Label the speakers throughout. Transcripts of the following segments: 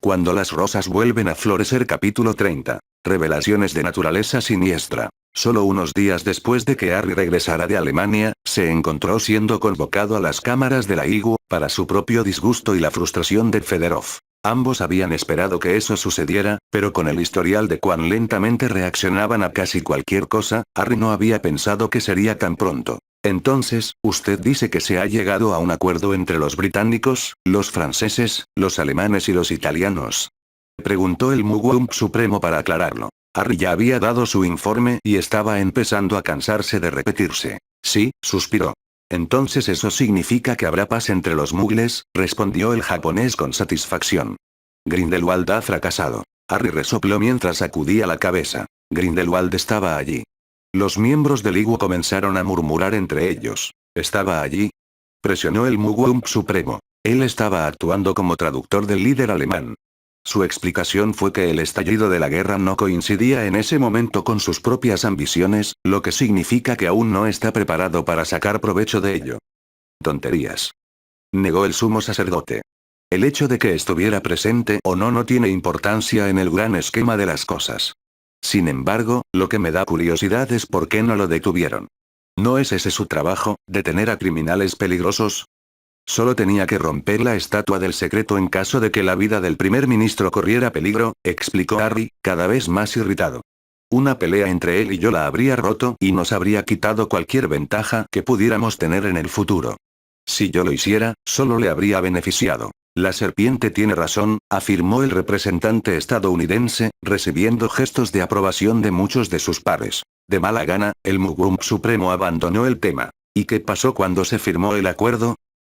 Speaker 1: Cuando las rosas vuelven a florecer capítulo 30. Revelaciones de naturaleza siniestra. Solo unos días después de que Harry regresara de Alemania, se encontró siendo convocado a las cámaras de la IGU, para su propio disgusto y la frustración de Fedorov. Ambos habían esperado que eso sucediera, pero con el historial de cuán lentamente reaccionaban a casi cualquier cosa, Harry no había pensado que sería tan pronto. Entonces, usted dice que se ha llegado a un acuerdo entre los británicos, los franceses, los alemanes y los italianos. Preguntó el Mugwump Supremo para aclararlo. Harry ya había dado su informe y estaba empezando a cansarse de repetirse. Sí, suspiró. Entonces eso significa que habrá paz entre los mugles, respondió el japonés con satisfacción. Grindelwald ha fracasado. Harry resopló mientras sacudía la cabeza. Grindelwald estaba allí. Los miembros del IGU comenzaron a murmurar entre ellos. ¿Estaba allí? Presionó el Mugwump Supremo. Él estaba actuando como traductor del líder alemán. Su explicación fue que el estallido de la guerra no coincidía en ese momento con sus propias ambiciones, lo que significa que aún no está preparado para sacar provecho de ello. Tonterías. Negó el sumo sacerdote. El hecho de que estuviera presente o no tiene importancia en el gran esquema de las cosas. Sin embargo, lo que me da curiosidad es por qué no lo detuvieron. ¿No es ese su trabajo, detener a criminales peligrosos? Solo tenía que romper la estatua del secreto en caso de que la vida del primer ministro corriera peligro, explicó Harry, cada vez más irritado. Una pelea entre él y yo la habría roto y nos habría quitado cualquier ventaja que pudiéramos tener en el futuro. Si yo lo hiciera, solo le habría beneficiado. La serpiente tiene razón, afirmó el representante estadounidense, recibiendo gestos de aprobación de muchos de sus pares. De mala gana, el Mugwump Supremo abandonó el tema. ¿Y qué pasó cuando se firmó el acuerdo?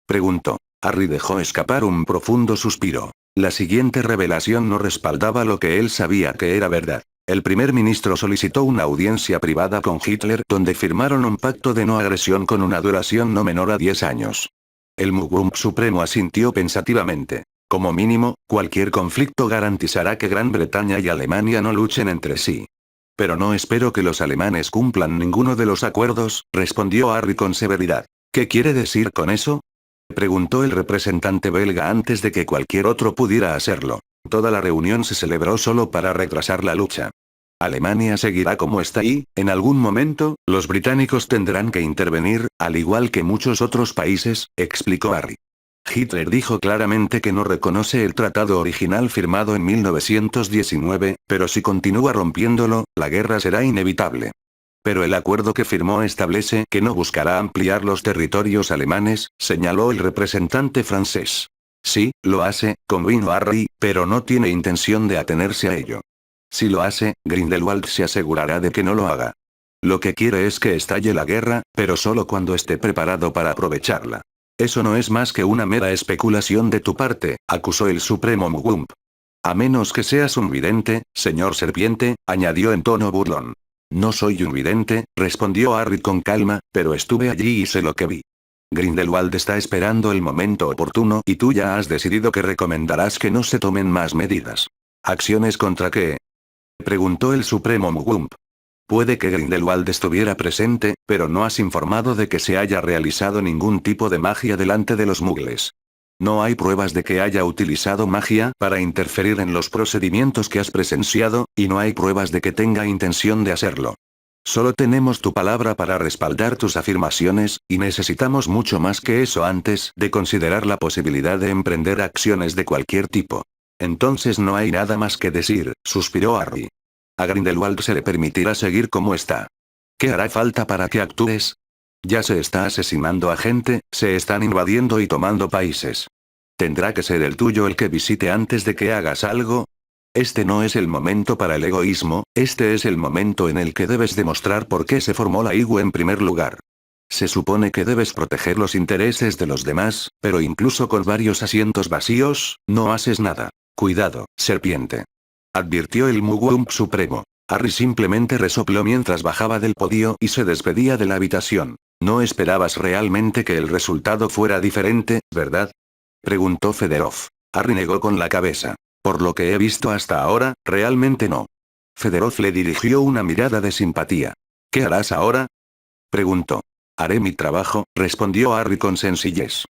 Speaker 1: Preguntó. Harry dejó escapar un profundo suspiro. La siguiente revelación no respaldaba lo que él sabía que era verdad. El primer ministro solicitó una audiencia privada con Hitler donde firmaron un pacto de no agresión con una duración no menor a 10 años. El Mugwump Supremo asintió pensativamente. Como mínimo, cualquier conflicto garantizará que Gran Bretaña y Alemania no luchen entre sí. Pero no espero que los alemanes cumplan ninguno de los acuerdos, respondió Harry con severidad. ¿Qué quiere decir con eso? Preguntó el representante belga antes de que cualquier otro pudiera hacerlo. Toda la reunión se celebró solo para retrasar la lucha. Alemania seguirá como está y, en algún momento, los británicos tendrán que intervenir, al igual que muchos otros países, explicó Harry. Hitler dijo claramente que no reconoce el tratado original firmado en 1919, pero si continúa rompiéndolo, la guerra será inevitable. Pero el acuerdo que firmó establece que no buscará ampliar los territorios alemanes, señaló el representante francés. Sí, lo hace, convino Harry, pero no tiene intención de atenerse a ello. Si lo hace, Grindelwald se asegurará de que no lo haga. Lo que quiere es que estalle la guerra, pero solo cuando esté preparado para aprovecharla. Eso no es más que una mera especulación de tu parte, acusó el Supremo Mugwump. A menos que seas un vidente, señor serpiente, añadió en tono burlón. No soy un vidente, respondió Harry con calma, pero estuve allí y sé lo que vi. Grindelwald está esperando el momento oportuno y tú ya has decidido que recomendarás que no se tomen más medidas. ¿Acciones contra qué? Preguntó el Supremo Mugwump. Puede que Grindelwald estuviera presente, pero no has informado de que se haya realizado ningún tipo de magia delante de los mugles. No hay pruebas de que haya utilizado magia para interferir en los procedimientos que has presenciado, y no hay pruebas de que tenga intención de hacerlo. Solo tenemos tu palabra para respaldar tus afirmaciones, y necesitamos mucho más que eso antes de considerar la posibilidad de emprender acciones de cualquier tipo. Entonces no hay nada más que decir, suspiró Harry. A Grindelwald se le permitirá seguir como está. ¿Qué hará falta para que actúes? Ya se está asesinando a gente, se están invadiendo y tomando países. ¿Tendrá que ser el tuyo el que visite antes de que hagas algo? Este no es el momento para el egoísmo, este es el momento en el que debes demostrar por qué se formó la IGU en primer lugar. Se supone que debes proteger los intereses de los demás, pero incluso con varios asientos vacíos, no haces nada. Cuidado, serpiente. Advirtió el Mugwump Supremo. Harry simplemente resopló mientras bajaba del podio y se despedía de la habitación. ¿No esperabas realmente que el resultado fuera diferente, verdad? Preguntó Fedorov. Harry negó con la cabeza. Por lo que he visto hasta ahora, realmente no. Fedorov le dirigió una mirada de simpatía. ¿Qué harás ahora? Preguntó. Haré mi trabajo, respondió Harry con sencillez.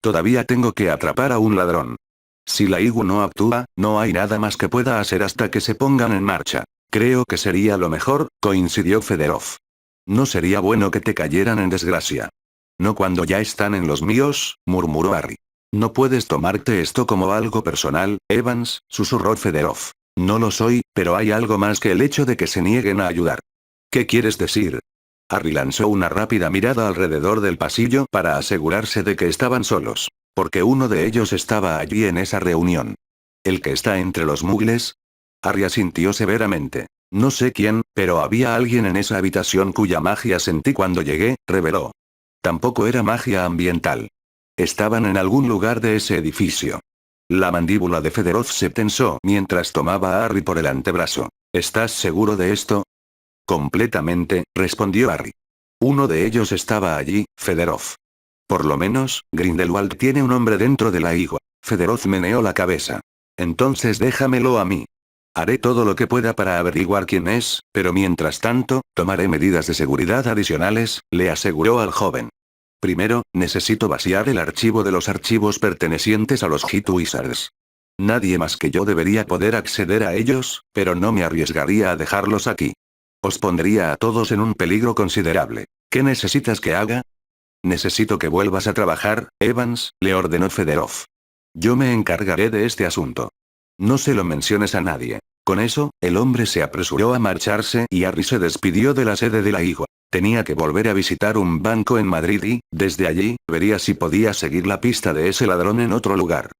Speaker 1: Todavía tengo que atrapar a un ladrón. Si la Igu no actúa, no hay nada más que pueda hacer hasta que se pongan en marcha. Creo que sería lo mejor, coincidió Fedorov. No sería bueno que te cayeran en desgracia. No cuando ya están en los míos, murmuró Harry. No puedes tomarte esto como algo personal, Evans, susurró Fedorov. No lo soy, pero hay algo más que el hecho de que se nieguen a ayudar. ¿Qué quieres decir? Harry lanzó una rápida mirada alrededor del pasillo para asegurarse de que estaban solos. Porque uno de ellos estaba allí en esa reunión. ¿El que está entre los muggles? Harry asintió severamente. No sé quién, pero había alguien en esa habitación cuya magia sentí cuando llegué, reveló. Tampoco era magia ambiental. Estaban en algún lugar de ese edificio. La mandíbula de Fedorov se tensó mientras tomaba a Harry por el antebrazo. ¿Estás seguro de esto? Completamente, respondió Harry. Uno de ellos estaba allí, Fedorov. Por lo menos, Grindelwald tiene un hombre dentro de la igua. Fedorov meneó la cabeza. Entonces déjamelo a mí. Haré todo lo que pueda para averiguar quién es, pero mientras tanto, tomaré medidas de seguridad adicionales, le aseguró al joven. Primero, necesito vaciar el archivo de los archivos pertenecientes a los Hit Wizards. Nadie más que yo debería poder acceder a ellos, pero no me arriesgaría a dejarlos aquí. Os pondría a todos en un peligro considerable. ¿Qué necesitas que haga? Necesito que vuelvas a trabajar, Evans, le ordenó Fedorov. Yo me encargaré de este asunto. No se lo menciones a nadie. Con eso, el hombre se apresuró a marcharse y Harry se despidió de la sede de la igua. Tenía que volver a visitar un banco en Madrid y, desde allí, vería si podía seguir la pista de ese ladrón en otro lugar.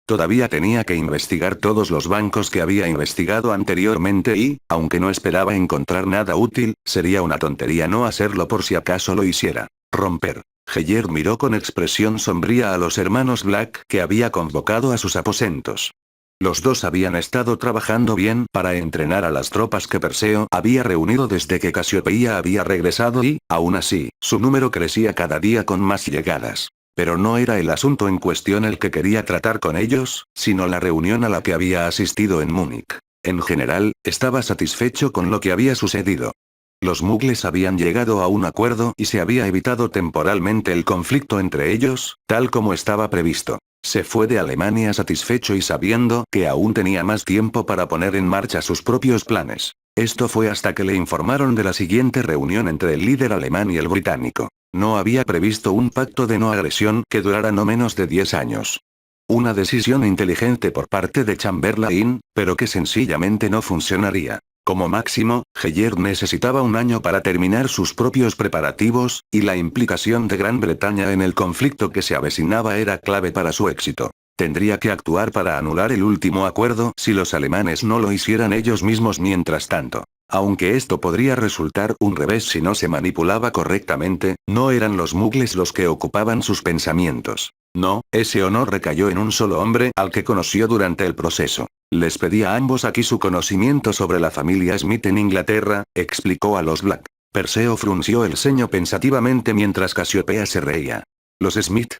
Speaker 1: Todavía tenía que investigar todos los bancos que había investigado anteriormente y, aunque no esperaba encontrar nada útil, sería una tontería no hacerlo por si acaso lo hiciera. Romper. Heyer miró con expresión sombría a los hermanos Black que había convocado a sus aposentos. Los dos habían estado trabajando bien para entrenar a las tropas que Perseo había reunido desde que Casiopeia había regresado y, aún así, su número crecía cada día con más llegadas. Pero no era el asunto en cuestión el que quería tratar con ellos, sino la reunión a la que había asistido en Múnich. En general, estaba satisfecho con lo que había sucedido. Los muggles habían llegado a un acuerdo y se había evitado temporalmente el conflicto entre ellos, tal como estaba previsto. Se fue de Alemania satisfecho y sabiendo que aún tenía más tiempo para poner en marcha sus propios planes. Esto fue hasta que le informaron de la siguiente reunión entre el líder alemán y el británico. No había previsto un pacto de no agresión que durara no menos de 10 años. Una decisión inteligente por parte de Chamberlain, pero que sencillamente no funcionaría. Como máximo, Heyer necesitaba un año para terminar sus propios preparativos, y la implicación de Gran Bretaña en el conflicto que se avecinaba era clave para su éxito. Tendría que actuar para anular el último acuerdo si los alemanes no lo hicieran ellos mismos mientras tanto. Aunque esto podría resultar un revés si no se manipulaba correctamente, no eran los muggles los que ocupaban sus pensamientos. No, ese honor recayó en un solo hombre al que conoció durante el proceso. Les pedí a ambos aquí su conocimiento sobre la familia Smith en Inglaterra, explicó a los Black. Perseo frunció el ceño pensativamente mientras Casiopea se reía. ¿Los Smith?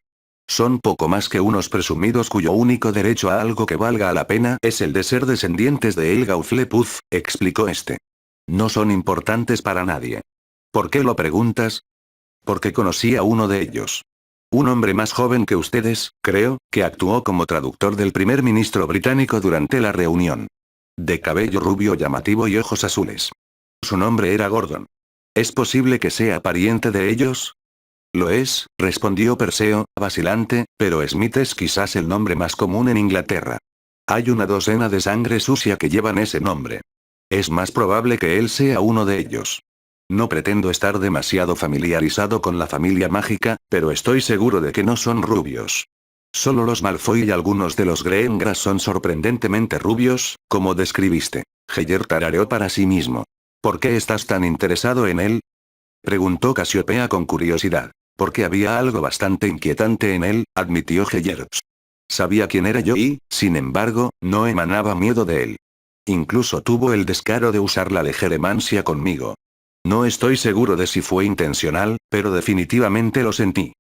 Speaker 1: Son poco más que unos presumidos cuyo único derecho a algo que valga la pena es el de ser descendientes de Helga Uflepuff, explicó este. No son importantes para nadie. ¿Por qué lo preguntas? Porque conocí a uno de ellos. Un hombre más joven que ustedes, creo, que actuó como traductor del primer ministro británico durante la reunión. De cabello rubio llamativo y ojos azules. Su nombre era Gordon. ¿Es posible que sea pariente de ellos? Lo es, respondió Perseo, vacilante, pero Smith es quizás el nombre más común en Inglaterra. Hay una docena de sangre sucia que llevan ese nombre. Es más probable que él sea uno de ellos. No pretendo estar demasiado familiarizado con la familia mágica, pero estoy seguro de que no son rubios. Solo los Malfoy y algunos de los Greengrass son sorprendentemente rubios, como describiste. Heyer tarareó para sí mismo. ¿Por qué estás tan interesado en él? Preguntó Casiopea con curiosidad. Porque había algo bastante inquietante en él, admitió Heyer. Sabía quién era yo y, sin embargo, no emanaba miedo de él. Incluso tuvo el descaro de usar la legeremancia conmigo. No estoy seguro de si fue intencional, pero definitivamente lo sentí.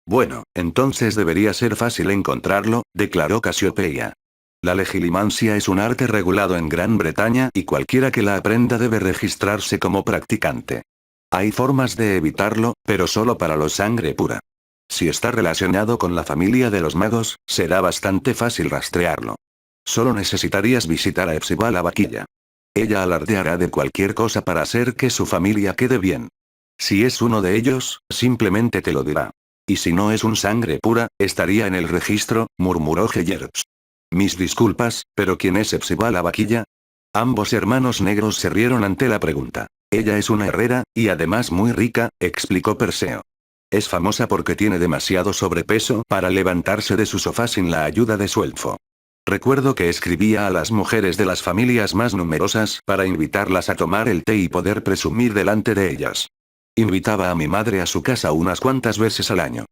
Speaker 1: Bueno, entonces debería ser fácil encontrarlo, declaró Casiopea. La legilimancia es un arte regulado en Gran Bretaña y cualquiera que la aprenda debe registrarse como practicante. Hay formas de evitarlo, pero solo para los sangre pura. Si está relacionado con la familia de los magos, será bastante fácil rastrearlo. Solo necesitarías visitar a Epsiba la vaquilla. Ella alardeará de cualquier cosa para hacer que su familia quede bien. Si es uno de ellos, simplemente te lo dirá. Y si no es un sangre pura, estaría en el registro, murmuró Heyerps. Mis disculpas, pero ¿quién es Epsiba la vaquilla? Ambos hermanos negros se rieron ante la pregunta. Ella es una herrera, y además muy rica, explicó Perseo. Es famosa porque tiene demasiado sobrepeso para levantarse de su sofá sin la ayuda de su elfo. Recuerdo que escribía a las mujeres de las familias más numerosas para invitarlas a tomar el té y poder presumir delante de ellas. Invitaba a mi madre a su casa unas cuantas veces al año.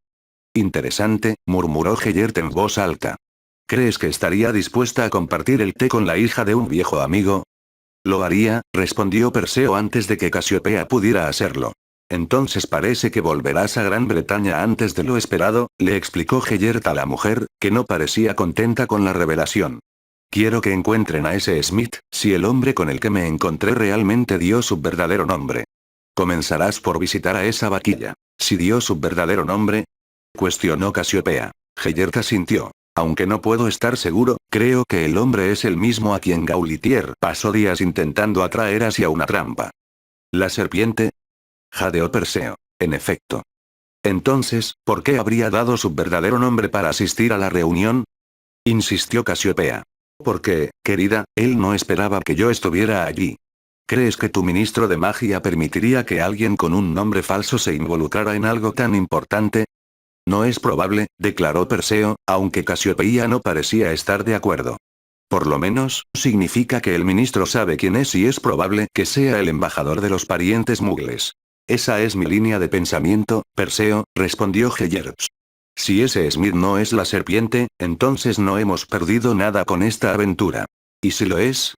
Speaker 1: Interesante, murmuró Heyert en voz alta. ¿Crees que estaría dispuesta a compartir el té con la hija de un viejo amigo? Lo haría, respondió Perseo antes de que Casiopea pudiera hacerlo. Entonces parece que volverás a Gran Bretaña antes de lo esperado, le explicó Heyert a la mujer, que no parecía contenta con la revelación. Quiero que encuentren a ese Smith, si el hombre con el que me encontré realmente dio su verdadero nombre. Comenzarás por visitar a esa vaquilla. ¿Si dio su verdadero nombre? Cuestionó Casiopea. Heyert asintió. Aunque no puedo estar seguro, creo que el hombre es el mismo a quien Gaulitier pasó días intentando atraer hacia una trampa. ¿La serpiente? Jadeó Perseo. En efecto. Entonces, ¿por qué habría dado su verdadero nombre para asistir a la reunión? Insistió Casiopea. Porque, querida, él no esperaba que yo estuviera allí. ¿Crees que tu ministro de magia permitiría que alguien con un nombre falso se involucrara en algo tan importante? No es probable, declaró Perseo, aunque Casiopea no parecía estar de acuerdo. Por lo menos, significa que el ministro sabe quién es y es probable que sea el embajador de los parientes mugles. Esa es mi línea de pensamiento, Perseo, respondió Heyerps. Si ese Smith no es la serpiente, entonces no hemos perdido nada con esta aventura. ¿Y si lo es?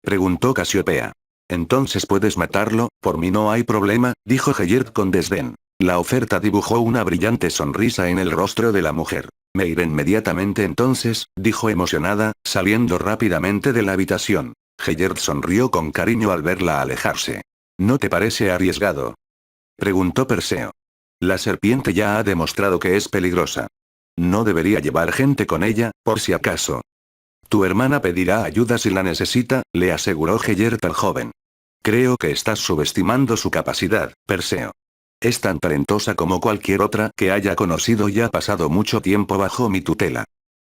Speaker 1: Preguntó Casiopea. Entonces puedes matarlo, por mí no hay problema, dijo Heyert con desdén. La oferta dibujó una brillante sonrisa en el rostro de la mujer. Me iré inmediatamente entonces, dijo emocionada, saliendo rápidamente de la habitación. Heyert sonrió con cariño al verla alejarse. ¿No te parece arriesgado? Preguntó Perseo. La serpiente ya ha demostrado que es peligrosa. No debería llevar gente con ella, por si acaso. Tu hermana pedirá ayuda si la necesita, le aseguró Heyert al joven. Creo que estás subestimando su capacidad, Perseo. Es tan talentosa como cualquier otra que haya conocido y ha pasado mucho tiempo bajo mi tutela.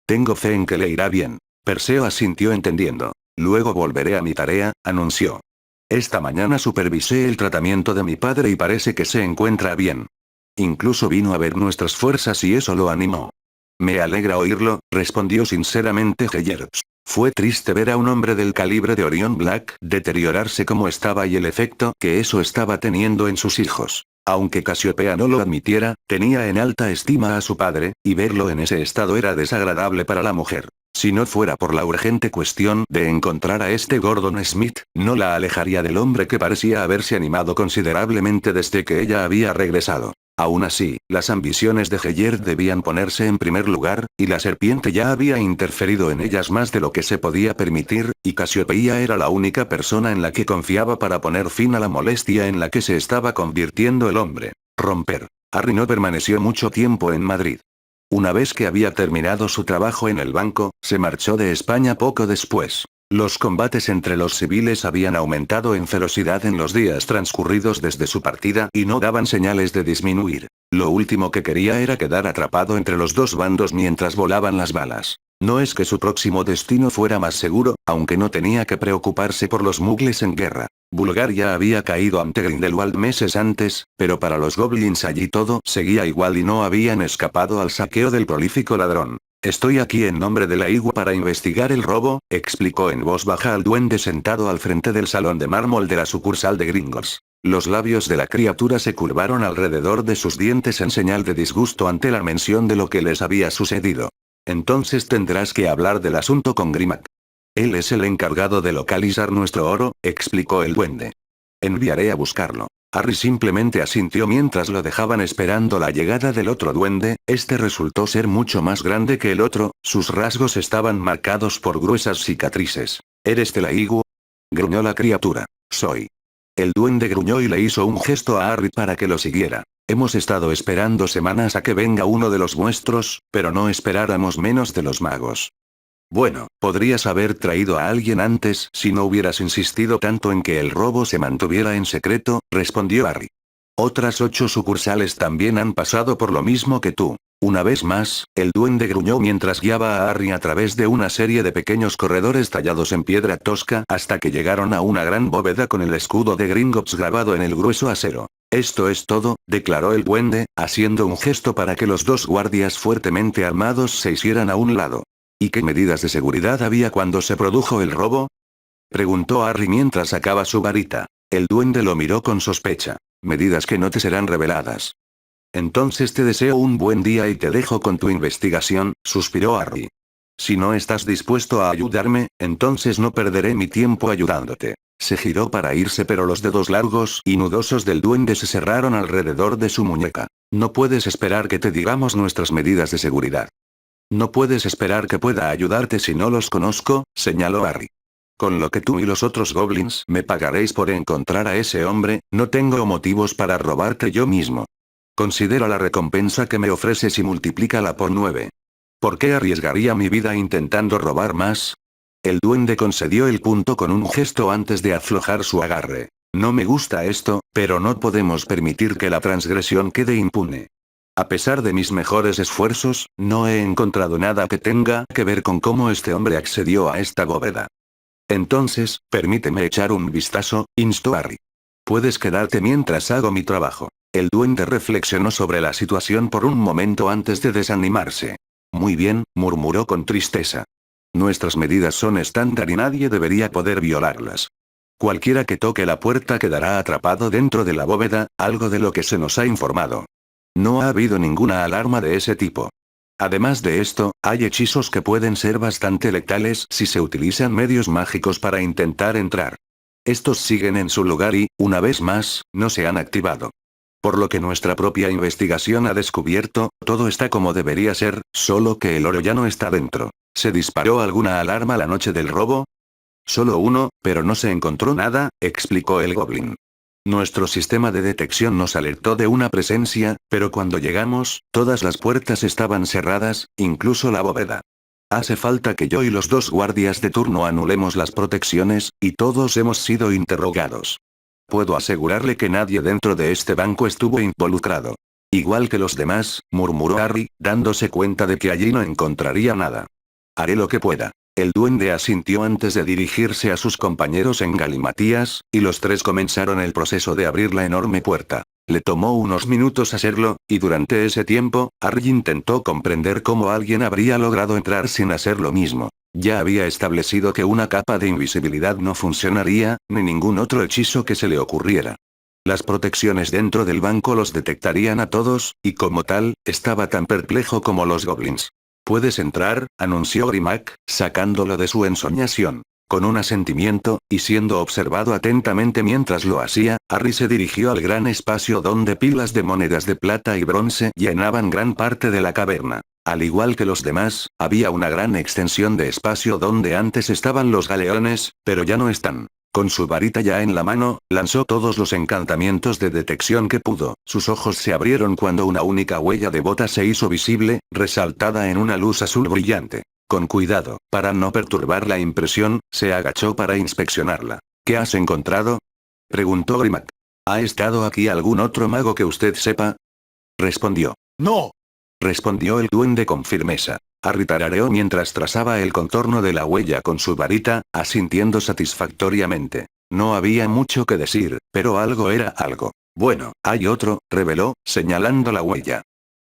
Speaker 1: Tengo fe en que le irá bien. Perseo asintió entendiendo. Luego volveré a mi tarea, anunció. Esta mañana supervisé el tratamiento de mi padre y parece que se encuentra bien. Incluso vino a ver nuestras fuerzas y eso lo animó. Me alegra oírlo, respondió sinceramente Heyerps. Fue triste ver a un hombre del calibre de Orion Black deteriorarse como estaba y el efecto que eso estaba teniendo en sus hijos. Aunque Casiopea no lo admitiera, tenía en alta estima a su padre, y verlo en ese estado era desagradable para la mujer. Si no fuera por la urgente cuestión de encontrar a este Gordon Smith, no la alejaría del hombre que parecía haberse animado considerablemente desde que ella había regresado. Aún así, las ambiciones de Heyert debían ponerse en primer lugar, y la serpiente ya había interferido en ellas más de lo que se podía permitir, y Casiopea era la única persona en la que confiaba para poner fin a la molestia en la que se estaba convirtiendo el hombre. Romper. Harry no permaneció mucho tiempo en Madrid. Una vez que había terminado su trabajo en el banco, se marchó de España poco después. Los combates entre los civiles habían aumentado en ferocidad en los días transcurridos desde su partida y no daban señales de disminuir. Lo último que quería era quedar atrapado entre los dos bandos mientras volaban las balas. No es que su próximo destino fuera más seguro, aunque no tenía que preocuparse por los mugles en guerra. Bulgaria había caído ante Grindelwald meses antes, pero para los goblins allí todo seguía igual y no habían escapado al saqueo del prolífico ladrón. Estoy aquí en nombre de la Igua para investigar el robo, explicó en voz baja al duende sentado al frente del salón de mármol de la sucursal de Gringotts. Los labios de la criatura se curvaron alrededor de sus dientes en señal de disgusto ante la mención de lo que les había sucedido. Entonces tendrás que hablar del asunto con Grimac. Él es el encargado de localizar nuestro oro, explicó el duende. Enviaré a buscarlo. Harry simplemente asintió mientras lo dejaban esperando la llegada del otro duende. Este resultó ser mucho más grande que el otro, sus rasgos estaban marcados por gruesas cicatrices. ¿Eres de la Igua? Gruñó la criatura. Soy. El duende gruñó y le hizo un gesto a Harry para que lo siguiera. Hemos estado esperando semanas a que venga uno de los nuestros, pero no esperáramos menos de los magos. Bueno, podrías haber traído a alguien antes si no hubieras insistido tanto en que el robo se mantuviera en secreto, respondió Harry. Otras 8 sucursales también han pasado por lo mismo que tú. Una vez más, el duende gruñó mientras guiaba a Harry a través de una serie de pequeños corredores tallados en piedra tosca hasta que llegaron a una gran bóveda con el escudo de Gringotts grabado en el grueso acero. Esto es todo, declaró el duende, haciendo un gesto para que los 2 guardias fuertemente armados se hicieran a un lado. ¿Y qué medidas de seguridad había cuando se produjo el robo? Preguntó Harry mientras sacaba su varita. El duende lo miró con sospecha. Medidas que no te serán reveladas. Entonces te deseo un buen día y te dejo con tu investigación, suspiró Harry. Si no estás dispuesto a ayudarme, entonces no perderé mi tiempo ayudándote. Se giró para irse pero los dedos largos y nudosos del duende se cerraron alrededor de su muñeca. No puedes esperar que te digamos nuestras medidas de seguridad. No puedes esperar que pueda ayudarte si no los conozco, señaló Harry. Con lo que tú y los otros goblins me pagaréis por encontrar a ese hombre, no tengo motivos para robarte yo mismo. Considera la recompensa que me ofreces y multiplícala por 9. ¿Por qué arriesgaría mi vida intentando robar más? El duende concedió el punto con un gesto antes de aflojar su agarre. No me gusta esto, pero no podemos permitir que la transgresión quede impune. A pesar de mis mejores esfuerzos, no he encontrado nada que tenga que ver con cómo este hombre accedió a esta bóveda. Entonces, permíteme echar un vistazo, instó Harry. Puedes quedarte mientras hago mi trabajo. El duende reflexionó sobre la situación por un momento antes de desanimarse. Muy bien, murmuró con tristeza. Nuestras medidas son estándar y nadie debería poder violarlas. Cualquiera que toque la puerta quedará atrapado dentro de la bóveda, algo de lo que se nos ha informado. No ha habido ninguna alarma de ese tipo. Además de esto, hay hechizos que pueden ser bastante letales si se utilizan medios mágicos para intentar entrar. Estos siguen en su lugar y, una vez más, no se han activado. Por lo que nuestra propia investigación ha descubierto, todo está como debería ser, solo que el oro ya no está dentro. ¿Se disparó alguna alarma la noche del robo? Solo uno, pero no se encontró nada, explicó el goblin. Nuestro sistema de detección nos alertó de una presencia, pero cuando llegamos, todas las puertas estaban cerradas, incluso la bóveda. Hace falta que yo y los 2 guardias de turno anulemos las protecciones, y todos hemos sido interrogados. Puedo asegurarle que nadie dentro de este banco estuvo involucrado. Igual que los demás, murmuró Harry, dándose cuenta de que allí no encontraría nada. Haré lo que pueda. El duende asintió antes de dirigirse a sus compañeros en galimatías, y los 3 comenzaron el proceso de abrir la enorme puerta. Le tomó unos minutos hacerlo, y durante ese tiempo, Harry intentó comprender cómo alguien habría logrado entrar sin hacer lo mismo. Ya había establecido que una capa de invisibilidad no funcionaría, ni ningún otro hechizo que se le ocurriera. Las protecciones dentro del banco los detectarían a todos, y como tal, estaba tan perplejo como los goblins. «Puedes entrar», anunció Grimmack, sacándolo de su ensoñación. Con un asentimiento, y siendo observado atentamente mientras lo hacía, Harry se dirigió al gran espacio donde pilas de monedas de plata y bronce llenaban gran parte de la caverna. Al igual que los demás, había una gran extensión de espacio donde antes estaban los galeones, pero ya no están. Con su varita ya en la mano, lanzó todos los encantamientos de detección que pudo. Sus ojos se abrieron cuando una única huella de bota se hizo visible, resaltada en una luz azul brillante. Con cuidado, para no perturbar la impresión, se agachó para inspeccionarla. ¿Qué has encontrado?, preguntó Grimmack. ¿Ha estado aquí algún otro mago que usted sepa?, respondió.
Speaker 2: No.
Speaker 1: Respondió el duende con firmeza. Harry tarareó mientras trazaba el contorno de la huella con su varita, asintiendo satisfactoriamente. No había mucho que decir, pero algo era algo. Bueno, hay otro, reveló, señalando la huella.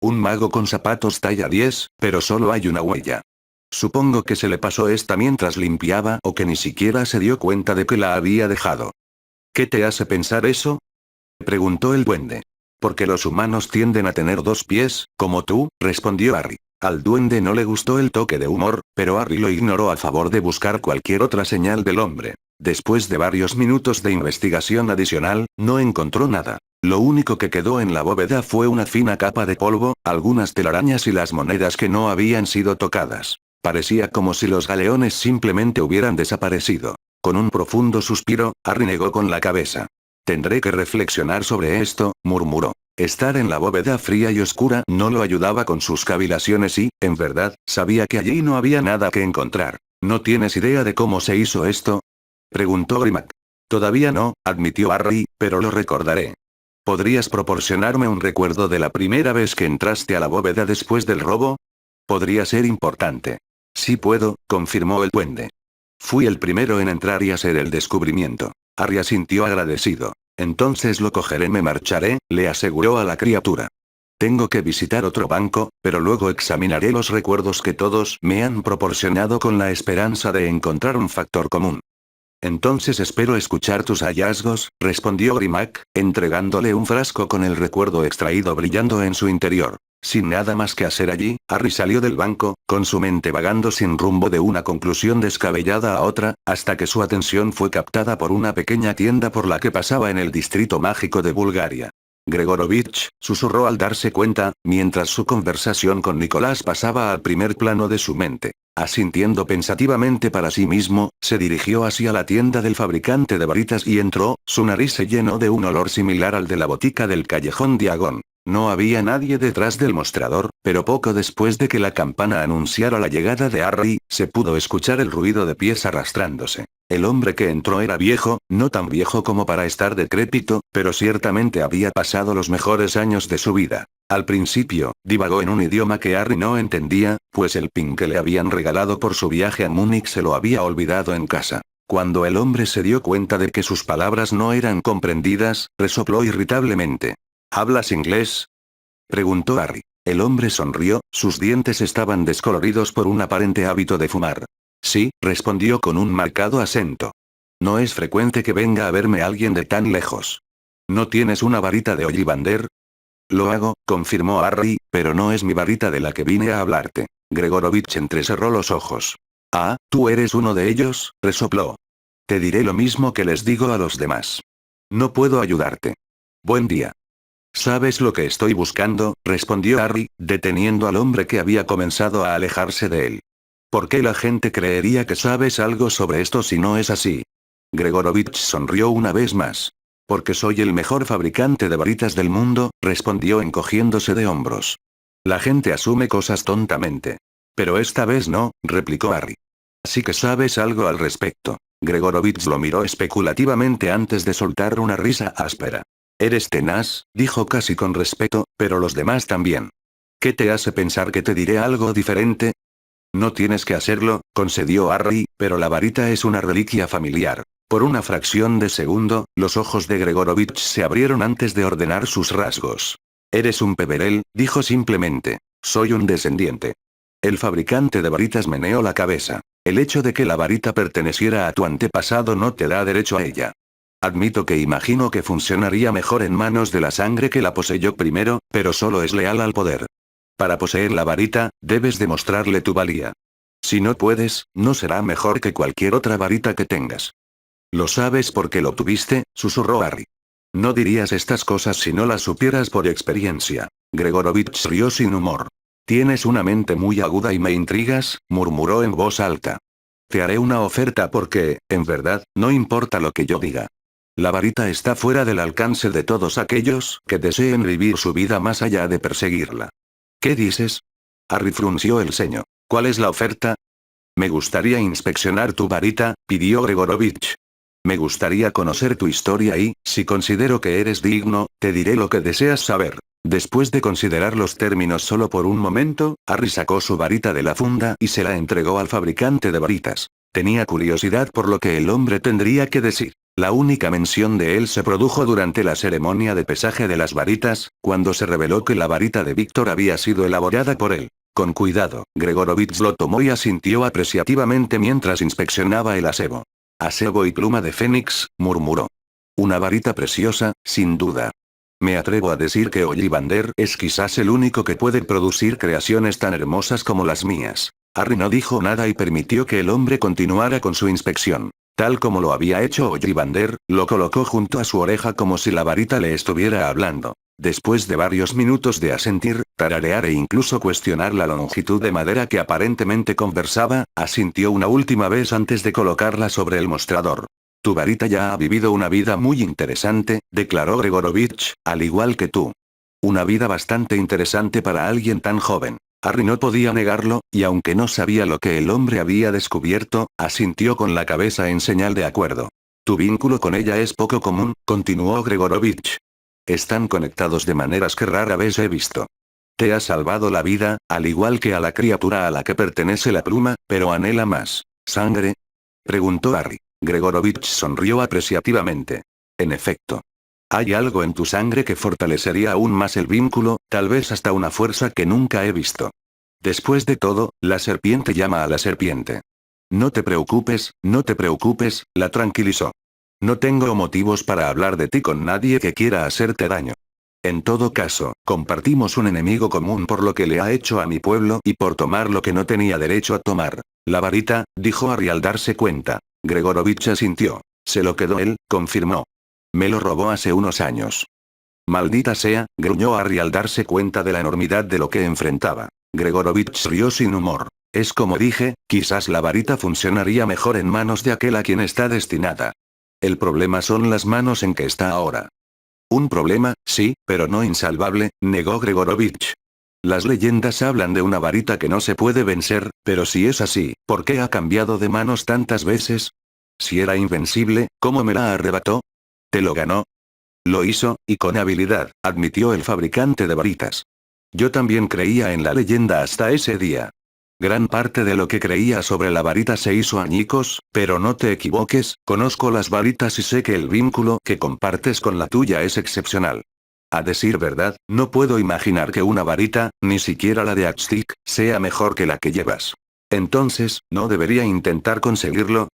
Speaker 1: Un mago con zapatos talla 10, pero solo hay una huella. Supongo que se le pasó esta mientras limpiaba o que ni siquiera se dio cuenta de que la había dejado. ¿Qué te hace pensar eso?, preguntó el duende. Porque los humanos tienden a tener 2 pies, como tú, respondió Harry. Al duende no le gustó el toque de humor, pero Harry lo ignoró a favor de buscar cualquier otra señal del hombre. Después de varios minutos de investigación adicional, no encontró nada. Lo único que quedó en la bóveda fue una fina capa de polvo, algunas telarañas y las monedas que no habían sido tocadas. Parecía como si los galeones simplemente hubieran desaparecido. Con un profundo suspiro, Harry negó con la cabeza. Tendré que reflexionar sobre esto, murmuró. Estar en la bóveda fría y oscura no lo ayudaba con sus cavilaciones y, en verdad, sabía que allí no había nada que encontrar. ¿No tienes idea de cómo se hizo esto?, preguntó Grimmack. Todavía no, admitió Harry, pero lo recordaré. ¿Podrías proporcionarme un recuerdo de la primera vez que entraste a la bóveda después del robo? Podría ser importante. Sí puedo, confirmó el duende. Fui el primero en entrar y hacer el descubrimiento. Harry asintió agradecido. Entonces lo cogeré, me marcharé, le aseguró a la criatura. Tengo que visitar otro banco, pero luego examinaré los recuerdos que todos me han proporcionado con la esperanza de encontrar un factor común. Entonces espero escuchar tus hallazgos, respondió Grimmack, entregándole un frasco con el recuerdo extraído brillando en su interior. Sin nada más que hacer allí, Harry salió del banco, con su mente vagando sin rumbo de una conclusión descabellada a otra, hasta que su atención fue captada por una pequeña tienda por la que pasaba en el distrito mágico de Bulgaria. Gregorovich, susurró al darse cuenta, mientras su conversación con Nicolás pasaba al primer plano de su mente. Asintiendo pensativamente para sí mismo, se dirigió hacia la tienda del fabricante de varitas y entró, su nariz se llenó de un olor similar al de la botica del callejón Diagon. No había nadie detrás del mostrador, pero poco después de que la campana anunciara la llegada de Harry, se pudo escuchar el ruido de pies arrastrándose. El hombre que entró era viejo, no tan viejo como para estar decrépito, pero ciertamente había pasado los mejores años de su vida. Al principio, divagó en un idioma que Harry no entendía, pues el pin que le habían regalado por su viaje a Múnich se lo había olvidado en casa. Cuando el hombre se dio cuenta de que sus palabras no eran comprendidas, resopló irritablemente. ¿Hablas inglés?, preguntó Harry. El hombre sonrió, sus dientes estaban descoloridos por un aparente hábito de fumar. Sí, respondió con un marcado acento. No es frecuente que venga a verme alguien de tan lejos. ¿No tienes una varita de Ollivander? Lo hago, confirmó Harry, pero no es mi varita de la que vine a hablarte. Gregorovich entrecerró los ojos. Ah, ¿tú eres uno de ellos?, resopló. Te diré lo mismo que les digo a los demás. No puedo ayudarte. Buen día. ¿Sabes lo que estoy buscando?, respondió Harry, deteniendo al hombre que había comenzado a alejarse de él. ¿Por qué la gente creería que sabes algo sobre esto si no es así? Gregorovich sonrió una vez más. Porque soy el mejor fabricante de varitas del mundo, respondió encogiéndose de hombros. La gente asume cosas tontamente. Pero esta vez no, replicó Harry. Así que sabes algo al respecto. Gregorovich lo miró especulativamente antes de soltar una risa áspera. Eres tenaz, dijo casi con respeto, pero los demás también. ¿Qué te hace pensar que te diré algo diferente? No tienes que hacerlo, concedió Harry, pero la varita es una reliquia familiar. Por una fracción de segundo, los ojos de Gregorovich se abrieron antes de ordenar sus rasgos. Eres un Peverell, dijo simplemente. Soy un descendiente. El fabricante de varitas meneó la cabeza. El hecho de que la varita perteneciera a tu antepasado no te da derecho a ella. Admito que imagino que funcionaría mejor en manos de la sangre que la poseyó primero, pero solo es leal al poder. Para poseer la varita, debes demostrarle tu valía. Si no puedes, no será mejor que cualquier otra varita que tengas. Lo sabes porque lo tuviste, susurró Harry. No dirías estas cosas si no las supieras por experiencia. Gregorovich rió sin humor. Tienes una mente muy aguda y me intrigas, murmuró en voz alta. Te haré una oferta porque, en verdad, no importa lo que yo diga. La varita está fuera del alcance de todos aquellos que deseen vivir su vida más allá de perseguirla. ¿Qué dices? Harry frunció el ceño. ¿Cuál es la oferta? Me gustaría inspeccionar tu varita, pidió Gregorovich. Me gustaría conocer tu historia y, si considero que eres digno, te diré lo que deseas saber. Después de considerar los términos solo por un momento, Harry sacó su varita de la funda y se la entregó al fabricante de varitas. Tenía curiosidad por lo que el hombre tendría que decir. La única mención de él se produjo durante la ceremonia de pesaje de las varitas, cuando se reveló que la varita de Víctor había sido elaborada por él. Con cuidado, Gregorovich lo tomó y asintió apreciativamente mientras inspeccionaba el acebo. Acebo y pluma de fénix, murmuró. Una varita preciosa, sin duda. Me atrevo a decir que Ollivander es quizás el único que puede producir creaciones tan hermosas como las mías. Harry no dijo nada y permitió que el hombre continuara con su inspección. Tal como lo había hecho Ollivander, lo colocó junto a su oreja como si la varita le estuviera hablando. Después de varios minutos de asentir, tararear e incluso cuestionar la longitud de madera que aparentemente conversaba, asintió una última vez antes de colocarla sobre el mostrador. Tu varita ya ha vivido una vida muy interesante, declaró Gregorovich, al igual que tú. Una vida bastante interesante para alguien tan joven. Harry no podía negarlo, y aunque no sabía lo que el hombre había descubierto, asintió con la cabeza en señal de acuerdo. Tu vínculo con ella es poco común, continuó Gregorovich. Están conectados de maneras que rara vez he visto. Te ha salvado la vida, al igual que a la criatura a la que pertenece la pluma, pero anhela más. ¿Sangre? Preguntó Harry. Gregorovich sonrió apreciativamente. En efecto. Hay algo en tu sangre que fortalecería aún más el vínculo, tal vez hasta una fuerza que nunca he visto. Después de todo, la serpiente llama a la serpiente. No te preocupes, la tranquilizó. No tengo motivos para hablar de ti con nadie que quiera hacerte daño. En todo caso, compartimos un enemigo común por lo que le ha hecho a mi pueblo y por tomar lo que no tenía derecho a tomar. La varita, dijo Harry al darse cuenta. Gregorovich asintió. Se lo quedó él, confirmó. Me lo robó hace unos años. Maldita sea, gruñó Harry al darse cuenta de la enormidad de lo que enfrentaba. Gregorovich rió sin humor. Es como dije, quizás la varita funcionaría mejor en manos de aquel a quien está destinada. El problema son las manos en que está ahora. Un problema, sí, pero no insalvable, negó Gregorovich. Las leyendas hablan de una varita que no se puede vencer, pero si es así, ¿por qué ha cambiado de manos tantas veces? Si era invencible, ¿cómo me la arrebató? ¿Te lo ganó? Lo hizo, y con habilidad, admitió el fabricante de varitas. Yo también creía en la leyenda hasta ese día. Gran parte de lo que creía sobre la varita se hizo añicos, pero no te equivoques, conozco las varitas y sé que el vínculo que compartes con la tuya es excepcional. A decir verdad, no puedo imaginar que una varita, ni siquiera la de Axtic, sea mejor que la que llevas. Entonces, ¿no debería intentar conseguirlo?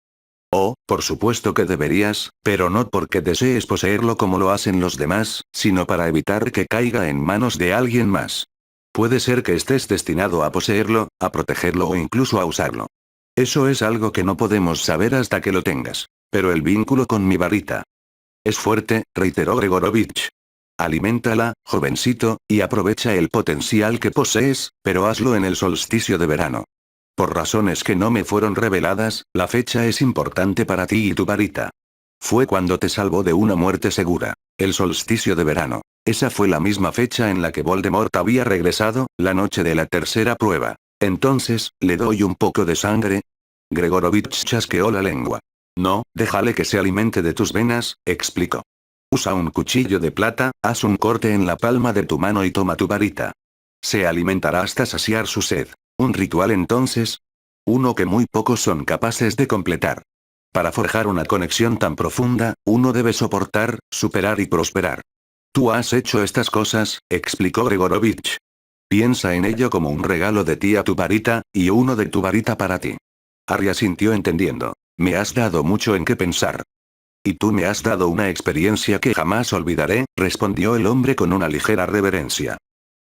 Speaker 1: Oh, por supuesto que deberías, pero no porque desees poseerlo como lo hacen los demás, sino para evitar que caiga en manos de alguien más. Puede ser que estés destinado a poseerlo, a protegerlo o incluso a usarlo. Eso es algo que no podemos saber hasta que lo tengas. Pero el vínculo con mi varita es fuerte, reiteró Gregorovich. Aliméntala, jovencito, y aprovecha el potencial que posees, pero hazlo en el solsticio de verano. Por razones que no me fueron reveladas, la fecha es importante para ti y tu varita. Fue cuando te salvó de una muerte segura. El solsticio de verano. Esa fue la misma fecha en la que Voldemort había regresado, la noche de la tercera prueba. Entonces, ¿le doy un poco de sangre? Gregorovich chasqueó la lengua. No, déjale que se alimente de tus venas, explicó. Usa un cuchillo de plata, haz un corte en la palma de tu mano y toma tu varita. Se alimentará hasta saciar su sed. ¿Un ritual entonces? Uno que muy pocos son capaces de completar. Para forjar una conexión tan profunda, uno debe soportar, superar y prosperar. Tú has hecho estas cosas, explicó Gregorovich. Piensa en ello como un regalo de ti a tu varita, y uno de tu varita para ti. Harry asintió entendiendo. Me has dado mucho en qué pensar. Y tú me has dado una experiencia que jamás olvidaré, respondió el hombre con una ligera reverencia.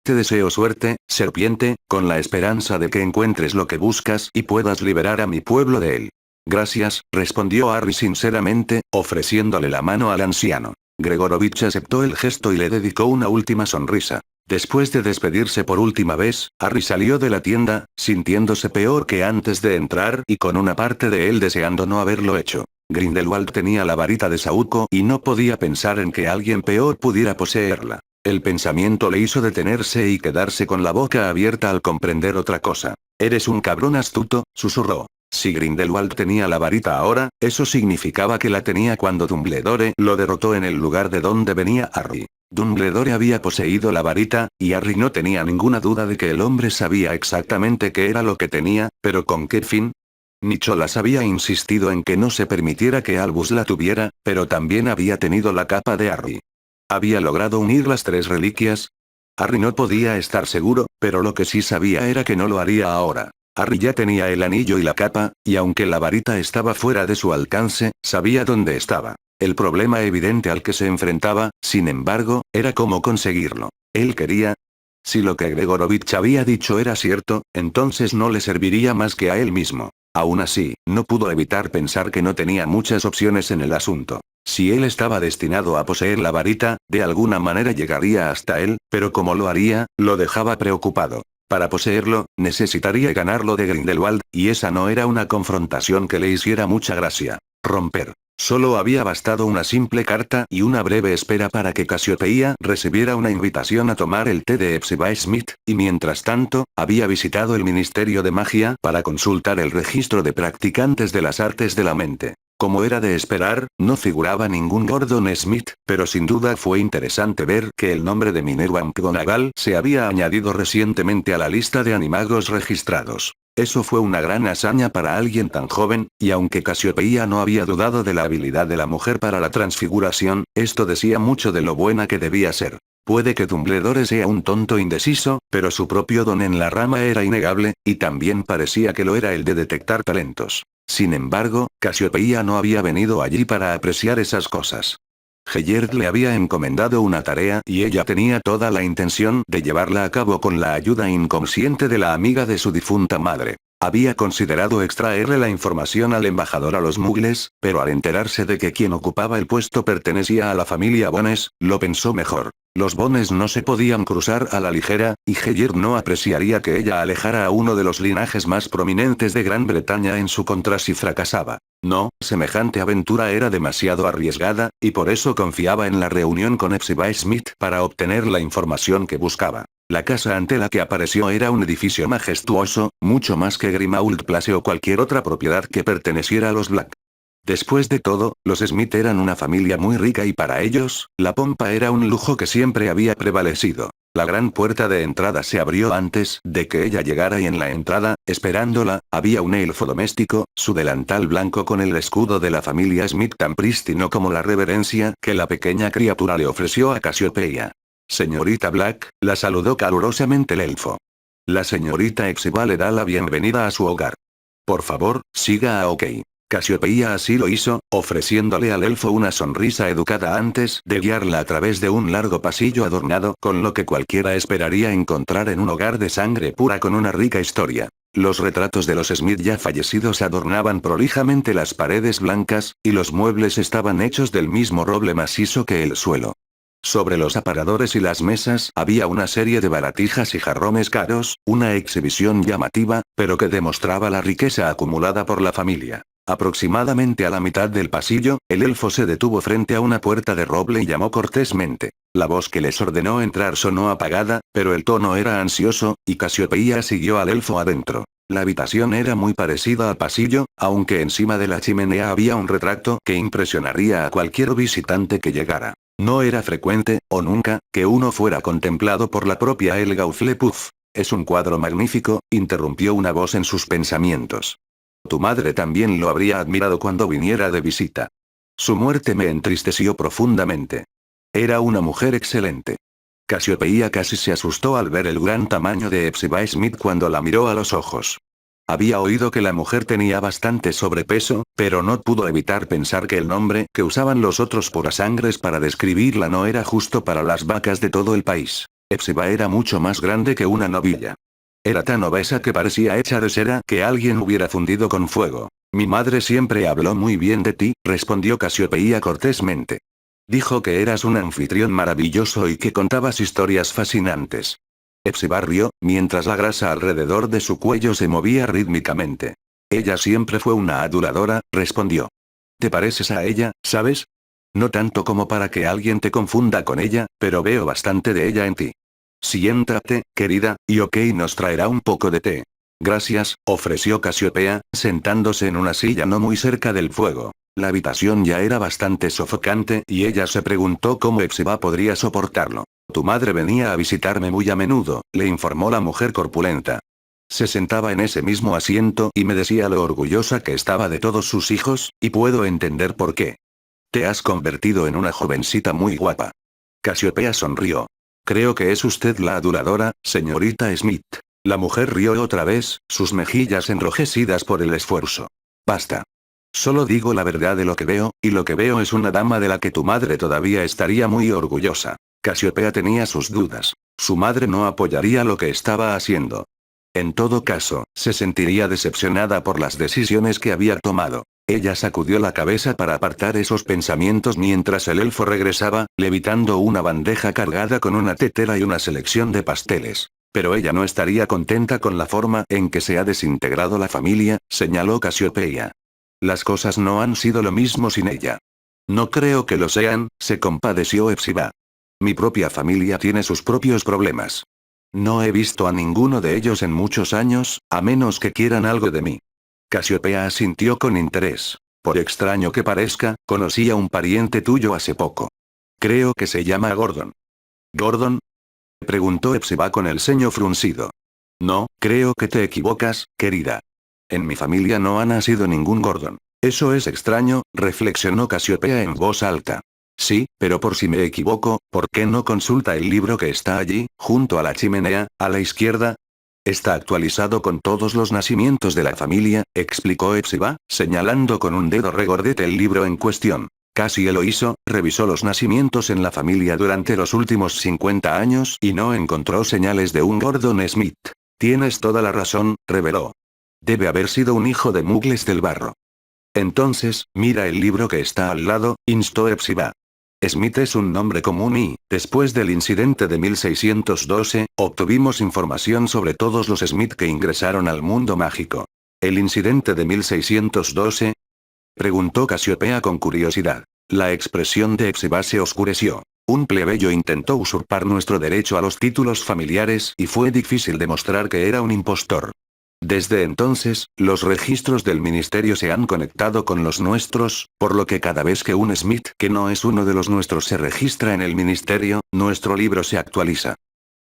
Speaker 1: Te deseo suerte, serpiente, con la esperanza de que encuentres lo que buscas y puedas liberar a mi pueblo de él. Gracias, respondió Harry sinceramente, ofreciéndole la mano al anciano. Gregorovich aceptó el gesto y le dedicó una última sonrisa. Después de despedirse por última vez, Harry salió de la tienda, sintiéndose peor que antes de entrar y con una parte de él deseando no haberlo hecho. Grindelwald tenía la varita de Saúco y no podía pensar en que alguien peor pudiera poseerla. El pensamiento le hizo detenerse y quedarse con la boca abierta al comprender otra cosa. Eres un cabrón astuto, susurró. Si Grindelwald tenía la varita ahora, eso significaba que la tenía cuando Dumbledore lo derrotó en el lugar de donde venía Harry. Dumbledore había poseído la varita, y Harry no tenía ninguna duda de que el hombre sabía exactamente qué era lo que tenía, pero ¿con qué fin? Nicholas había insistido en que no se permitiera que Albus la tuviera, pero también había tenido la capa de Harry. ¿Había logrado unir las tres reliquias? Harry no podía estar seguro, pero lo que sí sabía era que no lo haría ahora. Harry ya tenía el anillo y la capa, y aunque la varita estaba fuera de su alcance, sabía dónde estaba. El problema evidente al que se enfrentaba, sin embargo, era cómo conseguirlo. Él quería. Si lo que Gregorovich había dicho era cierto, entonces no le serviría más que a él mismo. Aún así, no pudo evitar pensar que no tenía muchas opciones en el asunto. Si él estaba destinado a poseer la varita, de alguna manera llegaría hasta él, pero como lo haría, lo dejaba preocupado. Para poseerlo, necesitaría ganarlo de Grindelwald, y esa no era una confrontación que le hiciera mucha gracia. Romper. Solo había bastado una simple carta y una breve espera para que Casiopeia recibiera una invitación a tomar el té de Hepzibah Smith, y mientras tanto, había visitado el Ministerio de Magia para consultar el registro de practicantes de las artes de la mente. Como era de esperar, no figuraba ningún Gordon Smith, pero sin duda fue interesante ver que el nombre de Minerva McGonagall se había añadido recientemente a la lista de animagos registrados. Eso fue una gran hazaña para alguien tan joven, y aunque Casiopeia no había dudado de la habilidad de la mujer para la transfiguración, esto decía mucho de lo buena que debía ser. Puede que Dumbledore sea un tonto indeciso, pero su propio don en la rama era innegable, y también parecía que lo era el de detectar talentos. Sin embargo, Casiopeia no había venido allí para apreciar esas cosas. Heyard le había encomendado una tarea y ella tenía toda la intención de llevarla a cabo con la ayuda inconsciente de la amiga de su difunta madre. Había considerado extraerle la información al embajador a los Muggles, pero al enterarse de que quien ocupaba el puesto pertenecía a la familia Bones, lo pensó mejor. Los Bones no se podían cruzar a la ligera, y Heyard no apreciaría que ella alejara a uno de los linajes más prominentes de Gran Bretaña en su contra si fracasaba. No, semejante aventura era demasiado arriesgada, y por eso confiaba en la reunión con Hepzibah Smith para obtener la información que buscaba. La casa ante la que apareció era un edificio majestuoso, mucho más que Grimmauld Place o cualquier otra propiedad que perteneciera a los Black. Después de todo, los Smith eran una familia muy rica y para ellos, la pompa era un lujo que siempre había prevalecido. La gran puerta de entrada se abrió antes de que ella llegara y en la entrada, esperándola, había un elfo doméstico, su delantal blanco con el escudo de la familia Smith tan prístino como la reverencia que la pequeña criatura le ofreció a Casiopeia. Señorita Black, la saludó calurosamente el elfo. La señorita Hepzibah le da la bienvenida a su hogar. Por favor, siga a OK. Casiopeia así lo hizo, ofreciéndole al elfo una sonrisa educada antes de guiarla a través de un largo pasillo adornado con lo que cualquiera esperaría encontrar en un hogar de sangre pura con una rica historia. Los retratos de los Smith ya fallecidos adornaban prolijamente las paredes blancas, y los muebles estaban hechos del mismo roble macizo que el suelo. Sobre los aparadores y las mesas había una serie de baratijas y jarrones caros, una exhibición llamativa, pero que demostraba la riqueza acumulada por la familia. Aproximadamente a la mitad del pasillo, el elfo se detuvo frente a una puerta de roble y llamó cortésmente. La voz que les ordenó entrar sonó apagada, pero el tono era ansioso, y Casiopeia siguió al elfo adentro. La habitación era muy parecida al pasillo, aunque encima de la chimenea había un retrato que impresionaría a cualquier visitante que llegara. No era frecuente, o nunca, que uno fuera contemplado por la propia Helga Hufflepuff. Es un cuadro magnífico, interrumpió una voz en sus pensamientos. Tu madre también lo habría admirado cuando viniera de visita. Su muerte me entristeció profundamente. Era una mujer excelente. Casiopeia casi se asustó al ver el gran tamaño de Hepzibah Smith cuando la miró a los ojos. Había oído que la mujer tenía bastante sobrepeso, pero no pudo evitar pensar que el nombre que usaban los otros purasangres para describirla no era justo para las vacas de todo el país. Hepzibah era mucho más grande que una novilla. Era tan obesa que parecía hecha de cera que alguien hubiera fundido con fuego. Mi madre siempre habló muy bien de ti, respondió Casiopeia cortésmente. Dijo que eras un anfitrión maravilloso y que contabas historias fascinantes. Hepzibah rió, mientras la grasa alrededor de su cuello se movía rítmicamente. Ella siempre fue una aduladora, respondió. ¿Te pareces a ella, sabes? No tanto como para que alguien te confunda con ella, pero veo bastante de ella en ti. Siéntate, querida, y OK nos traerá un poco de té. Gracias, ofreció Casiopeia, sentándose en una silla no muy cerca del fuego. La habitación ya era bastante sofocante y ella se preguntó cómo Hepzibah podría soportarlo. Tu madre venía a visitarme muy a menudo, le informó la mujer corpulenta. Se sentaba en ese mismo asiento y me decía lo orgullosa que estaba de todos sus hijos, y puedo entender por qué. Te has convertido en una jovencita muy guapa. Casiopeia sonrió. Creo que es usted la aduladora, señorita Smith. La mujer rió otra vez, sus mejillas enrojecidas por el esfuerzo. Basta. Solo digo la verdad de lo que veo, y lo que veo es una dama de la que tu madre todavía estaría muy orgullosa. Casiopeia tenía sus dudas. Su madre no apoyaría lo que estaba haciendo. En todo caso, se sentiría decepcionada por las decisiones que había tomado. Ella sacudió la cabeza para apartar esos pensamientos mientras el elfo regresaba, levitando una bandeja cargada con una tetera y una selección de pasteles. Pero ella no estaría contenta con la forma en que se ha desintegrado la familia, señaló Casiopeia. Las cosas no han sido lo mismo sin ella. No creo que lo sean, se compadeció Epsiba. Mi propia familia tiene sus propios problemas. No he visto a ninguno de ellos en muchos años, a menos que quieran algo de mí. Casiopea asintió con interés. Por extraño que parezca, conocí a un pariente tuyo hace poco. Creo que se llama Gordon. ¿Gordon? Preguntó Epsiba con el ceño fruncido. No, creo que te equivocas, querida. En mi familia no ha nacido ningún Gordon. Eso es extraño, reflexionó Casiopea en voz alta. Sí, pero por si me equivoco, ¿por qué no consulta el libro que está allí, junto a la chimenea, a la izquierda? Está actualizado con todos los nacimientos de la familia, explicó Epsiba, señalando con un dedo regordete el libro en cuestión. Casi lo hizo, revisó los nacimientos en la familia durante los últimos 50 años y no encontró señales de un Gordon Smith. Tienes toda la razón, reveló. Debe haber sido un hijo de Mugles del Barro. Entonces, mira el libro que está al lado, instó Epsiba. Smith es un nombre común y, después del incidente de 1612, obtuvimos información sobre todos los Smith que ingresaron al mundo mágico. ¿El incidente de 1612? Preguntó Casiopea con curiosidad. La expresión de Epsiba se oscureció. Un plebeyo intentó usurpar nuestro derecho a los títulos familiares y fue difícil demostrar que era un impostor. Desde entonces, los registros del ministerio se han conectado con los nuestros, por lo que cada vez que un Smith que no es uno de los nuestros se registra en el ministerio, nuestro libro se actualiza.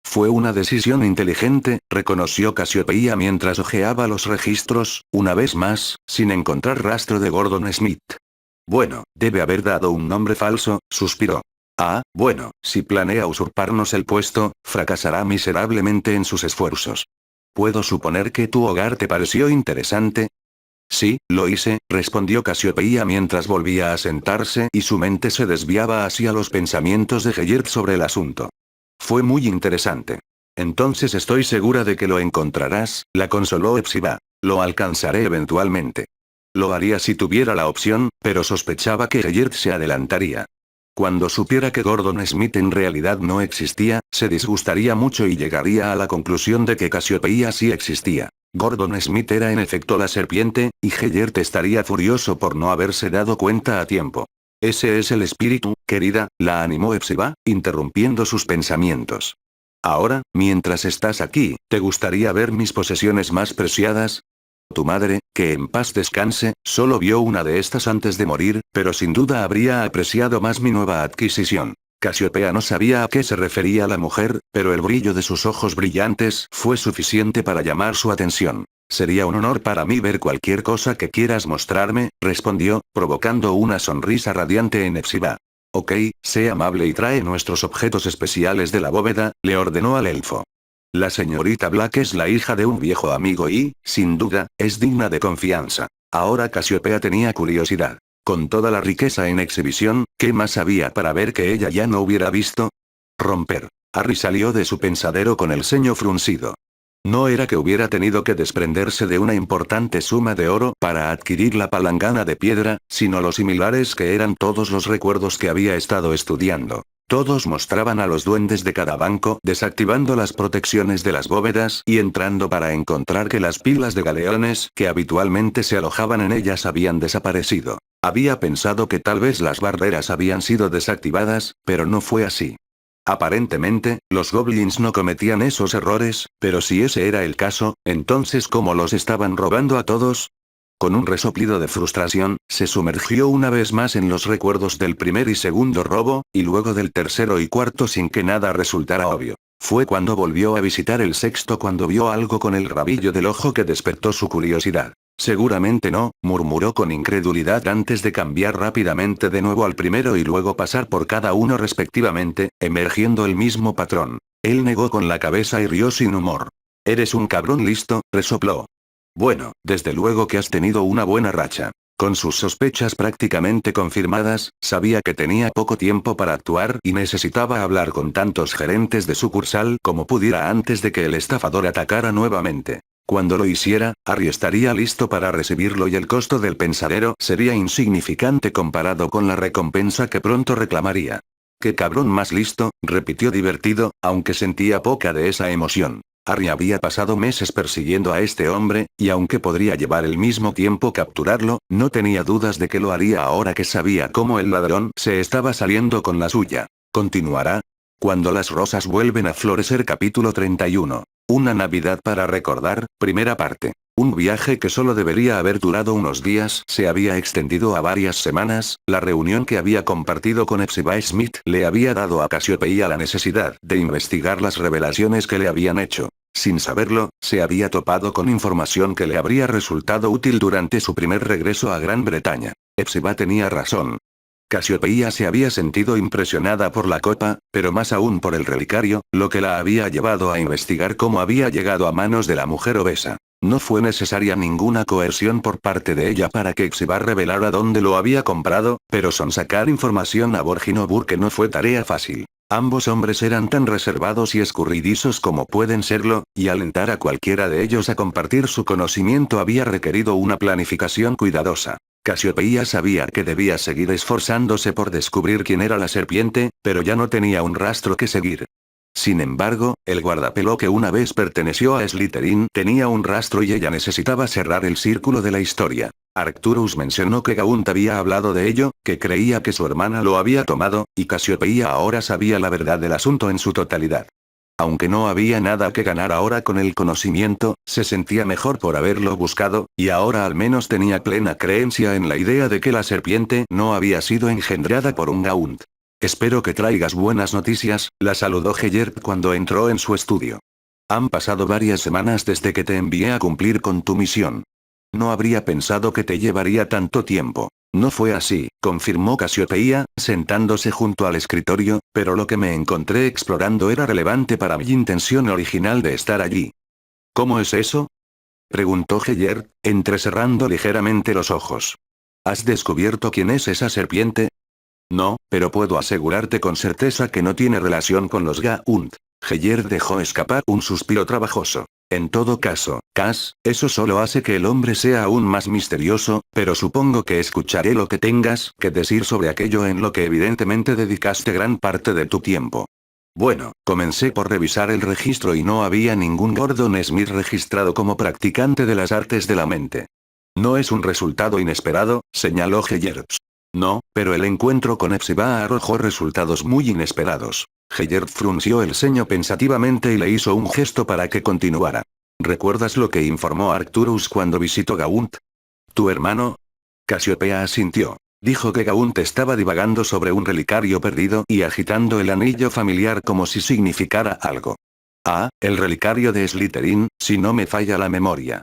Speaker 1: Fue una decisión inteligente, reconoció Casiopea mientras hojeaba los registros, una vez más, sin encontrar rastro de Gordon Smith. Bueno, debe haber dado un nombre falso, suspiró. Ah, bueno, si planea usurparnos el puesto, fracasará miserablemente en sus esfuerzos. ¿Puedo suponer que tu hogar te pareció interesante? Sí, lo hice, respondió Casiopea mientras volvía a sentarse y su mente se desviaba hacia los pensamientos de Gellert sobre el asunto. Fue muy interesante. Entonces estoy segura de que lo encontrarás, la consoló Epsiba. Lo alcanzaré eventualmente. Lo haría si tuviera la opción, pero sospechaba que Gellert se adelantaría. Cuando supiera que Gordon Smith en realidad no existía, se disgustaría mucho y llegaría a la conclusión de que Casiopea sí existía. Gordon Smith era en efecto la serpiente, y Gellert estaría furioso por no haberse dado cuenta a tiempo. Ese es el espíritu, querida, la animó Epsiba, interrumpiendo sus pensamientos. Ahora, mientras estás aquí, ¿te gustaría ver mis posesiones más preciadas? Tu madre, que en paz descanse, solo vio una de estas antes de morir, pero sin duda habría apreciado más mi nueva adquisición. Casiopea no sabía a qué se refería la mujer, pero el brillo de sus ojos brillantes fue suficiente para llamar su atención. Sería un honor para mí ver cualquier cosa que quieras mostrarme, respondió, provocando una sonrisa radiante en Epsiba. Ok, sé amable y trae nuestros objetos especiales de la bóveda, le ordenó al elfo. La señorita Black es la hija de un viejo amigo y, sin duda, es digna de confianza. Ahora Casiopea tenía curiosidad. Con toda la riqueza en exhibición, ¿qué más había para ver que ella ya no hubiera visto? Romper. Harry salió de su pensadero con el ceño fruncido. No era que hubiera tenido que desprenderse de una importante suma de oro para adquirir la palangana de piedra, sino lo similares que eran todos los recuerdos que había estado estudiando. Todos mostraban a los duendes de cada banco desactivando las protecciones de las bóvedas y entrando para encontrar que las pilas de galeones que habitualmente se alojaban en ellas habían desaparecido. Había pensado que tal vez las barreras habían sido desactivadas, pero no fue así. Aparentemente, los goblins no cometían esos errores, pero si ese era el caso, entonces ¿cómo los estaban robando a todos? Con un resoplido de frustración, se sumergió una vez más en los recuerdos del primer y segundo robo, y luego del tercero y cuarto sin que nada resultara obvio. Fue cuando volvió a visitar el sexto cuando vio algo con el rabillo del ojo que despertó su curiosidad. Seguramente no, murmuró con incredulidad antes de cambiar rápidamente de nuevo al primero y luego pasar por cada uno respectivamente, emergiendo el mismo patrón. Él negó con la cabeza y rió sin humor. Eres un cabrón listo, resopló. Bueno, desde luego que has tenido una buena racha. Con sus sospechas prácticamente confirmadas, sabía que tenía poco tiempo para actuar y necesitaba hablar con tantos gerentes de sucursal como pudiera antes de que el estafador atacara nuevamente. Cuando lo hiciera, Harry estaría listo para recibirlo y el costo del pensadero sería insignificante comparado con la recompensa que pronto reclamaría. «¡Qué cabrón más listo!», repitió divertido, aunque sentía poca de esa emoción. Harry había pasado meses persiguiendo a este hombre, y aunque podría llevar el mismo tiempo capturarlo, no tenía dudas de que lo haría ahora que sabía cómo el ladrón se estaba saliendo con la suya. ¿Continuará? Cuando las rosas vuelven a florecer capítulo 31. Una Navidad para recordar, primera parte. Un viaje que solo debería haber durado unos días se había extendido a varias semanas. La reunión que había compartido con Hepzibah Smith le había dado a Cassiopeia la necesidad de investigar las revelaciones que le habían hecho. Sin saberlo, se había topado con información que le habría resultado útil durante su primer regreso a Gran Bretaña. Hepzibah tenía razón. Cassiopeia se había sentido impresionada por la copa, pero más aún por el relicario, lo que la había llevado a investigar cómo había llegado a manos de la mujer obesa. No fue necesaria ninguna coerción por parte de ella para que Hepzibah revelara dónde lo había comprado, pero sonsacar información a Borgin Burke no fue tarea fácil. Ambos hombres eran tan reservados y escurridizos como pueden serlo, y alentar a cualquiera de ellos a compartir su conocimiento había requerido una planificación cuidadosa. Cassiopeia sabía que debía seguir esforzándose por descubrir quién era la serpiente, pero ya no tenía un rastro que seguir. Sin embargo, el guardapelo que una vez perteneció a Slytherin tenía un rastro y ella necesitaba cerrar el círculo de la historia. Arcturus mencionó que Gaunt había hablado de ello, que creía que su hermana lo había tomado, y Cassiopeia ahora sabía la verdad del asunto en su totalidad. Aunque no había nada que ganar ahora con el conocimiento, se sentía mejor por haberlo buscado, y ahora al menos tenía plena creencia en la idea de que la serpiente no había sido engendrada por un Gaunt. Espero que traigas buenas noticias, la saludó Gellert cuando entró en su estudio. Han pasado varias semanas desde que te envié a cumplir con tu misión. No habría pensado que te llevaría tanto tiempo. No fue así, confirmó Cassiopeia, sentándose junto al escritorio, pero lo que me encontré explorando era relevante para mi intención original de estar allí. ¿Cómo es eso? Preguntó Gellert, entrecerrando ligeramente los ojos. ¿Has descubierto quién es esa serpiente? No, pero puedo asegurarte con certeza que no tiene relación con los Gaunt. Gellert dejó escapar un suspiro trabajoso. En todo caso, Cass, eso solo hace que el hombre sea aún más misterioso, pero supongo que escucharé lo que tengas que decir sobre aquello en lo que evidentemente dedicaste gran parte de tu tiempo. Bueno, comencé por revisar el registro y no había ningún Gordon Smith registrado como practicante de las artes de la mente. No es un resultado inesperado, señaló Gellert. No, pero el encuentro con Hepzibah arrojó resultados muy inesperados. Gellert frunció el ceño pensativamente y le hizo un gesto para que continuara. ¿Recuerdas lo que informó Arcturus cuando visitó Gaunt? ¿Tu hermano? Cassiopeia asintió. Dijo que Gaunt estaba divagando sobre un relicario perdido y agitando el anillo familiar como si significara algo. Ah, el relicario de Slytherin, si no me falla la memoria.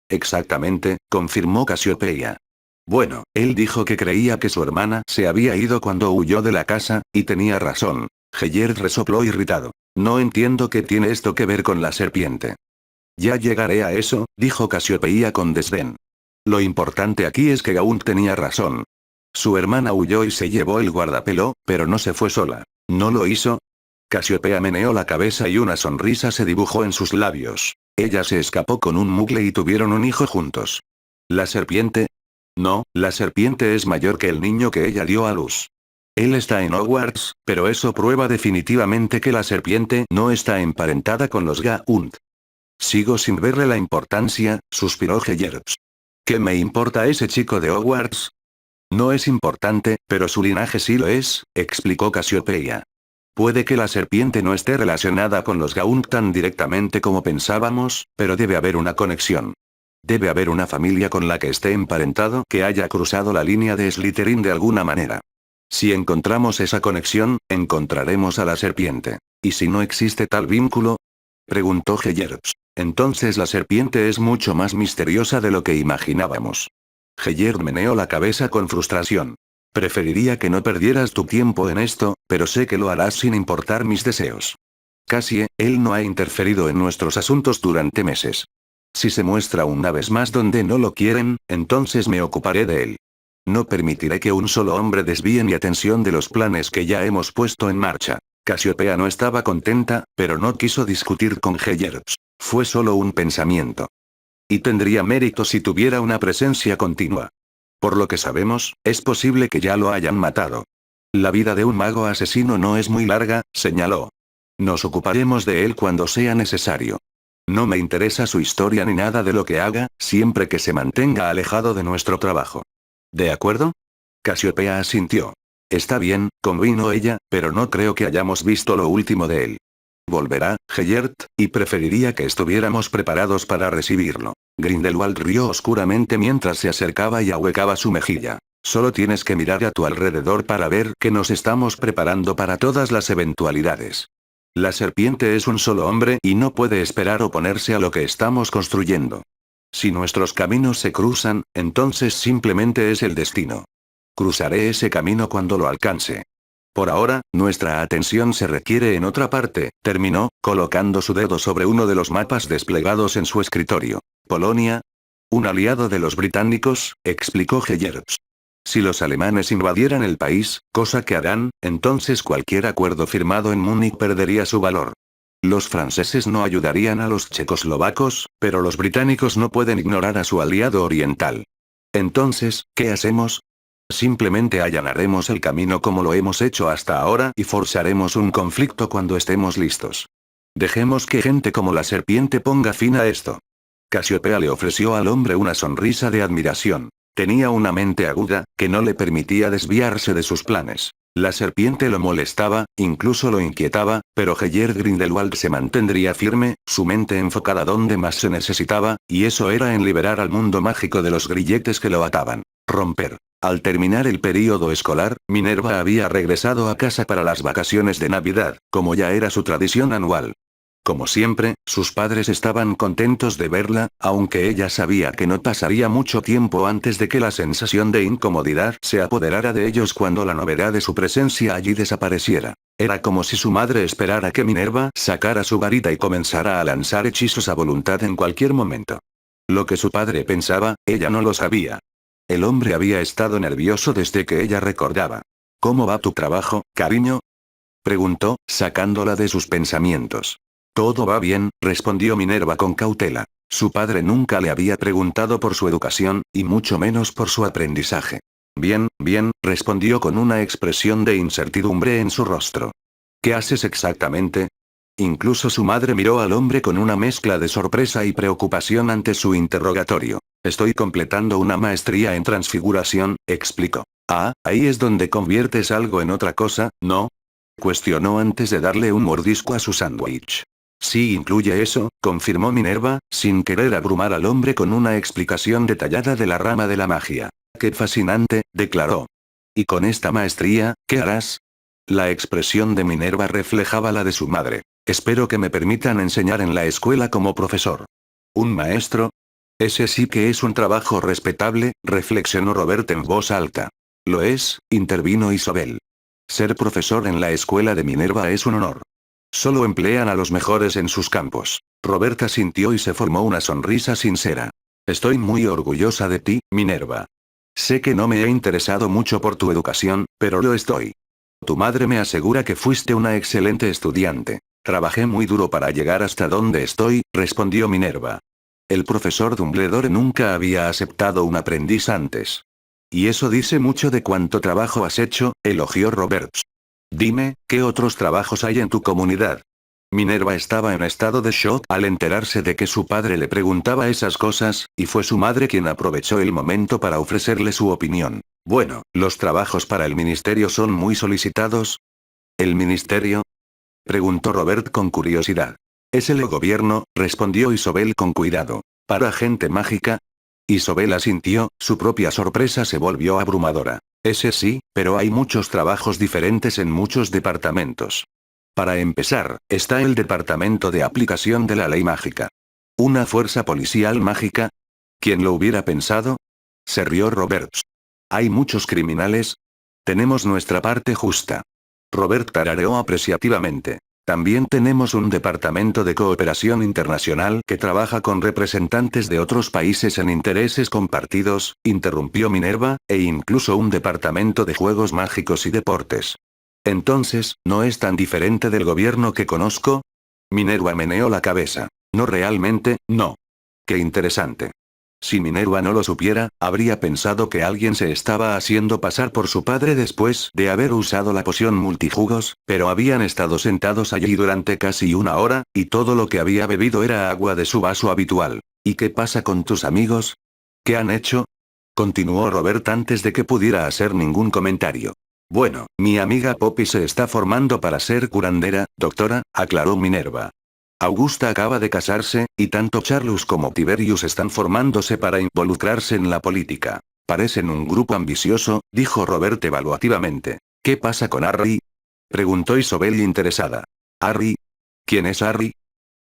Speaker 1: Exactamente, confirmó Cassiopeia. Bueno, él dijo que creía que su hermana se había ido cuando huyó de la casa, y tenía razón. Gellert resopló irritado. No entiendo qué tiene esto que ver con la serpiente. Ya llegaré a eso, dijo Cassiopeia con desdén. Lo importante aquí es que Gaunt tenía razón. Su hermana huyó y se llevó el guardapelo, pero no se fue sola. ¿No lo hizo? Cassiopeia meneó la cabeza y una sonrisa se dibujó en sus labios. Ella se escapó con un mugle y tuvieron un hijo juntos. ¿La serpiente? No, la serpiente es mayor que el niño que ella dio a luz. Él está en Hogwarts, pero eso prueba definitivamente que la serpiente no está emparentada con los Gaunt. Sigo sin verle la importancia, suspiró Gellert. ¿Qué me importa ese chico de Hogwarts? No es importante, pero su linaje sí lo es, explicó Cassiopeia. Puede que la serpiente no esté relacionada con los Gaunt tan directamente como pensábamos, pero debe haber una conexión. Debe haber una familia con la que esté emparentado que haya cruzado la línea de Slytherin de alguna manera. Si encontramos esa conexión, encontraremos a la serpiente. ¿Y si no existe tal vínculo? Preguntó Gellert. Entonces la serpiente es mucho más misteriosa de lo que imaginábamos. Gellert meneó la cabeza con frustración. Preferiría que no perdieras tu tiempo en esto, pero sé que lo harás sin importar mis deseos. Cassie, él no ha interferido en nuestros asuntos durante meses. Si se muestra una vez más donde no lo quieren, entonces me ocuparé de él. No permitiré que un solo hombre desvíe mi atención de los planes que ya hemos puesto en marcha. Cassiopeia no estaba contenta, pero no quiso discutir con Gellert. Fue solo un pensamiento. Y tendría mérito si tuviera una presencia continua. Por lo que sabemos, es posible que ya lo hayan matado. La vida de un mago asesino no es muy larga, señaló. Nos ocuparemos de él cuando sea necesario. No me interesa su historia ni nada de lo que haga, siempre que se mantenga alejado de nuestro trabajo. ¿De acuerdo? Casiopea asintió. Está bien, convino ella, pero no creo que hayamos visto lo último de él. Volverá, Gellert, y preferiría que estuviéramos preparados para recibirlo. Grindelwald rió oscuramente mientras se acercaba y ahuecaba su mejilla. Solo tienes que mirar a tu alrededor para ver que nos estamos preparando para todas las eventualidades. La serpiente es un solo hombre y no puede esperar oponerse a lo que estamos construyendo. Si nuestros caminos se cruzan, entonces simplemente es el destino. Cruzaré ese camino cuando lo alcance. Por ahora, nuestra atención se requiere en otra parte, terminó, colocando su dedo sobre uno de los mapas desplegados en su escritorio. Polonia. Un aliado de los británicos, explicó Gellert. Si los alemanes invadieran el país, cosa que harán, entonces cualquier acuerdo firmado en Múnich perdería su valor. Los franceses no ayudarían a los checoslovacos, pero los británicos no pueden ignorar a su aliado oriental. Entonces, ¿qué hacemos? Simplemente allanaremos el camino como lo hemos hecho hasta ahora y forzaremos un conflicto cuando estemos listos. Dejemos que gente como la serpiente ponga fin a esto. Casiopea le ofreció al hombre una sonrisa de admiración. Tenía una mente aguda, que no le permitía desviarse de sus planes. La serpiente lo molestaba, incluso lo inquietaba, pero Gellert Grindelwald se mantendría firme, su mente enfocada donde más se necesitaba, y eso era en liberar al mundo mágico de los grilletes que lo ataban. Romper. Al terminar el período escolar, Minerva había regresado a casa para las vacaciones de Navidad, como ya era su tradición anual. Como siempre, sus padres estaban contentos de verla, aunque ella sabía que no pasaría mucho tiempo antes de que la sensación de incomodidad se apoderara de ellos cuando la novedad de su presencia allí desapareciera. Era como si su madre esperara que Minerva sacara su varita y comenzara a lanzar hechizos a voluntad en cualquier momento. Lo que su padre pensaba, ella no lo sabía. El hombre había estado nervioso desde que ella recordaba. ¿Cómo va tu trabajo, cariño? Preguntó, sacándola de sus pensamientos. Todo va bien, respondió Minerva con cautela. Su padre nunca le había preguntado por su educación, y mucho menos por su aprendizaje. Bien, bien, respondió con una expresión de incertidumbre en su rostro. ¿Qué haces exactamente? Incluso su madre miró al hombre con una mezcla de sorpresa y preocupación ante su interrogatorio. Estoy completando una maestría en transfiguración, explicó. Ah, ahí es donde conviertes algo en otra cosa, ¿no? Cuestionó antes de darle un mordisco a su sándwich. Sí, incluye eso, confirmó Minerva, sin querer abrumar al hombre con una explicación detallada de la rama de la magia. Qué fascinante, declaró. ¿Y con esta maestría, qué harás? La expresión de Minerva reflejaba la de su madre. Espero que me permitan enseñar en la escuela como profesor. ¿Un maestro? Ese sí que es un trabajo respetable, reflexionó Robert en voz alta. Lo es, intervino Isobel. Ser profesor en la escuela de Minerva es un honor. Solo emplean a los mejores en sus campos. Roberta sintió y se formó una sonrisa sincera. Estoy muy orgullosa de ti, Minerva. Sé que no me he interesado mucho por tu educación, pero lo estoy. Tu madre me asegura que fuiste una excelente estudiante. Trabajé muy duro para llegar hasta donde estoy, respondió Minerva. El profesor Dumbledore nunca había aceptado un aprendiz antes. Y eso dice mucho de cuánto trabajo has hecho, elogió Roberts. Dime, ¿qué otros trabajos hay en tu comunidad? Minerva estaba en estado de shock al enterarse de que su padre le preguntaba esas cosas, y fue su madre quien aprovechó el momento para ofrecerle su opinión. Bueno, los trabajos para el ministerio son muy solicitados. ¿El ministerio? Preguntó Robert con curiosidad. Es el gobierno, respondió Isobel con cuidado. ¿Para gente mágica? Isobel asintió, su propia sorpresa se volvió abrumadora. Ese sí, pero hay muchos trabajos diferentes en muchos departamentos. Para empezar, está el departamento de aplicación de la ley mágica. ¿Una fuerza policial mágica? ¿Quién lo hubiera pensado? Se rió Roberts. ¿Hay muchos criminales? Tenemos nuestra parte justa. Robert tarareó apreciativamente. También tenemos un departamento de cooperación internacional que trabaja con representantes de otros países en intereses compartidos, interrumpió Minerva, e incluso un departamento de juegos mágicos y deportes. Entonces, ¿no es tan diferente del gobierno que conozco? Minerva meneó la cabeza. No realmente, no. Qué interesante. Si Minerva no lo supiera, habría pensado que alguien se estaba haciendo pasar por su padre después de haber usado la poción multijugos, pero habían estado sentados allí durante casi una hora, y todo lo que había bebido era agua de su vaso habitual. ¿Y qué pasa con tus amigos? ¿Qué han hecho? Continuó Robert antes de que pudiera hacer ningún comentario. Bueno, mi amiga Poppy se está formando para ser curandera, doctora, aclaró Minerva. Augusta acaba de casarse, y tanto Charlus como Tiberius están formándose para involucrarse en la política. Parecen un grupo ambicioso, dijo Robert evaluativamente. ¿Qué pasa con Harry? Preguntó Isobel interesada. ¿Harry? ¿Quién es Harry?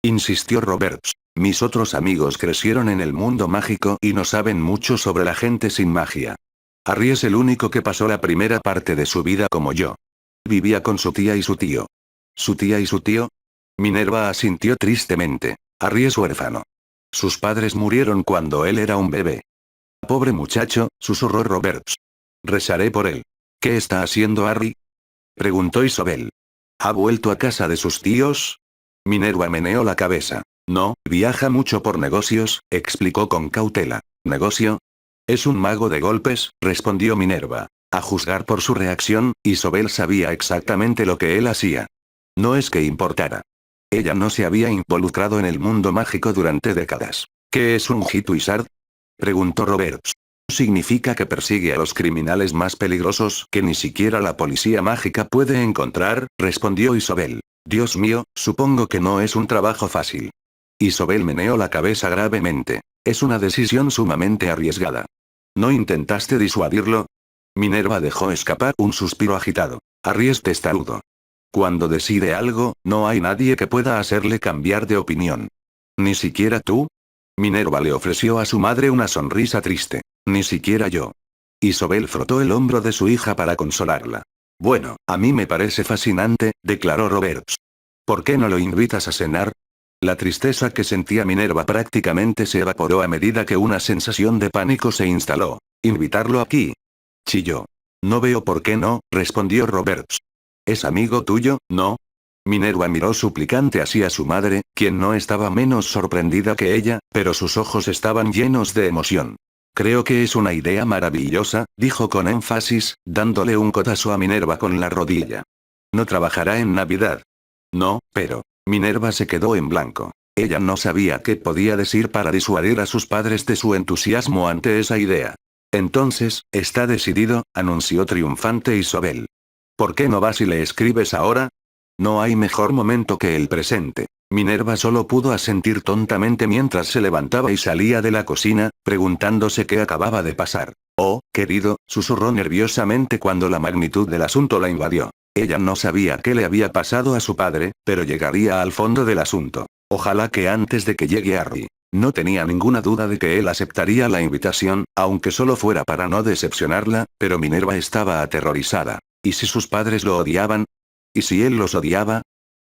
Speaker 1: Insistió Roberts. Mis otros amigos crecieron en el mundo mágico y no saben mucho sobre la gente sin magia. Harry es el único que pasó la primera parte de su vida como yo. Vivía con su tía y su tío. ¿Su tía y su tío? Minerva asintió tristemente. Harry es huérfano. Sus padres murieron cuando él era un bebé. Pobre muchacho, susurró Roberts. Rezaré por él. ¿Qué está haciendo Harry? Preguntó Isobel. ¿Ha vuelto a casa de sus tíos? Minerva meneó la cabeza. No, viaja mucho por negocios, explicó con cautela. ¿Negocio? Es un mago de golpes, respondió Minerva. A juzgar por su reacción, Isobel sabía exactamente lo que él hacía. No es que importara. Ella no se había involucrado en el mundo mágico durante décadas. ¿Qué es un hit wizard? Preguntó Roberts. Significa que persigue a los criminales más peligrosos que ni siquiera la policía mágica puede encontrar, respondió Isobel. Dios mío, supongo que no es un trabajo fácil. Isobel meneó la cabeza gravemente. Es una decisión sumamente arriesgada. ¿No intentaste disuadirlo? Minerva dejó escapar un suspiro agitado. Harry es testarudo. Cuando decide algo, no hay nadie que pueda hacerle cambiar de opinión. ¿Ni siquiera tú? Minerva le ofreció a su madre una sonrisa triste. Ni siquiera yo. Isobel frotó el hombro de su hija para consolarla. Bueno, a mí me parece fascinante, declaró Roberts. ¿Por qué no lo invitas a cenar? La tristeza que sentía Minerva prácticamente se evaporó a medida que una sensación de pánico se instaló. ¿Invitarlo aquí? Chilló. No veo por qué no, respondió Roberts. ¿Es amigo tuyo, no? Minerva miró suplicante hacia su madre, quien no estaba menos sorprendida que ella, pero sus ojos estaban llenos de emoción. Creo que es una idea maravillosa, dijo con énfasis, dándole un codazo a Minerva con la rodilla. No trabajará en Navidad. No, pero... Minerva se quedó en blanco. Ella no sabía qué podía decir para disuadir a sus padres de su entusiasmo ante esa idea. Entonces, está decidido, anunció triunfante Isobel. ¿Por qué no vas y le escribes ahora? No hay mejor momento que el presente. Minerva solo pudo asentir tontamente mientras se levantaba y salía de la cocina, preguntándose qué acababa de pasar. Oh, querido, susurró nerviosamente cuando la magnitud del asunto la invadió. Ella no sabía qué le había pasado a su padre, pero llegaría al fondo del asunto. Ojalá que antes de que llegue Harry. No tenía ninguna duda de que él aceptaría la invitación, aunque solo fuera para no decepcionarla, pero Minerva estaba aterrorizada. ¿Y si sus padres lo odiaban? ¿Y si él los odiaba?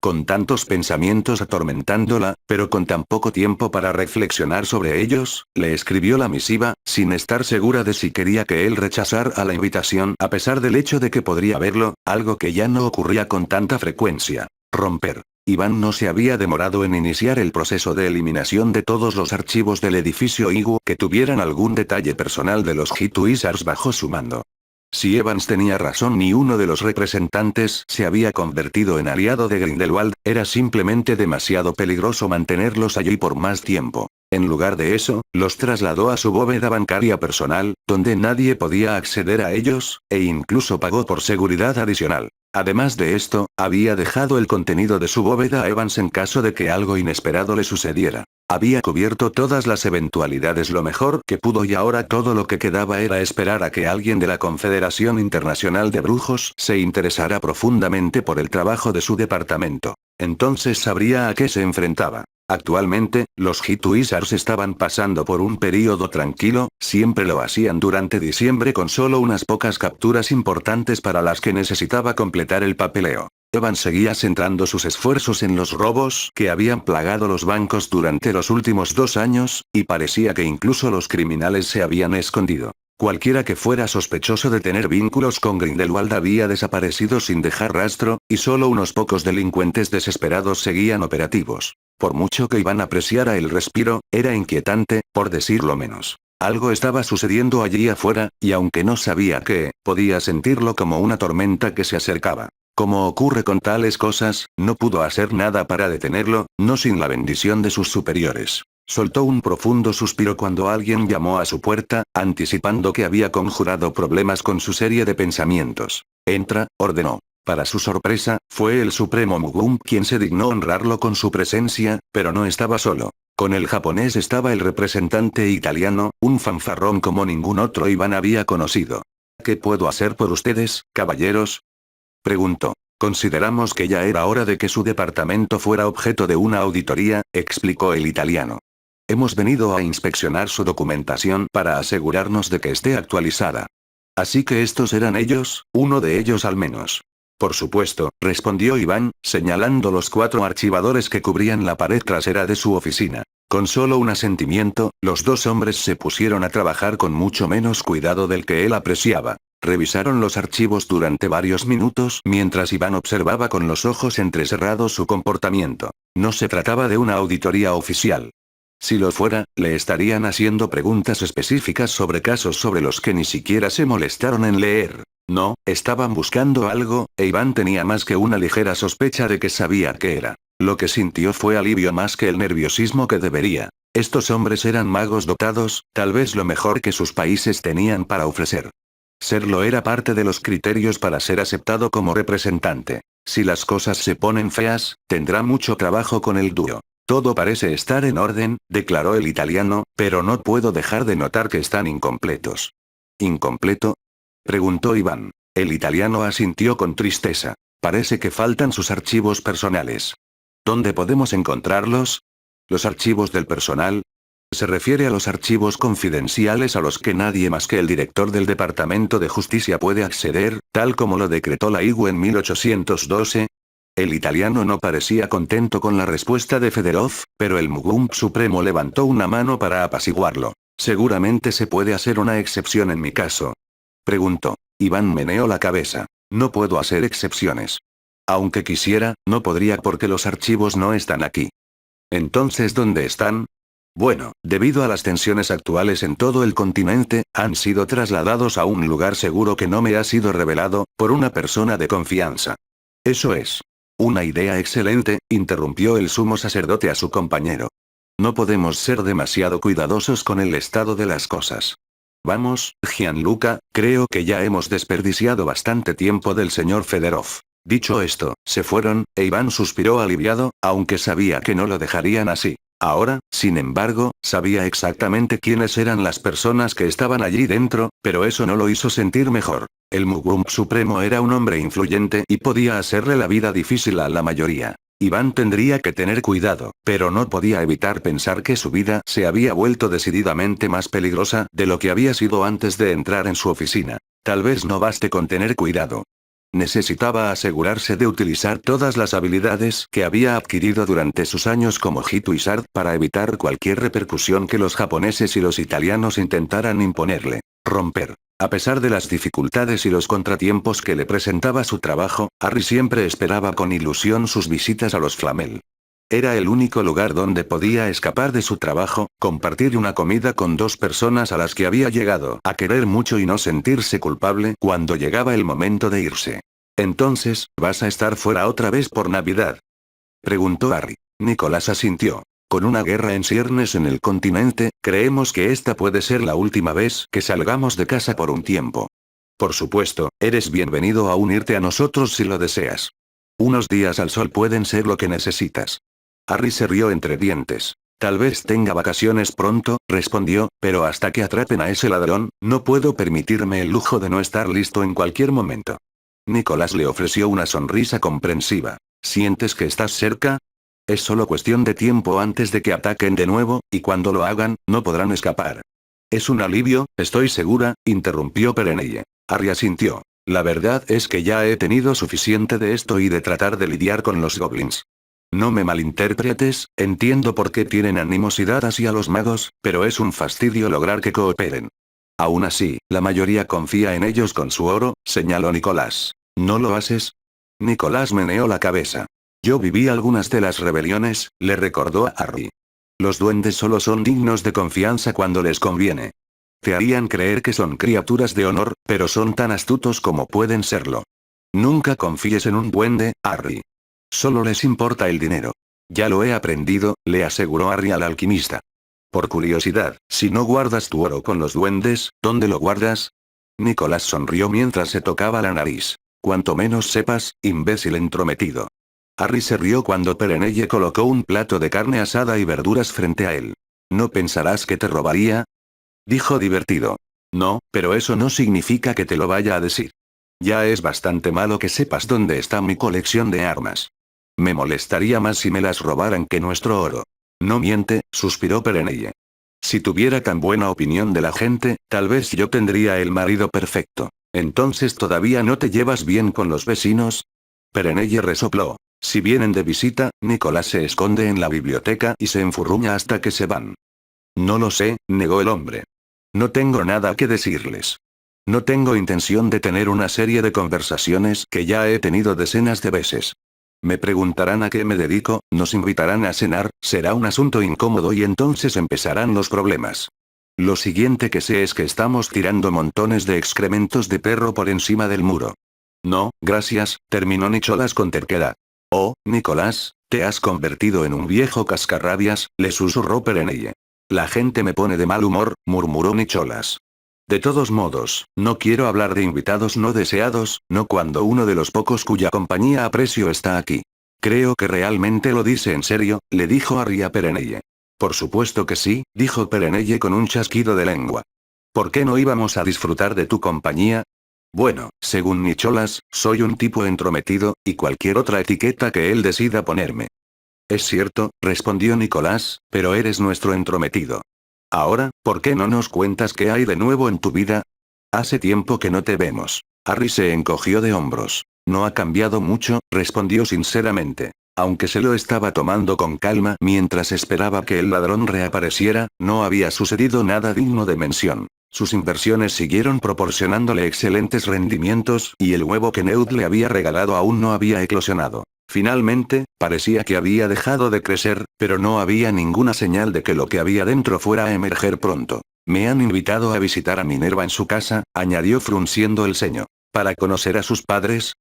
Speaker 1: Con tantos pensamientos atormentándola, pero con tan poco tiempo para reflexionar sobre ellos, le escribió la misiva, sin estar segura de si quería que él rechazara la invitación a pesar del hecho de que podría verlo, algo que ya no ocurría con tanta frecuencia. Romper. Iván no se había demorado en iniciar el proceso de eliminación de todos los archivos del edificio Igu que tuvieran algún detalle personal de los Hit Wizards bajo su mando. Si Evans tenía razón, ni uno de los representantes se había convertido en aliado de Grindelwald, era simplemente demasiado peligroso mantenerlos allí por más tiempo. En lugar de eso, los trasladó a su bóveda bancaria personal, donde nadie podía acceder a ellos, e incluso pagó por seguridad adicional. Además de esto, había dejado el contenido de su bóveda a Evans en caso de que algo inesperado le sucediera. Había cubierto todas las eventualidades lo mejor que pudo y ahora todo lo que quedaba era esperar a que alguien de la Confederación Internacional de Brujos se interesara profundamente por el trabajo de su departamento. Entonces sabría a qué se enfrentaba. Actualmente, los Hit Wizards estaban pasando por un período tranquilo, siempre lo hacían durante diciembre con solo unas pocas capturas importantes para las que necesitaba completar el papeleo. Evans seguía centrando sus esfuerzos en los robos que habían plagado los bancos durante los últimos 2 años, y parecía que incluso los criminales se habían escondido. Cualquiera que fuera sospechoso de tener vínculos con Grindelwald había desaparecido sin dejar rastro, y solo unos pocos delincuentes desesperados seguían operativos. Por mucho que Iván apreciara el respiro, era inquietante, por decirlo menos. Algo estaba sucediendo allí afuera, y aunque no sabía qué, podía sentirlo como una tormenta que se acercaba. Como ocurre con tales cosas, no pudo hacer nada para detenerlo, no sin la bendición de sus superiores. Soltó un profundo suspiro cuando alguien llamó a su puerta, anticipando que había conjurado problemas con su serie de pensamientos. Entra, ordenó. Para su sorpresa, fue el supremo Mugump quien se dignó honrarlo con su presencia, pero no estaba solo. Con el japonés estaba el representante italiano, un fanfarrón como ningún otro Iván había conocido. ¿Qué puedo hacer por ustedes, caballeros?, preguntó. Consideramos que ya era hora de que su departamento fuera objeto de una auditoría, explicó el italiano. Hemos venido a inspeccionar su documentación para asegurarnos de que esté actualizada. Así que estos eran ellos, uno de ellos al menos. Por supuesto, respondió Iván, señalando los 4 archivadores que cubrían la pared trasera de su oficina. Con solo un asentimiento, los 2 hombres se pusieron a trabajar con mucho menos cuidado del que él apreciaba. Revisaron los archivos durante varios minutos mientras Iván observaba con los ojos entrecerrados su comportamiento. No se trataba de una auditoría oficial. Si lo fuera, le estarían haciendo preguntas específicas sobre casos sobre los que ni siquiera se molestaron en leer. No, estaban buscando algo, e Iván tenía más que una ligera sospecha de que sabía qué era. Lo que sintió fue alivio más que el nerviosismo que debería. Estos hombres eran magos dotados, tal vez lo mejor que sus países tenían para ofrecer. Serlo era parte de los criterios para ser aceptado como representante. Si las cosas se ponen feas, tendrá mucho trabajo con el dúo. Todo parece estar en orden, declaró el italiano, pero no puedo dejar de notar que están incompletos. ¿Incompleto?, preguntó Iván. El italiano asintió con tristeza. Parece que faltan sus archivos personales. ¿Dónde podemos encontrarlos? ¿Los archivos del personal? Se refiere a los archivos confidenciales a los que nadie más que el director del Departamento de Justicia puede acceder, tal como lo decretó la IGU en 1812. El italiano no parecía contento con la respuesta de Federov, pero el Mugump Supremo levantó una mano para apaciguarlo. Seguramente se puede hacer una excepción en mi caso, preguntó. Iván meneó la cabeza. No puedo hacer excepciones. Aunque quisiera, no podría porque los archivos no están aquí. Entonces, ¿dónde están? Bueno, debido a las tensiones actuales en todo el continente, han sido trasladados a un lugar seguro que no me ha sido revelado, por una persona de confianza. Eso es. Una idea excelente, interrumpió el sumo sacerdote a su compañero. No podemos ser demasiado cuidadosos con el estado de las cosas. Vamos, Gianluca, creo que ya hemos desperdiciado bastante tiempo del señor Federov. Dicho esto, se fueron, e Iván suspiró aliviado, aunque sabía que no lo dejarían así. Ahora, sin embargo, sabía exactamente quiénes eran las personas que estaban allí dentro, pero eso no lo hizo sentir mejor. El Mugump Supremo era un hombre influyente y podía hacerle la vida difícil a la mayoría. Iván tendría que tener cuidado, pero no podía evitar pensar que su vida se había vuelto decididamente más peligrosa de lo que había sido antes de entrar en su oficina. Tal vez no baste con tener cuidado. Necesitaba asegurarse de utilizar todas las habilidades que había adquirido durante sus años como Hitu y Sard para evitar cualquier repercusión que los japoneses y los italianos intentaran imponerle. Romper. A pesar de las dificultades y los contratiempos que le presentaba su trabajo, Harry siempre esperaba con ilusión sus visitas a los Flamel. Era el único lugar donde podía escapar de su trabajo, compartir una comida con 2 personas a las que había llegado a querer mucho y no sentirse culpable cuando llegaba el momento de irse. Entonces, ¿vas a estar fuera otra vez por Navidad?, preguntó Harry. Nicolás asintió. Con una guerra en ciernes en el continente, creemos que esta puede ser la última vez que salgamos de casa por un tiempo. Por supuesto, eres bienvenido a unirte a nosotros si lo deseas. Unos días al sol pueden ser lo que necesitas. Harry se rió entre dientes. Tal vez tenga vacaciones pronto, respondió, pero hasta que atrapen a ese ladrón, no puedo permitirme el lujo de no estar listo en cualquier momento. Nicolás le ofreció una sonrisa comprensiva. ¿Sientes que estás cerca? Es solo cuestión de tiempo antes de que ataquen de nuevo, y cuando lo hagan, no podrán escapar. Es un alivio, estoy segura, interrumpió Perenelle. Harry asintió. La verdad es que ya he tenido suficiente de esto y de tratar de lidiar con los goblins. No me malinterpretes, entiendo por qué tienen animosidad hacia los magos, pero es un fastidio lograr que cooperen. Aún así, la mayoría confía en ellos con su oro, señaló Nicolás. ¿No lo haces? Nicolás meneó la cabeza. Yo viví algunas de las rebeliones, le recordó a Harry. Los duendes solo son dignos de confianza cuando les conviene. Te harían creer que son criaturas de honor, pero son tan astutos como pueden serlo. Nunca confíes en un duende, Harry. Solo les importa el dinero. Ya lo he aprendido, le aseguró Harry al alquimista. Por curiosidad, si no guardas tu oro con los duendes, ¿dónde lo guardas? Nicolás sonrió mientras se tocaba la nariz. Cuanto menos sepas, imbécil entrometido. Harry se rió cuando Perenelle colocó un plato de carne asada y verduras frente a él. ¿No pensarás que te robaría? Dijo divertido. No, pero eso no significa que te lo vaya a decir. Ya es bastante malo que sepas dónde está mi colección de armas. Me molestaría más si me las robaran que nuestro oro. No miente, suspiró Perenelle. Si tuviera tan buena opinión de la gente, tal vez yo tendría el marido perfecto. ¿Entonces todavía no te llevas bien con los vecinos? Perenelle resopló. Si vienen de visita, Nicolás se esconde en la biblioteca y se enfurruña hasta que se van. No lo sé, negó el hombre. No tengo nada que decirles. No tengo intención de tener una serie de conversaciones que ya he tenido decenas de veces. Me preguntarán a qué me dedico, nos invitarán a cenar, será un asunto incómodo y entonces empezarán los problemas. Lo siguiente que sé es que estamos tirando montones de excrementos de perro por encima del muro. No, gracias, terminó Nicholas con terquedad. Oh, Nicolás, te has convertido en un viejo cascarrabias, le susurró Perenelle. La gente me pone de mal humor, murmuró Nicholas. De todos modos, no quiero hablar de invitados no deseados, no cuando uno de los pocos cuya compañía aprecio está aquí. Creo que realmente lo dice en serio, le dijo Harry a Perenelle. Por supuesto que sí, dijo Perenelle con un chasquido de lengua. ¿Por qué no íbamos a disfrutar de tu compañía? Bueno, según Nicholas, soy un tipo entrometido, y cualquier otra etiqueta que él decida ponerme. Es cierto, respondió Nicolás, pero eres nuestro entrometido. Ahora, ¿por qué no nos cuentas qué hay de nuevo en tu vida? Hace tiempo que no te vemos. Harry se encogió de hombros. No ha cambiado mucho, respondió sinceramente. Aunque se lo estaba tomando con calma mientras esperaba que el ladrón reapareciera, no había sucedido nada digno de mención. Sus inversiones siguieron proporcionándole excelentes rendimientos y el huevo que Newt le había regalado aún no había eclosionado. Finalmente, parecía que había dejado de crecer, pero no había ninguna señal de que lo que había dentro fuera a emerger pronto. Me han invitado a visitar a Minerva en su casa, añadió frunciendo el ceño. ¿Para conocer a sus padres?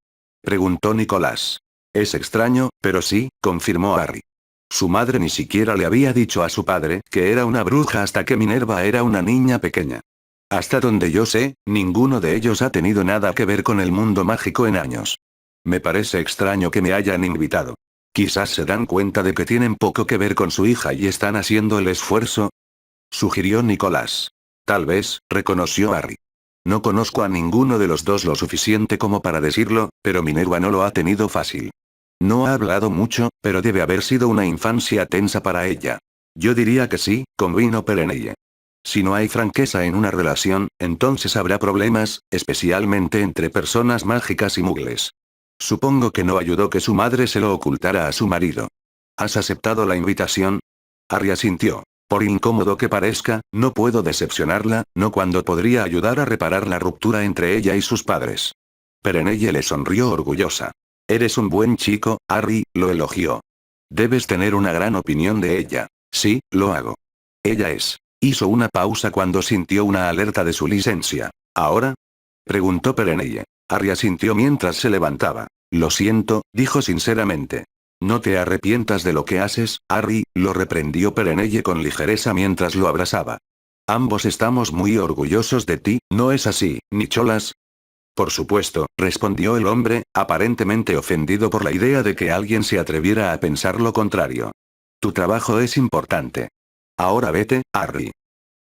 Speaker 1: Preguntó Nicolás. Es extraño, pero sí, confirmó Harry. Su madre ni siquiera le había dicho a su padre que era una bruja hasta que Minerva era una niña pequeña. Hasta donde yo sé, ninguno de ellos ha tenido nada que ver con el mundo mágico en años. Me parece extraño que me hayan invitado. Quizás se dan cuenta de que tienen poco que ver con su hija y están haciendo el esfuerzo. Sugirió Nicolás. Tal vez, reconoció Harry. No conozco a ninguno de los dos lo suficiente como para decirlo, pero Minerva no lo ha tenido fácil. No ha hablado mucho, pero debe haber sido una infancia tensa para ella. Yo diría que sí, convino Perenelle. Si no hay franqueza en una relación, entonces habrá problemas, especialmente entre personas mágicas y mugles. Supongo que no ayudó que su madre se lo ocultara a su marido. ¿Has aceptado la invitación? Harry asintió. Por incómodo que parezca, no puedo decepcionarla, no cuando podría ayudar a reparar la ruptura entre ella y sus padres. Perenelle le sonrió orgullosa. Eres un buen chico, Harry, lo elogió. Debes tener una gran opinión de ella. Sí, lo hago. Ella es. Hizo una pausa cuando sintió una alerta de su licencia. ¿Ahora? Preguntó Perenelle. Harry asintió mientras se levantaba. Lo siento, dijo sinceramente. No te arrepientas de lo que haces, Harry, lo reprendió Perenelle con ligereza mientras lo abrazaba. Ambos estamos muy orgullosos de ti, ¿no es así, Nicholas? Por supuesto, respondió el hombre, aparentemente ofendido por la idea de que alguien se atreviera a pensar lo contrario. Tu trabajo es importante. Ahora vete, Harry.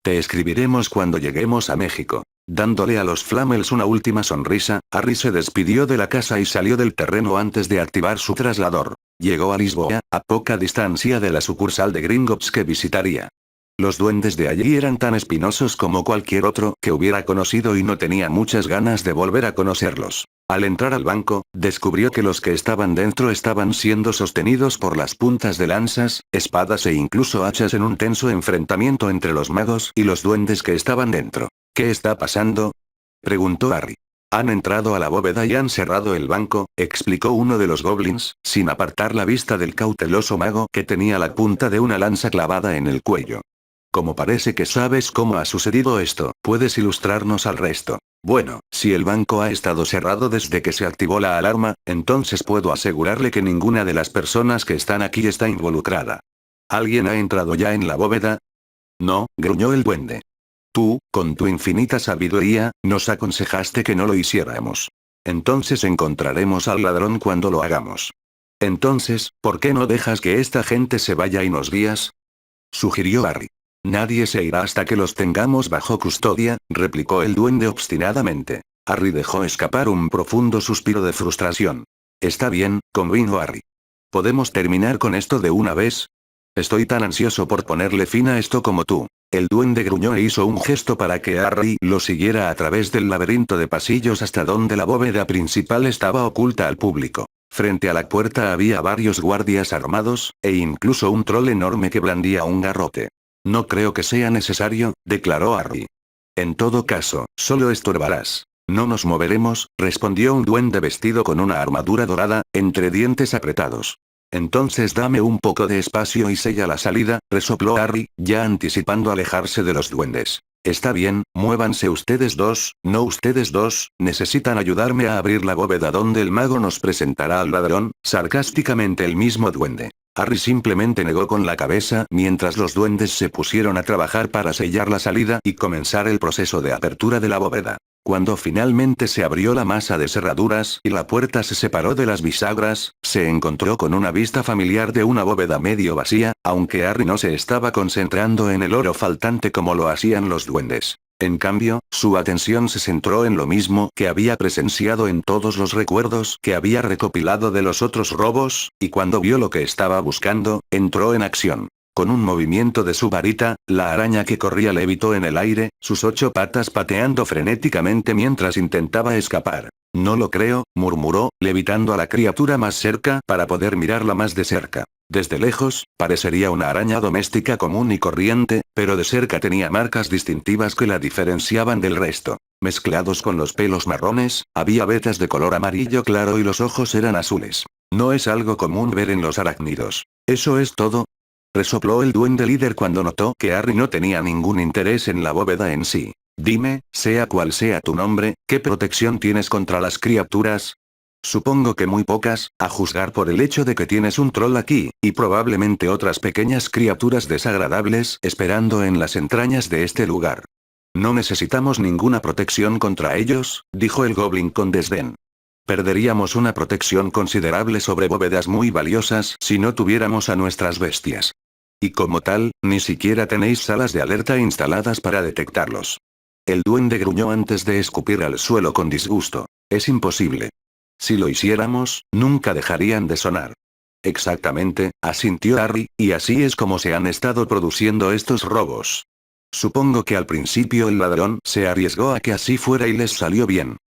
Speaker 1: Te escribiremos cuando lleguemos a México. Dándole a los Flamels una última sonrisa, Harry se despidió de la casa y salió del terreno antes de activar su traslador. Llegó a Lisboa, a poca distancia de la sucursal de Gringotts que visitaría. Los duendes de allí eran tan espinosos como cualquier otro que hubiera conocido y no tenía muchas ganas de volver a conocerlos. Al entrar al banco, descubrió que los que estaban dentro estaban siendo sostenidos por las puntas de lanzas, espadas e incluso hachas en un tenso enfrentamiento entre los magos y los duendes que estaban dentro. ¿Qué está pasando? Preguntó Harry. Han entrado a la bóveda y han cerrado el banco, explicó uno de los goblins, sin apartar la vista del cauteloso mago que tenía la punta de una lanza clavada en el cuello. Como parece que sabes cómo ha sucedido esto, ¿puedes ilustrarnos al resto? Bueno, si el banco ha estado cerrado desde que se activó la alarma, entonces puedo asegurarle que ninguna de las personas que están aquí está involucrada. ¿Alguien ha entrado ya en la bóveda? No, gruñó el duende. Tú, con tu infinita sabiduría, nos aconsejaste que no lo hiciéramos. Entonces encontraremos al ladrón cuando lo hagamos. Entonces, ¿por qué no dejas que esta gente se vaya y nos guías? Sugirió Harry. Nadie se irá hasta que los tengamos bajo custodia, replicó el duende obstinadamente. Harry dejó escapar un profundo suspiro de frustración. Está bien, convino Harry. ¿Podemos terminar con esto de una vez? Estoy tan ansioso por ponerle fin a esto como tú. El duende gruñó e hizo un gesto para que Harry lo siguiera a través del laberinto de pasillos hasta donde la bóveda principal estaba oculta al público. Frente a la puerta había varios guardias armados, e incluso un troll enorme que blandía un garrote. No creo que sea necesario, declaró Harry. En todo caso, solo estorbarás. No nos moveremos, respondió un duende vestido con una armadura dorada, entre dientes apretados. Entonces dame un poco de espacio y sella la salida, resopló Harry, ya anticipando alejarse de los duendes. Está bien, muévanse ustedes dos, no ustedes dos, necesitan ayudarme a abrir la bóveda donde el mago nos presentará al ladrón, sarcásticamente el mismo duende. Harry simplemente negó con la cabeza mientras los duendes se pusieron a trabajar para sellar la salida y comenzar el proceso de apertura de la bóveda. Cuando finalmente se abrió la masa de cerraduras y la puerta se separó de las bisagras, se encontró con una vista familiar de una bóveda medio vacía, aunque Harry no se estaba concentrando en el oro faltante como lo hacían los duendes. En cambio, su atención se centró en lo mismo que había presenciado en todos los recuerdos que había recopilado de los otros robos, y cuando vio lo que estaba buscando, entró en acción. Con un movimiento de su varita, la araña que corría levitó en el aire, sus 8 patas pateando frenéticamente mientras intentaba escapar. No lo creo, murmuró, levitando a la criatura más cerca para poder mirarla más de cerca. Desde lejos, parecería una araña doméstica común y corriente, pero de cerca tenía marcas distintivas que la diferenciaban del resto. Mezclados con los pelos marrones, había vetas de color amarillo claro y los ojos eran azules. No es algo común ver en los arácnidos. ¿Eso es todo? Resopló el duende líder cuando notó que Harry no tenía ningún interés en la bóveda en sí. Dime, sea cual sea tu nombre, ¿qué protección tienes contra las criaturas? Supongo que muy pocas, a juzgar por el hecho de que tienes un troll aquí, y probablemente otras pequeñas criaturas desagradables esperando en las entrañas de este lugar. No necesitamos ninguna protección contra ellos, dijo el goblin con desdén. Perderíamos una protección considerable sobre bóvedas muy valiosas si no tuviéramos a nuestras bestias. Y como tal, ni siquiera tenéis salas de alerta instaladas para detectarlos. El duende gruñó antes de escupir al suelo con disgusto. Es imposible. Si lo hiciéramos, nunca dejarían de sonar. Exactamente, asintió Harry, y así es como se han estado produciendo estos robos. Supongo que al principio el ladrón se arriesgó a que así fuera y les salió bien.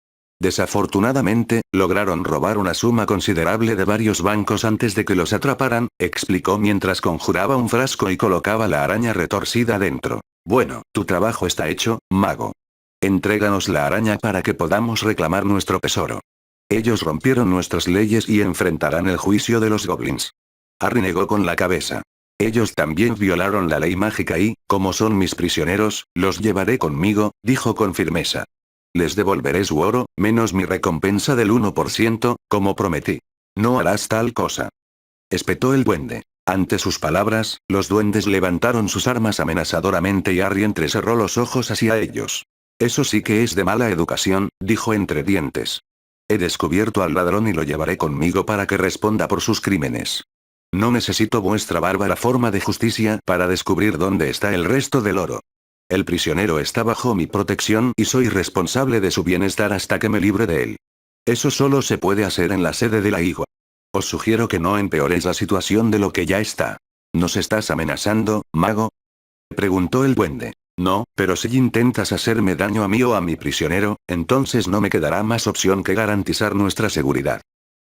Speaker 1: Desafortunadamente, lograron robar una suma considerable de varios bancos antes de que los atraparan, explicó mientras conjuraba un frasco y colocaba la araña retorcida dentro. Bueno, tu trabajo está hecho, mago. Entréganos la araña para que podamos reclamar nuestro tesoro. Ellos rompieron nuestras leyes y enfrentarán el juicio de los goblins. Harry negó con la cabeza. Ellos también violaron la ley mágica y, como son mis prisioneros, los llevaré conmigo, dijo con firmeza. Les devolveré su oro, menos mi recompensa del 1%, como prometí. No harás tal cosa. Espetó el duende. Ante sus palabras, los duendes levantaron sus armas amenazadoramente y Harry entrecerró los ojos hacia ellos. Eso sí que es de mala educación, dijo entre dientes. He descubierto al ladrón y lo llevaré conmigo para que responda por sus crímenes. No necesito vuestra bárbara forma de justicia para descubrir dónde está el resto del oro. El prisionero está bajo mi protección y soy responsable de su bienestar hasta que me libre de él. Eso solo se puede hacer en la sede de la igua. Os sugiero que no empeoréis la situación de lo que ya está. ¿Nos estás amenazando, mago? Preguntó el duende. No, pero si intentas hacerme daño a mí o a mi prisionero, entonces no me quedará más opción que garantizar nuestra seguridad.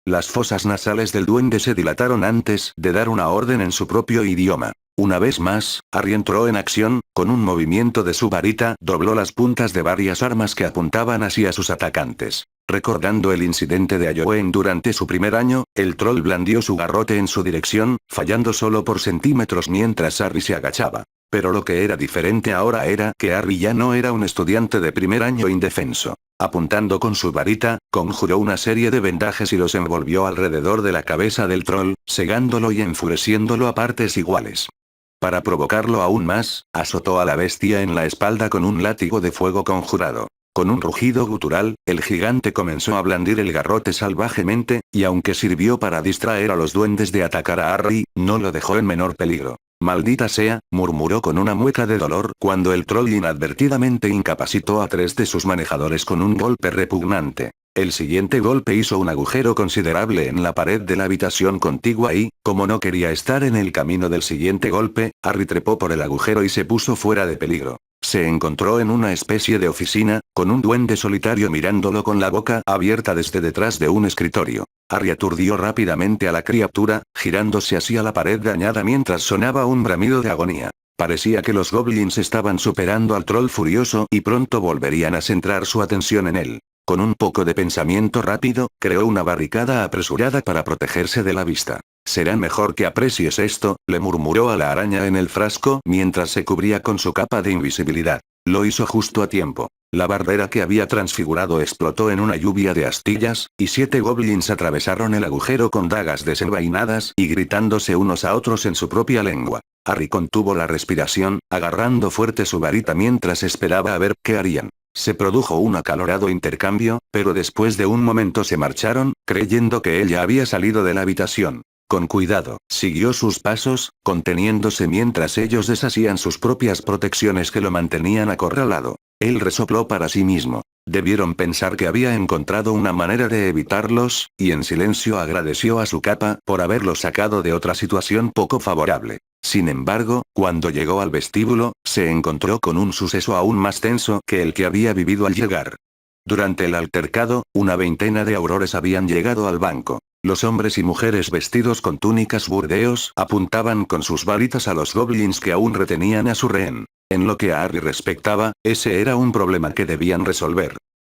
Speaker 1: Las fosas nasales del duende se dilataron antes de dar una orden en su propio idioma. Una vez más, Harry entró en acción, con un movimiento de su varita, dobló las puntas de varias armas que apuntaban hacia sus atacantes. Recordando el incidente de Iowen durante su primer año, el troll blandió su garrote en su dirección, fallando solo por centímetros mientras Harry se agachaba. Pero lo que era diferente ahora era que Harry ya no era un estudiante de primer año indefenso. Apuntando con su varita, conjuró una serie de vendajes y los envolvió alrededor de la cabeza del troll, cegándolo y enfureciéndolo a partes iguales. Para provocarlo aún más, azotó a la bestia en la espalda con un látigo de fuego conjurado. Con un rugido gutural, el gigante comenzó a blandir el garrote salvajemente, y aunque sirvió para distraer a los duendes de atacar a Harry, no lo dejó en menor peligro. «Maldita sea», murmuró con una mueca de dolor cuando el troll inadvertidamente incapacitó a 3 de sus manejadores con un golpe repugnante. El siguiente golpe hizo un agujero considerable en la pared de la habitación contigua y, como no quería estar en el camino del siguiente golpe, Harry trepó por el agujero y se puso fuera de peligro. Se encontró en una especie de oficina, con un duende solitario mirándolo con la boca abierta desde detrás de un escritorio. Harry aturdió rápidamente a la criatura, girándose hacia la pared dañada mientras sonaba un bramido de agonía. Parecía que los goblins estaban superando al troll furioso y pronto volverían a centrar su atención en él. Con un poco de pensamiento rápido, creó una barricada apresurada para protegerse de la vista. «Será mejor que aprecies esto», le murmuró a la araña en el frasco mientras se cubría con su capa de invisibilidad. Lo hizo justo a tiempo. La barrera que había transfigurado explotó en una lluvia de astillas, y 7 goblins atravesaron el agujero con dagas desenvainadas y gritándose unos a otros en su propia lengua. Harry contuvo la respiración, agarrando fuerte su varita mientras esperaba a ver qué harían. Se produjo un acalorado intercambio, pero después de un momento se marcharon, creyendo que él ya había salido de la habitación. Con cuidado, siguió sus pasos, conteniéndose mientras ellos deshacían sus propias protecciones que lo mantenían acorralado. Él resopló para sí mismo. Debieron pensar que había encontrado una manera de evitarlos, y en silencio agradeció a su capa por haberlo sacado de otra situación poco favorable. Sin embargo, cuando llegó al vestíbulo, se encontró con un suceso aún más tenso que el que había vivido al llegar. Durante el altercado, una veintena de aurores habían llegado al banco. Los hombres y mujeres vestidos con túnicas burdeos apuntaban con sus varitas a los goblins que aún retenían a su rehén. En lo que a Harry respectaba, ese era un problema que debían resolver.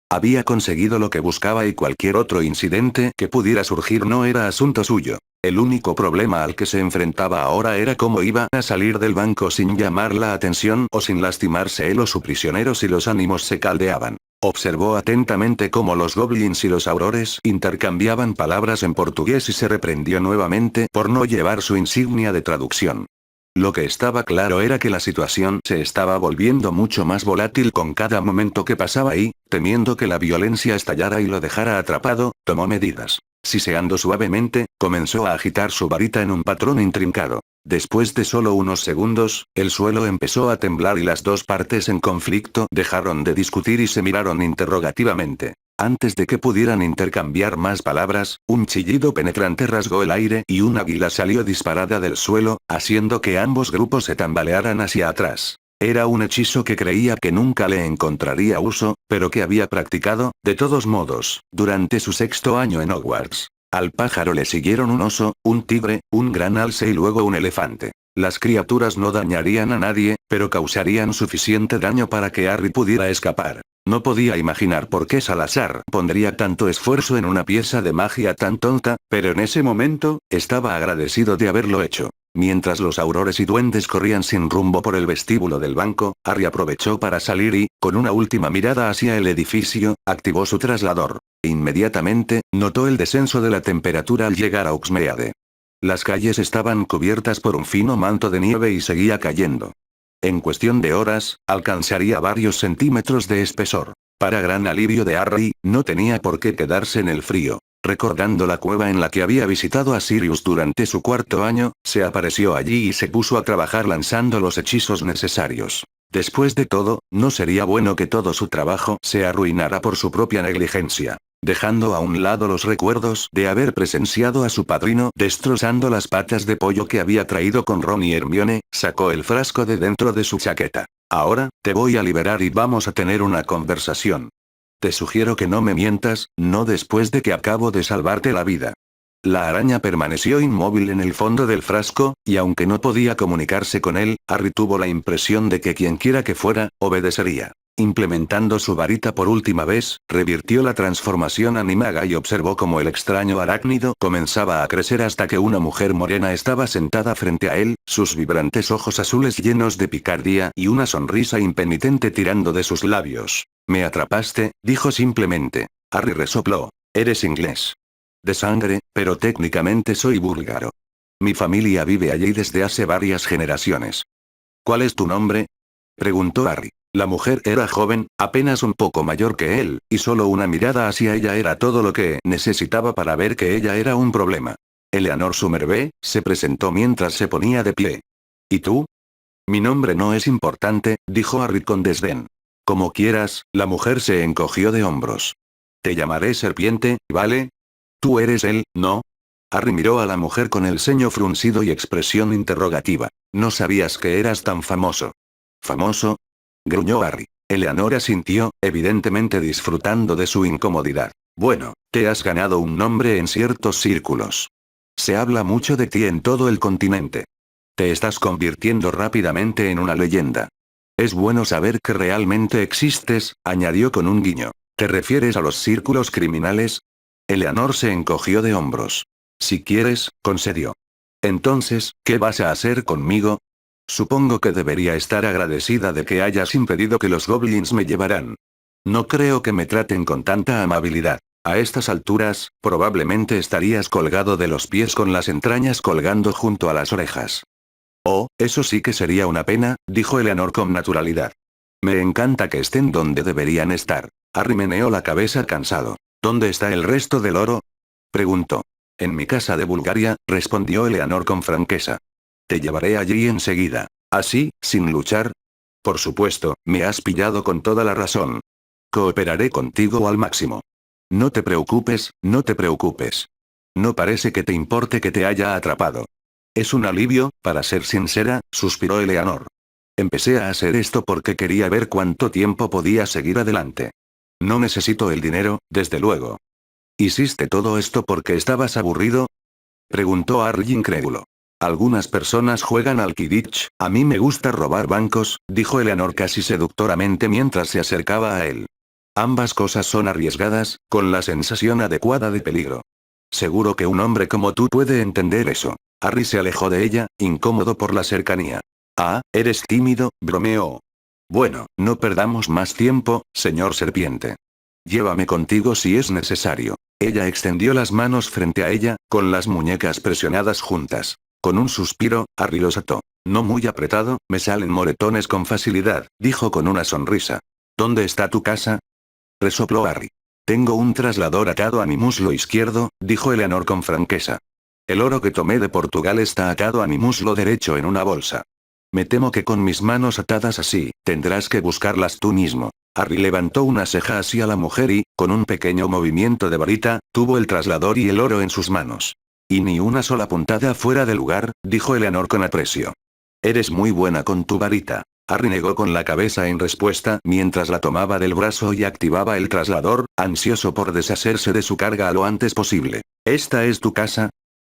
Speaker 1: Había conseguido lo que buscaba y cualquier otro incidente que pudiera surgir no era asunto suyo. El único problema al que se enfrentaba ahora era cómo iba a salir del banco sin llamar la atención o sin lastimarse él o su prisionero si los ánimos se caldeaban. Observó atentamente cómo los goblins y los aurores intercambiaban palabras en portugués y se reprendió nuevamente por no llevar su insignia de traducción. Lo que estaba claro era que la situación se estaba volviendo mucho más volátil con cada momento que pasaba y, temiendo que la violencia estallara y lo dejara atrapado, tomó medidas. Siseando suavemente, comenzó a agitar su varita en un patrón intrincado. Después de solo unos segundos, el suelo empezó a temblar y las dos partes en conflicto dejaron de discutir y se miraron interrogativamente. Antes de que pudieran intercambiar más palabras, un chillido penetrante rasgó el aire y un águila salió disparada del suelo, haciendo que ambos grupos se tambalearan hacia atrás. Era un hechizo que creía que nunca le encontraría uso, pero que había practicado, de todos modos, durante su 6º año en Hogwarts. Al pájaro le siguieron un oso, un tigre, un gran alce y luego un elefante. Las criaturas no dañarían a nadie, pero causarían suficiente daño para que Harry pudiera escapar. No podía imaginar por qué Salazar pondría tanto esfuerzo en una pieza de magia tan tonta, pero en ese momento, estaba agradecido de haberlo hecho. Mientras los aurores y duendes corrían sin rumbo por el vestíbulo del banco, Harry aprovechó para salir y, con una última mirada hacia el edificio, activó su traslador. Inmediatamente, notó el descenso de la temperatura al llegar a Hogsmeade. Las calles estaban cubiertas por un fino manto de nieve y seguía cayendo. En cuestión de horas, alcanzaría varios centímetros de espesor. Para gran alivio de Harry, no tenía por qué quedarse en el frío. Recordando la cueva en la que había visitado a Sirius durante su 4º año, se apareció allí y se puso a trabajar lanzando los hechizos necesarios. Después de todo, no sería bueno que todo su trabajo se arruinara por su propia negligencia. Dejando a un lado los recuerdos de haber presenciado a su padrino destrozando las patas de pollo que había traído con Ron y Hermione, sacó el frasco de dentro de su chaqueta. «Ahora, te voy a liberar y vamos a tener una conversación. Te sugiero que no me mientas, no después de que acabo de salvarte la vida». La araña permaneció inmóvil en el fondo del frasco, y aunque no podía comunicarse con él, Harry tuvo la impresión de que quienquiera que fuera, obedecería. Implementando su varita por última vez, revirtió la transformación animaga y observó cómo el extraño arácnido comenzaba a crecer hasta que una mujer morena estaba sentada frente a él, sus vibrantes ojos azules llenos de picardía y una sonrisa impenitente tirando de sus labios. «Me atrapaste», dijo simplemente. Harry resopló. «Eres inglés. De sangre, pero técnicamente soy búlgaro. Mi familia vive allí desde hace varias generaciones». «¿Cuál es tu nombre?», preguntó Harry. La mujer era joven, apenas un poco mayor que él, y solo una mirada hacia ella era todo lo que necesitaba para ver que ella era un problema. Eleanor Somerville se presentó mientras se ponía de pie. «¿Y tú?». «Mi nombre no es importante», dijo Harry con desdén. «Como quieras», la mujer se encogió de hombros. «Te llamaré Serpiente, ¿vale? Tú eres él, ¿no?». Harry miró a la mujer con el ceño fruncido y expresión interrogativa. «No sabías que eras tan famoso». «¿Famoso?», gruñó Harry. Eleanor asintió, evidentemente disfrutando de su incomodidad. «Bueno, te has ganado un nombre en ciertos círculos. Se habla mucho de ti en todo el continente. Te estás convirtiendo rápidamente en una leyenda. Es bueno saber que realmente existes», añadió con un guiño. «¿Te refieres a los círculos criminales?». Eleanor se encogió de hombros. «Si quieres», concedió. «Entonces, ¿qué vas a hacer conmigo?». «Supongo que debería estar agradecida de que hayas impedido que los goblins me llevaran. No creo que me traten con tanta amabilidad. A estas alturas, probablemente estarías colgado de los pies con las entrañas colgando junto a las orejas». «Oh, eso sí que sería una pena», dijo Eleanor con naturalidad. «Me encanta que estén donde deberían estar». Harry meneó la cabeza cansado. «¿Dónde está el resto del oro?», preguntó. «En mi casa de Bulgaria», respondió Eleanor con franqueza. «Te llevaré allí enseguida». «¿Así, sin luchar?». «Por supuesto, me has pillado con toda la razón. Cooperaré contigo al máximo». «No te preocupes, no te preocupes. No parece que te importe que te haya atrapado». «Es un alivio, para ser sincera», suspiró Eleanor. «Empecé a hacer esto porque quería ver cuánto tiempo podía seguir adelante. No necesito el dinero, desde luego». «¿Hiciste todo esto porque estabas aburrido?», preguntó Harry incrédulo. «Algunas personas juegan al Quidditch, a mí me gusta robar bancos», dijo Eleanor casi seductoramente mientras se acercaba a él. «Ambas cosas son arriesgadas, con la sensación adecuada de peligro. Seguro que un hombre como tú puede entender eso». Harry se alejó de ella, incómodo por la cercanía. «Ah, eres tímido», bromeó. «Bueno, no perdamos más tiempo, señor Serpiente. Llévame contigo si es necesario». Ella extendió las manos frente a ella, con las muñecas presionadas juntas. Con un suspiro, Harry los ató. «No muy apretado, me salen moretones con facilidad», dijo con una sonrisa. «¿Dónde está tu casa?», resopló Harry. «Tengo un traslador atado a mi muslo izquierdo», dijo Eleanor con franqueza. «El oro que tomé de Portugal está atado a mi muslo derecho en una bolsa. Me temo que con mis manos atadas así, tendrás que buscarlas tú mismo». Harry levantó una ceja hacia la mujer y, con un pequeño movimiento de varita, tuvo el traslador y el oro en sus manos. «Y ni una sola puntada fuera de lugar», dijo Eleanor con aprecio. «Eres muy buena con tu varita». Harry negó con la cabeza en respuesta mientras la tomaba del brazo y activaba el traslador, ansioso por deshacerse de su carga lo antes posible. «¿Esta es tu casa?»,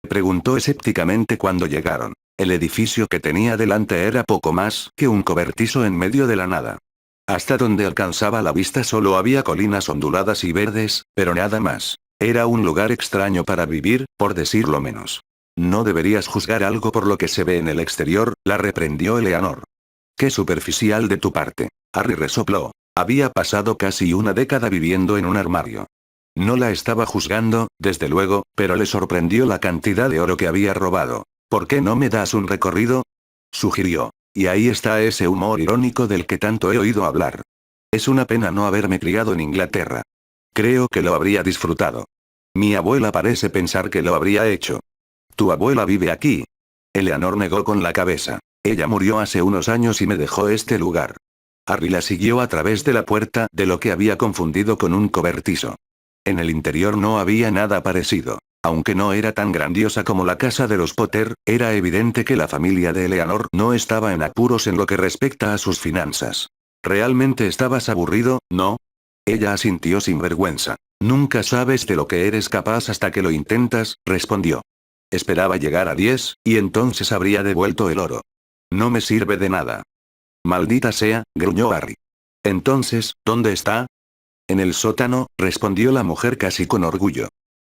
Speaker 1: preguntó escépticamente cuando llegaron. El edificio que tenía delante era poco más que un cobertizo en medio de la nada. Hasta donde alcanzaba la vista solo había colinas onduladas y verdes, pero nada más. Era un lugar extraño para vivir, por decirlo menos. «No deberías juzgar algo por lo que se ve en el exterior», la reprendió Eleanor. «Qué superficial de tu parte». Harry resopló. Había pasado casi una década viviendo en un armario. No la estaba juzgando, desde luego, pero le sorprendió la cantidad de oro que había robado. «¿Por qué no me das un recorrido?», sugirió. Y ahí está ese humor irónico del que tanto he oído hablar. «Es una pena no haberme criado en Inglaterra. Creo que lo habría disfrutado. Mi abuela parece pensar que lo habría hecho». «¿Tu abuela vive aquí?». Eleanor negó con la cabeza. «Ella murió hace unos años y me dejó este lugar». Harry la siguió a través de la puerta de lo que había confundido con un cobertizo. En el interior no había nada parecido. Aunque no era tan grandiosa como la casa de los Potter, era evidente que la familia de Eleanor no estaba en apuros en lo que respecta a sus finanzas. «¿Realmente estabas aburrido, no?». Ella asintió sin vergüenza. Nunca sabes de lo que eres capaz hasta que lo intentas, respondió. Esperaba llegar a 10, y entonces habría devuelto el oro. No me sirve de nada. Maldita sea, gruñó Harry. Entonces, ¿dónde está? En el sótano, respondió la mujer casi con orgullo.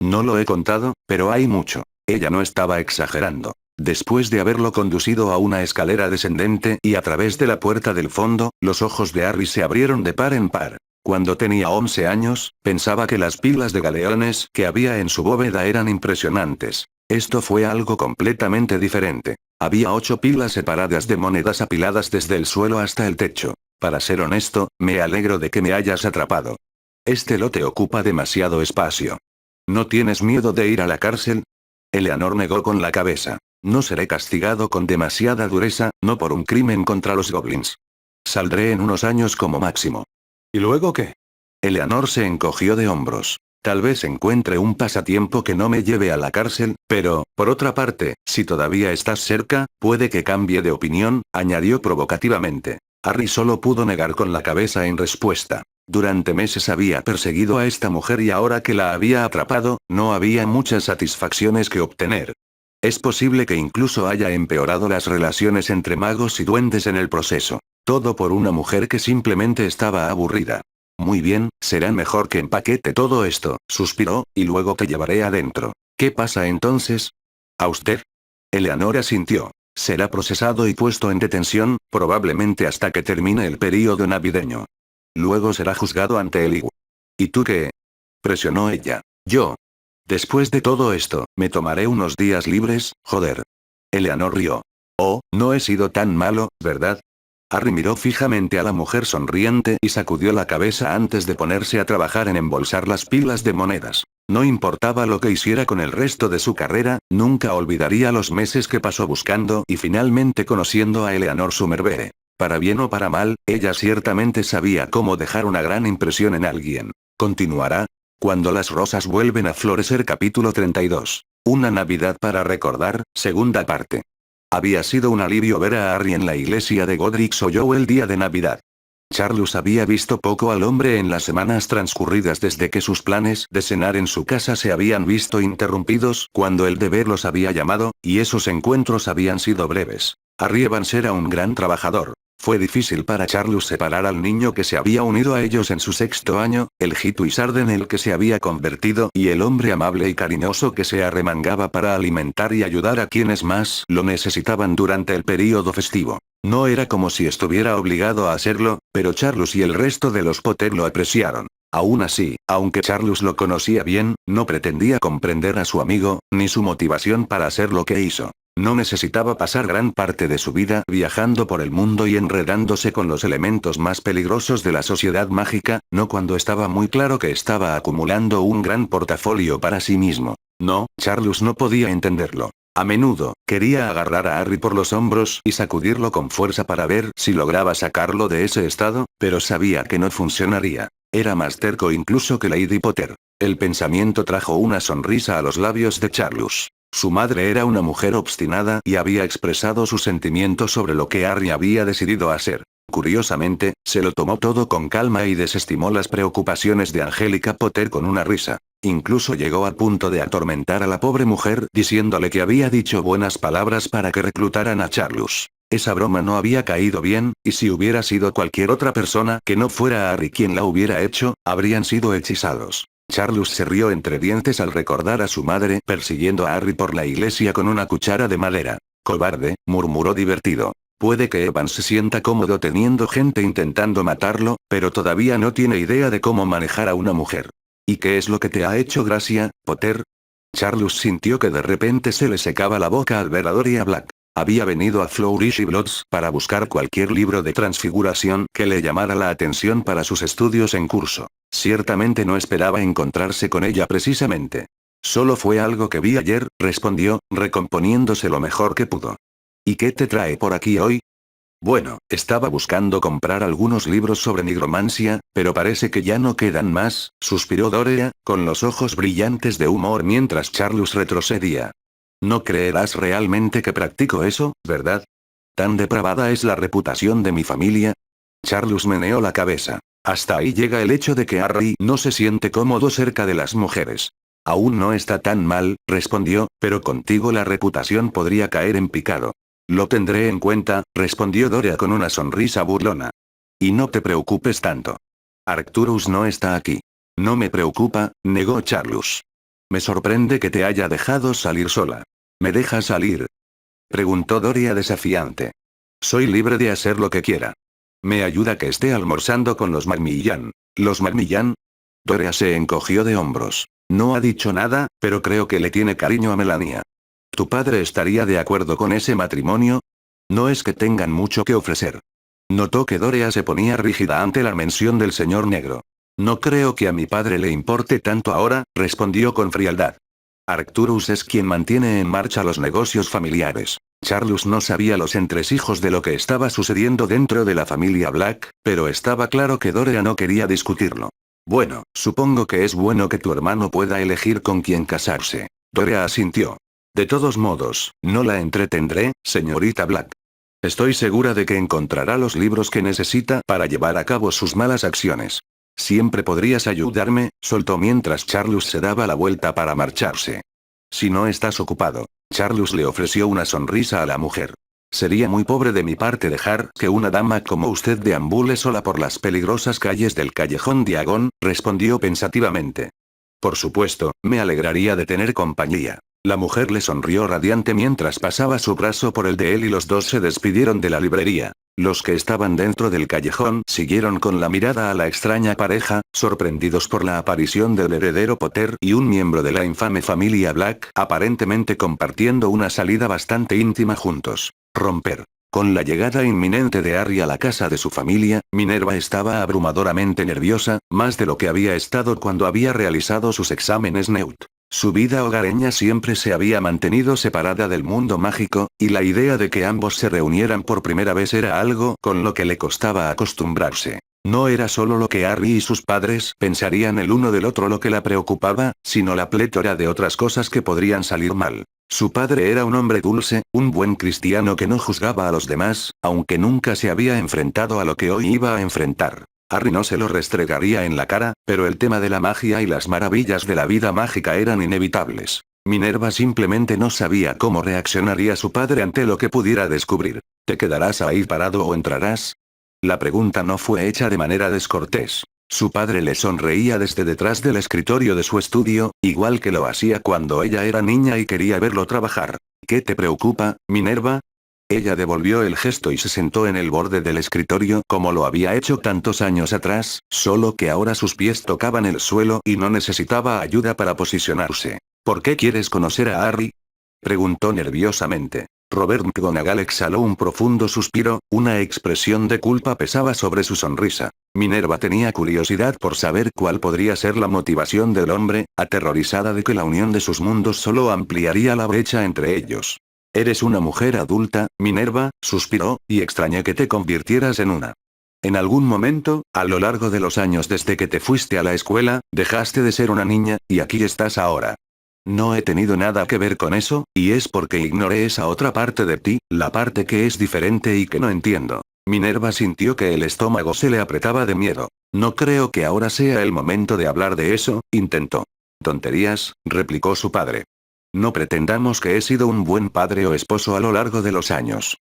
Speaker 1: No lo he contado, pero hay mucho. Ella no estaba exagerando. Después de haberlo conducido a una escalera descendente y a través de la puerta del fondo, los ojos de Harry se abrieron de par en par. Cuando tenía 11 años, pensaba que las pilas de galeones que había en su bóveda eran impresionantes. Esto fue algo completamente diferente. Había 8 pilas separadas de monedas apiladas desde el suelo hasta el techo. Para ser honesto, me alegro de que me hayas atrapado. Este lote ocupa demasiado espacio. ¿No tienes miedo de ir a la cárcel? Eleanor negó con la cabeza. No seré castigado con demasiada dureza, no por un crimen contra los goblins. Saldré en unos años como máximo. ¿Y luego qué? Eleanor se encogió de hombros. Tal vez encuentre un pasatiempo que no me lleve a la cárcel, pero, por otra parte, si todavía estás cerca, puede que cambie de opinión, añadió provocativamente. Harry solo pudo negar con la cabeza en respuesta. Durante meses había perseguido a esta mujer y ahora que la había atrapado, no había muchas satisfacciones que obtener. Es posible que incluso haya empeorado las relaciones entre magos y duendes en el proceso. Todo por una mujer que simplemente estaba aburrida. Muy bien, será mejor que empaquete todo esto, suspiró, y luego te llevaré adentro. ¿Qué pasa entonces? ¿A usted? Eleanor asintió. Será procesado y puesto en detención, probablemente hasta que termine el período navideño. Luego será juzgado ante el IGU. ¿Y tú qué? Presionó ella. Yo. Después de todo esto, me tomaré unos días libres, joder. Eleanor rió. Oh, no he sido tan malo, ¿verdad? Harry miró fijamente a la mujer sonriente y sacudió la cabeza antes de ponerse a trabajar en embolsar las pilas de monedas. No importaba lo que hiciera con el resto de su carrera, nunca olvidaría los meses que pasó buscando y finalmente conociendo a Eleanor Somerville. Para bien o para mal, ella ciertamente sabía cómo dejar una gran impresión en alguien. Continuará. Cuando las rosas vuelven a florecer capítulo 32. Una Navidad para recordar, segunda parte. Había sido un alivio ver a Harry en la iglesia de Godric Hollow el día de Navidad. Charles había visto poco al hombre en las semanas transcurridas desde que sus planes de cenar en su casa se habían visto interrumpidos cuando el deber los había llamado, y esos encuentros habían sido breves. Harry Evans era un gran trabajador. Fue difícil para Charles separar al niño que se había unido a ellos en su 6º año, el Wizard en el que se había convertido y el hombre amable y cariñoso que se arremangaba para alimentar y ayudar a quienes más lo necesitaban durante el período festivo. No era como si estuviera obligado a hacerlo, pero Charles y el resto de los Potter lo apreciaron. Aún así, aunque Charles lo conocía bien, no pretendía comprender a su amigo, ni su motivación para hacer lo que hizo. No necesitaba pasar gran parte de su vida viajando por el mundo y enredándose con los elementos más peligrosos de la sociedad mágica, no cuando estaba muy claro que estaba acumulando un gran portafolio para sí mismo. No, Charles no podía entenderlo. A menudo, quería agarrar a Harry por los hombros y sacudirlo con fuerza para ver si lograba sacarlo de ese estado, pero sabía que no funcionaría. Era más terco incluso que Lady Potter. El pensamiento trajo una sonrisa a los labios de Charles. Su madre era una mujer obstinada y había expresado sus sentimientos sobre lo que Harry había decidido hacer. Curiosamente, se lo tomó todo con calma y desestimó las preocupaciones de Angélica Potter con una risa. Incluso llegó al punto de atormentar a la pobre mujer diciéndole que había dicho buenas palabras para que reclutaran a Charles. Esa broma no había caído bien, y si hubiera sido cualquier otra persona que no fuera Harry quien la hubiera hecho, habrían sido hechizados. Charles se rió entre dientes al recordar a su madre persiguiendo a Harry por la iglesia con una cuchara de madera. Cobarde, murmuró divertido. Puede que Evans se sienta cómodo teniendo gente intentando matarlo, pero todavía no tiene idea de cómo manejar a una mujer. ¿Y qué es lo que te ha hecho gracia, Potter? Charles sintió que de repente se le secaba la boca al ver a Doria Black. Había venido a Flourish y Bloods para buscar cualquier libro de transfiguración que le llamara la atención para sus estudios en curso. Ciertamente no esperaba encontrarse con ella precisamente. Solo fue algo que vi ayer, respondió, recomponiéndose lo mejor que pudo. ¿Y qué te trae por aquí hoy? Bueno, estaba buscando comprar algunos libros sobre nigromancia, pero parece que ya no quedan más, suspiró Doria, con los ojos brillantes de humor mientras Charles retrocedía. No creerás realmente que practico eso, ¿verdad? ¿Tan depravada es la reputación de mi familia? Charles meneó la cabeza. Hasta ahí llega el hecho de que Harry no se siente cómodo cerca de las mujeres. Aún no está tan mal, respondió, pero contigo la reputación podría caer en picado. Lo tendré en cuenta, respondió Dora con una sonrisa burlona. Y no te preocupes tanto. Arcturus no está aquí. No me preocupa, negó Charlus. Me sorprende que te haya dejado salir sola. ¿Me dejas salir? Preguntó Doria desafiante. Soy libre de hacer lo que quiera. Me ayuda que esté almorzando con los Macmillan. ¿Los Macmillan? Doria se encogió de hombros. No ha dicho nada, pero creo que le tiene cariño a Melania. ¿Tu padre estaría de acuerdo con ese matrimonio? No es que tengan mucho que ofrecer. Notó que Doria se ponía rígida ante la mención del señor negro. No creo que a mi padre le importe tanto ahora, respondió con frialdad. Arcturus es quien mantiene en marcha los negocios familiares. Charlus no sabía los entresijos de lo que estaba sucediendo dentro de la familia Black, pero estaba claro que Doria no quería discutirlo. Bueno, supongo que es bueno que tu hermano pueda elegir con quién casarse. Doria asintió. De todos modos, no la entretendré, señorita Black. Estoy segura de que encontrará los libros que necesita para llevar a cabo sus malas acciones. Siempre podrías ayudarme, soltó mientras Charlus se daba la vuelta para marcharse. Si no estás ocupado. Charlus le ofreció una sonrisa a la mujer. Sería muy pobre de mi parte dejar que una dama como usted deambule sola por las peligrosas calles del callejón Diagon, respondió pensativamente. Por supuesto, me alegraría de tener compañía. La mujer le sonrió radiante mientras pasaba su brazo por el de él y los dos se despidieron de la librería. Los que estaban dentro del callejón siguieron con la mirada a la extraña pareja, sorprendidos por la aparición del heredero Potter y un miembro de la infame familia Black, aparentemente compartiendo una salida bastante íntima juntos. Romper. Con la llegada inminente de Harry a la casa de su familia, Minerva estaba abrumadoramente nerviosa, más de lo que había estado cuando había realizado sus exámenes NEUT. Su vida hogareña siempre se había mantenido separada del mundo mágico, y la idea de que ambos se reunieran por primera vez era algo con lo que le costaba acostumbrarse. No era solo lo que Harry y sus padres pensarían el uno del otro lo que la preocupaba, sino la plétora de otras cosas que podrían salir mal. Su padre era un hombre dulce, un buen cristiano que no juzgaba a los demás, aunque nunca se había enfrentado a lo que hoy iba a enfrentar. Harry no se lo restregaría en la cara, pero el tema de la magia y las maravillas de la vida mágica eran inevitables. Minerva simplemente no sabía cómo reaccionaría su padre ante lo que pudiera descubrir. ¿Te quedarás ahí parado o entrarás? La pregunta no fue hecha de manera descortés. Su padre le sonreía desde detrás del escritorio de su estudio, igual que lo hacía cuando ella era niña y quería verlo trabajar. ¿Qué te preocupa, Minerva? Ella devolvió el gesto y se sentó en el borde del escritorio como lo había hecho tantos años atrás, solo que ahora sus pies tocaban el suelo y no necesitaba ayuda para posicionarse. ¿Por qué quieres conocer a Harry? Preguntó nerviosamente. Robert McGonagall exhaló un profundo suspiro, una expresión de culpa pesaba sobre su sonrisa. Minerva tenía curiosidad por saber cuál podría ser la motivación del hombre, aterrorizada de que la unión de sus mundos solo ampliaría la brecha entre ellos. Eres una mujer adulta, Minerva, suspiró, y extrañé que te convirtieras en una. En algún momento, a lo largo de los años desde que te fuiste a la escuela, dejaste de ser una niña, y aquí estás ahora. No he tenido nada que ver con eso, y es porque ignoré esa otra parte de ti, la parte que es diferente y que no entiendo. Minerva sintió que el estómago se le apretaba de miedo. No creo que ahora sea el momento de hablar de eso, intentó. Tonterías, replicó su padre. No pretendamos que he sido un buen padre o esposo a lo largo de los años.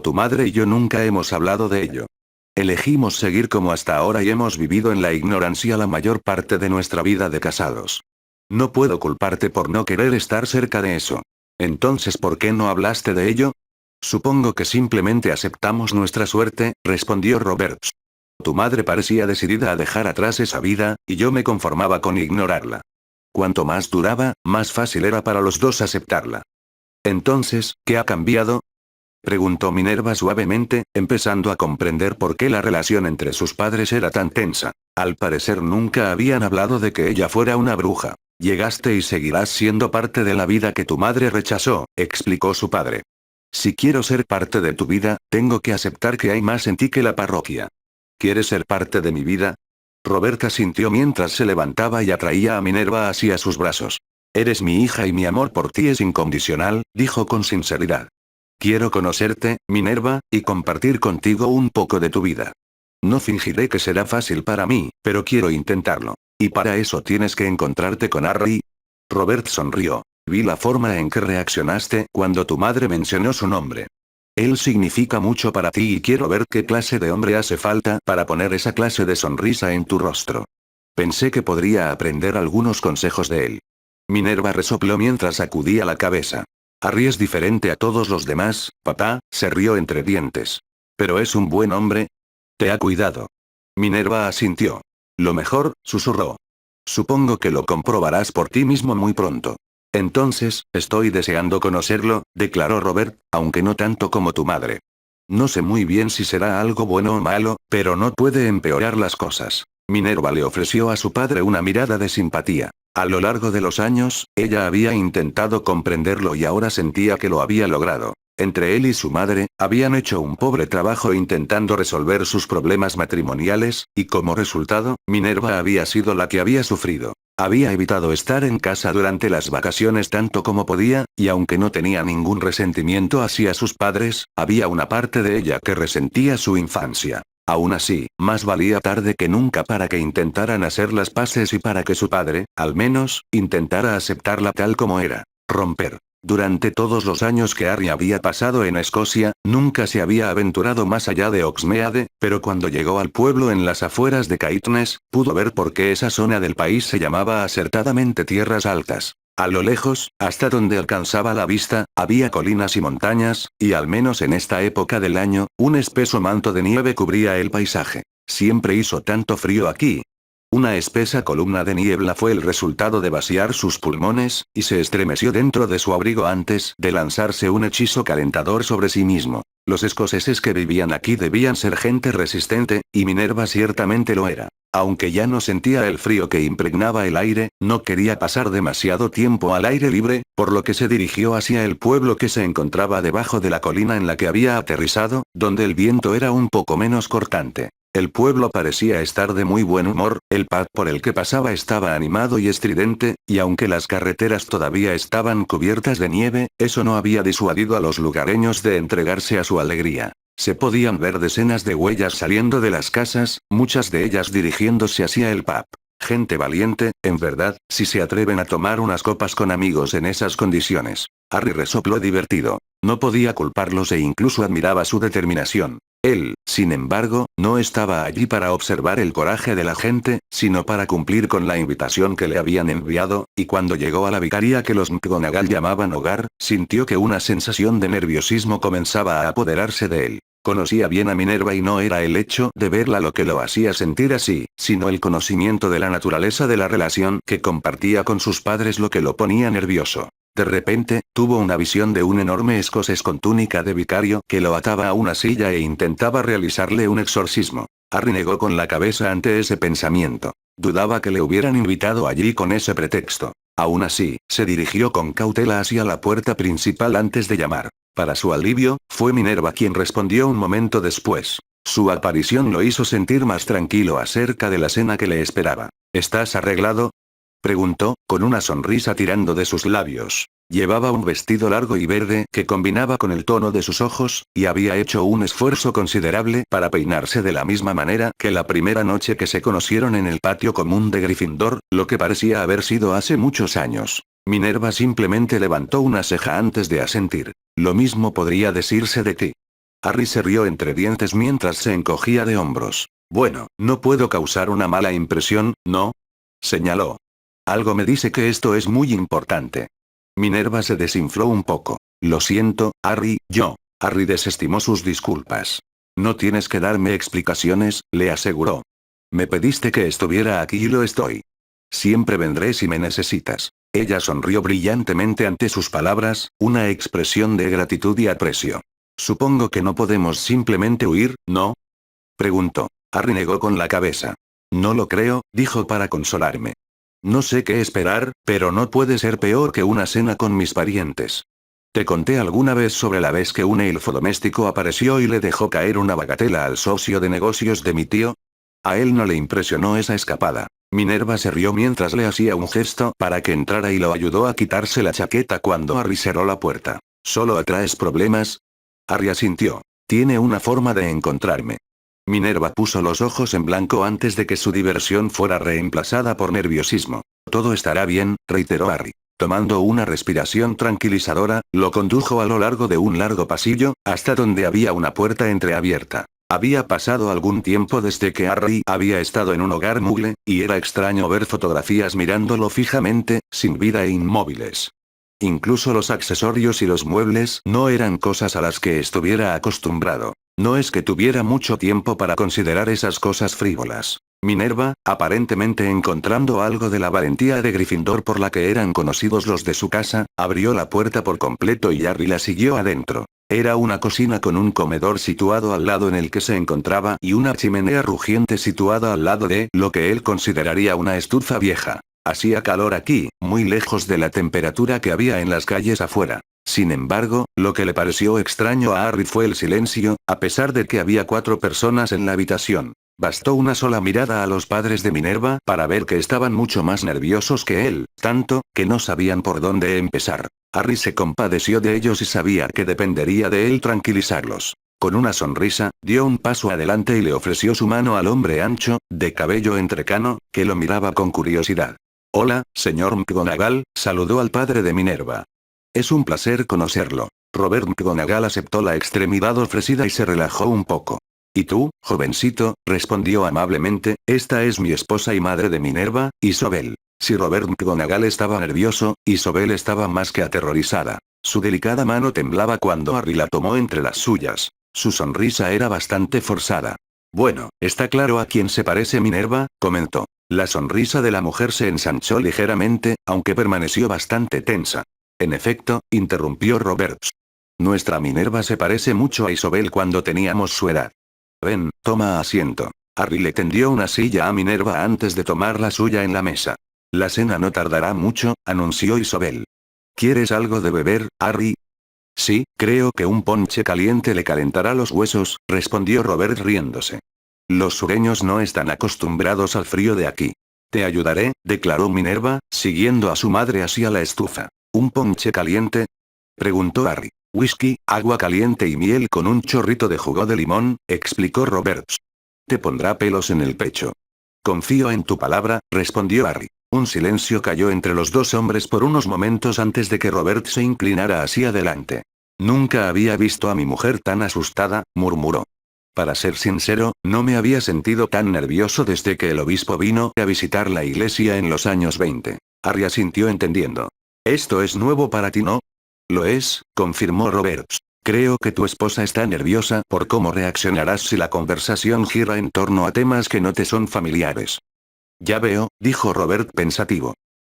Speaker 1: Tu madre y yo nunca hemos hablado de ello. Elegimos seguir como hasta ahora y hemos vivido en la ignorancia la mayor parte de nuestra vida de casados. No puedo culparte por no querer estar cerca de eso. Entonces, ¿por qué no hablaste de ello? Supongo que simplemente aceptamos nuestra suerte, respondió Roberts. Tu madre parecía decidida a dejar atrás esa vida, y yo me conformaba con ignorarla. Cuanto más duraba, más fácil era para los dos aceptarla. Entonces, ¿qué ha cambiado? Preguntó Minerva suavemente, empezando a comprender por qué la relación entre sus padres era tan tensa. Al parecer nunca habían hablado de que ella fuera una bruja. Llegaste y seguirás siendo parte de la vida que tu madre rechazó, explicó su padre. Si quiero ser parte de tu vida, tengo que aceptar que hay más en ti que la parroquia. ¿Quieres ser parte de mi vida? Roberta sintió mientras se levantaba y atraía a Minerva hacia sus brazos. Eres mi hija y mi amor por ti es incondicional, dijo con sinceridad. Quiero conocerte, Minerva, y compartir contigo un poco de tu vida. No fingiré que será fácil para mí, pero quiero intentarlo. Y para eso tienes que encontrarte con Harry. Robert sonrió. Vi la forma en que reaccionaste cuando tu madre mencionó su nombre. Él significa mucho para ti y quiero ver qué clase de hombre hace falta para poner esa clase de sonrisa en tu rostro. Pensé que podría aprender algunos consejos de él. Minerva resopló mientras sacudía la cabeza. Harry es diferente a todos los demás, papá, se rió entre dientes. Pero es un buen hombre. Te ha cuidado. Minerva asintió. Lo mejor, susurró. Supongo que lo comprobarás por ti mismo muy pronto. Entonces, estoy deseando conocerlo, declaró Robert, aunque no tanto como tu madre. No sé muy bien si será algo bueno o malo, pero no puede empeorar las cosas. Minerva le ofreció a su padre una mirada de simpatía. A lo largo de los años, ella había intentado comprenderlo y ahora sentía que lo había logrado. Entre él y su madre, habían hecho un pobre trabajo intentando resolver sus problemas matrimoniales, y como resultado, Minerva había sido la que había sufrido. Había evitado estar en casa durante las vacaciones tanto como podía, y aunque no tenía ningún resentimiento hacia sus padres, había una parte de ella que resentía su infancia. Aún así, más valía tarde que nunca para que intentaran hacer las paces y para que su padre, al menos, intentara aceptarla tal como era. Romper. Durante todos los años que Harry había pasado en Escocia, nunca se había aventurado más allá de Oxmeade, pero cuando llegó al pueblo en las afueras de Caithness, pudo ver por qué esa zona del país se llamaba acertadamente Tierras Altas. A lo lejos, hasta donde alcanzaba la vista, había colinas y montañas, y al menos en esta época del año, un espeso manto de nieve cubría el paisaje. Siempre hizo tanto frío aquí. Una espesa columna de niebla fue el resultado de vaciar sus pulmones, y se estremeció dentro de su abrigo antes de lanzarse un hechizo calentador sobre sí mismo. Los escoceses que vivían aquí debían ser gente resistente, y Minerva ciertamente lo era. Aunque ya no sentía el frío que impregnaba el aire, no quería pasar demasiado tiempo al aire libre, por lo que se dirigió hacia el pueblo que se encontraba debajo de la colina en la que había aterrizado, donde el viento era un poco menos cortante. El pueblo parecía estar de muy buen humor, el pub por el que pasaba estaba animado y estridente, y aunque las carreteras todavía estaban cubiertas de nieve, eso no había disuadido a los lugareños de entregarse a su alegría. Se podían ver decenas de huellas saliendo de las casas, muchas de ellas dirigiéndose hacia el pub. Gente valiente, en verdad, si se atreven a tomar unas copas con amigos en esas condiciones. Harry resopló divertido. No podía culparlos e incluso admiraba su determinación. Él, sin embargo, no estaba allí para observar el coraje de la gente, sino para cumplir con la invitación que le habían enviado, y cuando llegó a la vicaría que los McGonagall llamaban hogar, sintió que una sensación de nerviosismo comenzaba a apoderarse de él. Conocía bien a Minerva y no era el hecho de verla lo que lo hacía sentir así, sino el conocimiento de la naturaleza de la relación que compartía con sus padres lo que lo ponía nervioso. De repente, tuvo una visión de un enorme escocés con túnica de vicario que lo ataba a una silla e intentaba realizarle un exorcismo. Harry negó con la cabeza ante ese pensamiento. Dudaba que le hubieran invitado allí con ese pretexto. Aún así, se dirigió con cautela hacia la puerta principal antes de llamar. Para su alivio, fue Minerva quien respondió un momento después. Su aparición lo hizo sentir más tranquilo acerca de la cena que le esperaba. ¿Estás arreglado?, preguntó, con una sonrisa tirando de sus labios. Llevaba un vestido largo y verde que combinaba con el tono de sus ojos, y había hecho un esfuerzo considerable para peinarse de la misma manera que la primera noche que se conocieron en el patio común de Gryffindor, lo que parecía haber sido hace muchos años. Minerva simplemente levantó una ceja antes de asentir. Lo mismo podría decirse de ti. Harry se rió entre dientes mientras se encogía de hombros. Bueno, no puedo causar una mala impresión, ¿no?, señaló. Algo me dice que esto es muy importante. Minerva se desinfló un poco. Lo siento, Harry, yo. Harry desestimó sus disculpas. No tienes que darme explicaciones, le aseguró. Me pediste que estuviera aquí y lo estoy. Siempre vendré si me necesitas. Ella sonrió brillantemente ante sus palabras, una expresión de gratitud y aprecio. Supongo que no podemos simplemente huir, ¿no?, preguntó. Harry negó con la cabeza. No lo creo, dijo para consolarme. No sé qué esperar, pero no puede ser peor que una cena con mis parientes. ¿Te conté alguna vez sobre la vez que un elfo doméstico apareció y le dejó caer una bagatela al socio de negocios de mi tío? A él no le impresionó esa escapada. Minerva se rió mientras le hacía un gesto para que entrara y lo ayudó a quitarse la chaqueta cuando Harry cerró la puerta. ¿Solo atraes problemas? Harry asintió. Tiene una forma de encontrarme. Minerva puso los ojos en blanco antes de que su diversión fuera reemplazada por nerviosismo. Todo estará bien, reiteró Harry. Tomando una respiración tranquilizadora, lo condujo a lo largo de un largo pasillo, hasta donde había una puerta entreabierta. Había pasado algún tiempo desde que Harry había estado en un hogar mugle, y era extraño ver fotografías mirándolo fijamente, sin vida e inmóviles. Incluso los accesorios y los muebles no eran cosas a las que estuviera acostumbrado. No es que tuviera mucho tiempo para considerar esas cosas frívolas. Minerva, aparentemente encontrando algo de la valentía de Gryffindor por la que eran conocidos los de su casa, abrió la puerta por completo y Harry la siguió adentro. Era una cocina con un comedor situado al lado en el que se encontraba y una chimenea rugiente situada al lado de lo que él consideraría una estufa vieja. Hacía calor aquí, muy lejos de la temperatura que había en las calles afuera. Sin embargo, lo que le pareció extraño a Harry fue el silencio, a pesar de que había 4 personas en la habitación. Bastó una sola mirada a los padres de Minerva para ver que estaban mucho más nerviosos que él, tanto, que no sabían por dónde empezar. Harry se compadeció de ellos y sabía que dependería de él tranquilizarlos. Con una sonrisa, dio un paso adelante y le ofreció su mano al hombre ancho, de cabello entrecano, que lo miraba con curiosidad. Hola, señor McGonagall, saludó al padre de Minerva. Es un placer conocerlo. Robert McGonagall aceptó la extremidad ofrecida y se relajó un poco. ¿Y tú, jovencito?, respondió amablemente, esta es mi esposa y madre de Minerva, Isobel. Si Robert McGonagall estaba nervioso, Isobel estaba más que aterrorizada. Su delicada mano temblaba cuando Harry la tomó entre las suyas. Su sonrisa era bastante forzada. Bueno, está claro a quién se parece Minerva, comentó. La sonrisa de la mujer se ensanchó ligeramente, aunque permaneció bastante tensa. En efecto, interrumpió Roberts. Nuestra Minerva se parece mucho a Isobel cuando teníamos su edad. Ven, toma asiento. Harry le tendió una silla a Minerva antes de tomar la suya en la mesa. La cena no tardará mucho, anunció Isobel. ¿Quieres algo de beber, Harry? Sí, creo que un ponche caliente le calentará los huesos, respondió Robert riéndose. Los sureños no están acostumbrados al frío de aquí. Te ayudaré, declaró Minerva, siguiendo a su madre hacia la estufa. ¿Un ponche caliente?, preguntó Harry. Whisky, agua caliente y miel con un chorrito de jugo de limón, explicó Roberts. Te pondrá pelos en el pecho. Confío en tu palabra, respondió Harry. Un silencio cayó entre los dos hombres por unos momentos antes de que Robert se inclinara hacia adelante. Nunca había visto a mi mujer tan asustada, murmuró. Para ser sincero, no me había sentido tan nervioso desde que el obispo vino a visitar la iglesia en los años 20. Harry asintió entendiendo. Esto es nuevo para ti, ¿no? Lo es, confirmó Roberts. Creo que tu esposa está nerviosa por cómo reaccionarás si la conversación gira en torno a temas que no te son familiares. Ya veo, dijo Robert pensativo.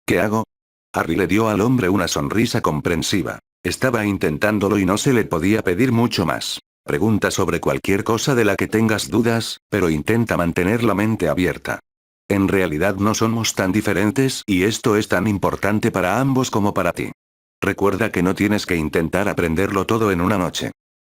Speaker 1: ¿Qué hago? Harry le dio al hombre una sonrisa comprensiva. Estaba intentándolo y no se le podía pedir mucho más. Pregunta sobre cualquier cosa de la que tengas dudas, pero intenta mantener la mente abierta. En realidad no somos tan diferentes y esto es tan importante para ambos como para ti. Recuerda que no tienes que intentar aprenderlo todo en una noche.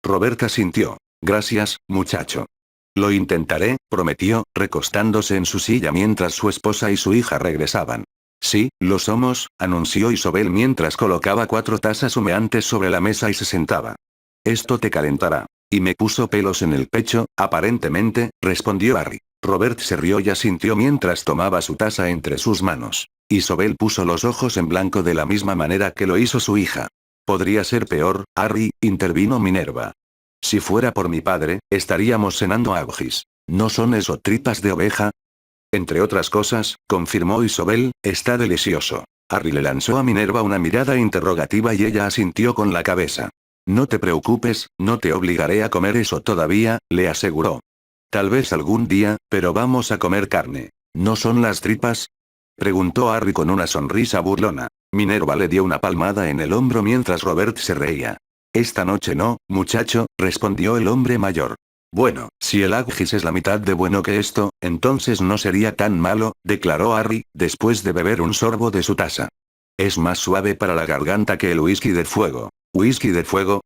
Speaker 1: Robert asintió. Gracias, muchacho. Lo intentaré, prometió, recostándose en su silla mientras su esposa y su hija regresaban. Sí, lo somos, anunció Isobel mientras colocaba 4 tazas humeantes sobre la mesa y se sentaba. Esto te calentará. Y me puso pelos en el pecho, aparentemente, respondió Harry. Robert se rió y asintió mientras tomaba su taza entre sus manos. Isobel puso los ojos en blanco de la misma manera que lo hizo su hija. Podría ser peor, Harry, intervino Minerva. Si fuera por mi padre, estaríamos cenando augis. ¿No son eso tripas de oveja? Entre otras cosas, confirmó Isobel, está delicioso. Harry le lanzó a Minerva una mirada interrogativa y ella asintió con la cabeza. No te preocupes, no te obligaré a comer eso todavía, le aseguró. Tal vez algún día, pero vamos a comer carne. ¿No son las tripas?, preguntó Harry con una sonrisa burlona. Minerva le dio una palmada en el hombro mientras Robert se reía. Esta noche no, muchacho, respondió el hombre mayor. Bueno, si el augis es la mitad de bueno que esto, entonces no sería tan malo, declaró Harry, después de beber un sorbo de su taza. Es más suave para la garganta que el whisky de fuego. ¿Whisky de fuego?,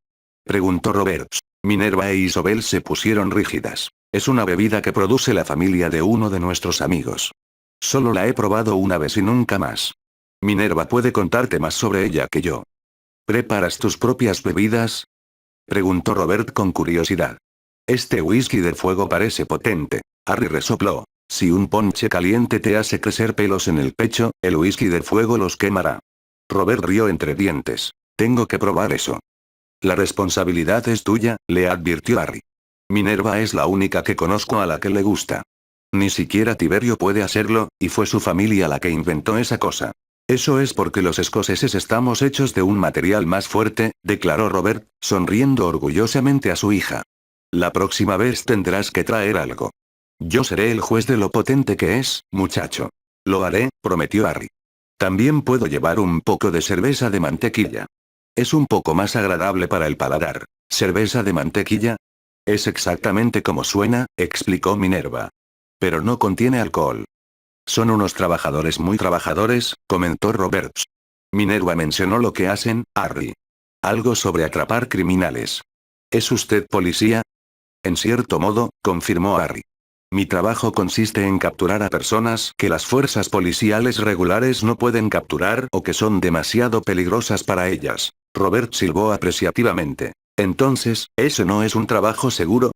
Speaker 1: preguntó Roberts. Minerva e Isobel se pusieron rígidas. Es una bebida que produce la familia de uno de nuestros amigos. Solo la he probado una vez y nunca más. Minerva puede contarte más sobre ella que yo. ¿Preparas tus propias bebidas?, preguntó Robert con curiosidad. Este whisky de fuego parece potente. Harry resopló. Si un ponche caliente te hace crecer pelos en el pecho, el whisky de fuego los quemará. Robert rió entre dientes. Tengo que probar eso. La responsabilidad es tuya, le advirtió Harry. Minerva es la única que conozco a la que le gusta. Ni siquiera Tiberio puede hacerlo, y fue su familia la que inventó esa cosa. Eso es porque los escoceses estamos hechos de un material más fuerte, declaró Robert, sonriendo orgullosamente a su hija. La próxima vez tendrás que traer algo. Yo seré el juez de lo potente que es, muchacho. Lo haré, prometió Harry. También puedo llevar un poco de cerveza de mantequilla. Es un poco más agradable para el paladar. ¿Cerveza de mantequilla? Es exactamente como suena, explicó Minerva. Pero no contiene alcohol. Son unos trabajadores muy trabajadores, comentó Roberts. Minerva mencionó lo que hacen, Harry. Algo sobre atrapar criminales. ¿Es usted policía? En cierto modo, confirmó Harry. Mi trabajo consiste en capturar a personas que las fuerzas policiales regulares no pueden capturar o que son demasiado peligrosas para ellas. Robert silbó apreciativamente. Entonces, ¿ese no es un trabajo seguro?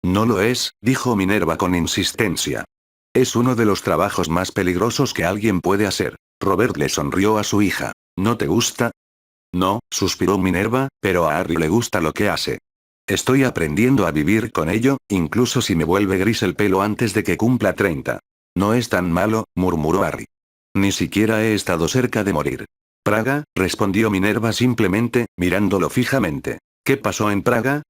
Speaker 1: No lo es, dijo Minerva con insistencia. Es uno de los trabajos más peligrosos que alguien puede hacer. Robert le sonrió a su hija. ¿No te gusta? No, suspiró Minerva, pero a Harry le gusta lo que hace. Estoy aprendiendo a vivir con ello, incluso si me vuelve gris el pelo antes de que cumpla 30. No es tan malo, murmuró Harry. Ni siquiera he estado cerca de morir. Praga, respondió Minerva simplemente, mirándolo fijamente. ¿Qué pasó en Praga?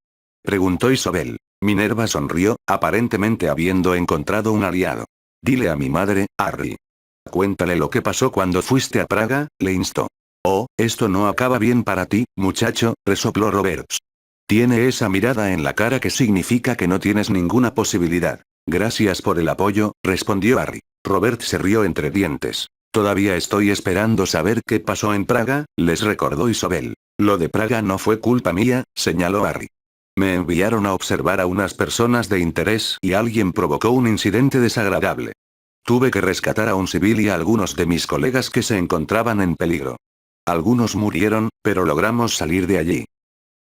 Speaker 1: Preguntó Isobel. Minerva sonrió, aparentemente habiendo encontrado un aliado. Dile a mi madre, Harry. Cuéntale lo que pasó cuando fuiste a Praga, le instó. Oh, esto no acaba bien para ti, muchacho, resopló Roberts. Tiene esa mirada en la cara que significa que no tienes ninguna posibilidad. Gracias por el apoyo, respondió Harry. Robert se rió entre dientes. Todavía estoy esperando saber qué pasó en Praga, les recordó Isobel. Lo de Praga no fue culpa mía, señaló Harry. Me enviaron a observar a unas personas de interés y alguien provocó un incidente desagradable. Tuve que rescatar a un civil y a algunos de mis colegas que se encontraban en peligro. Algunos murieron, pero logramos salir de allí.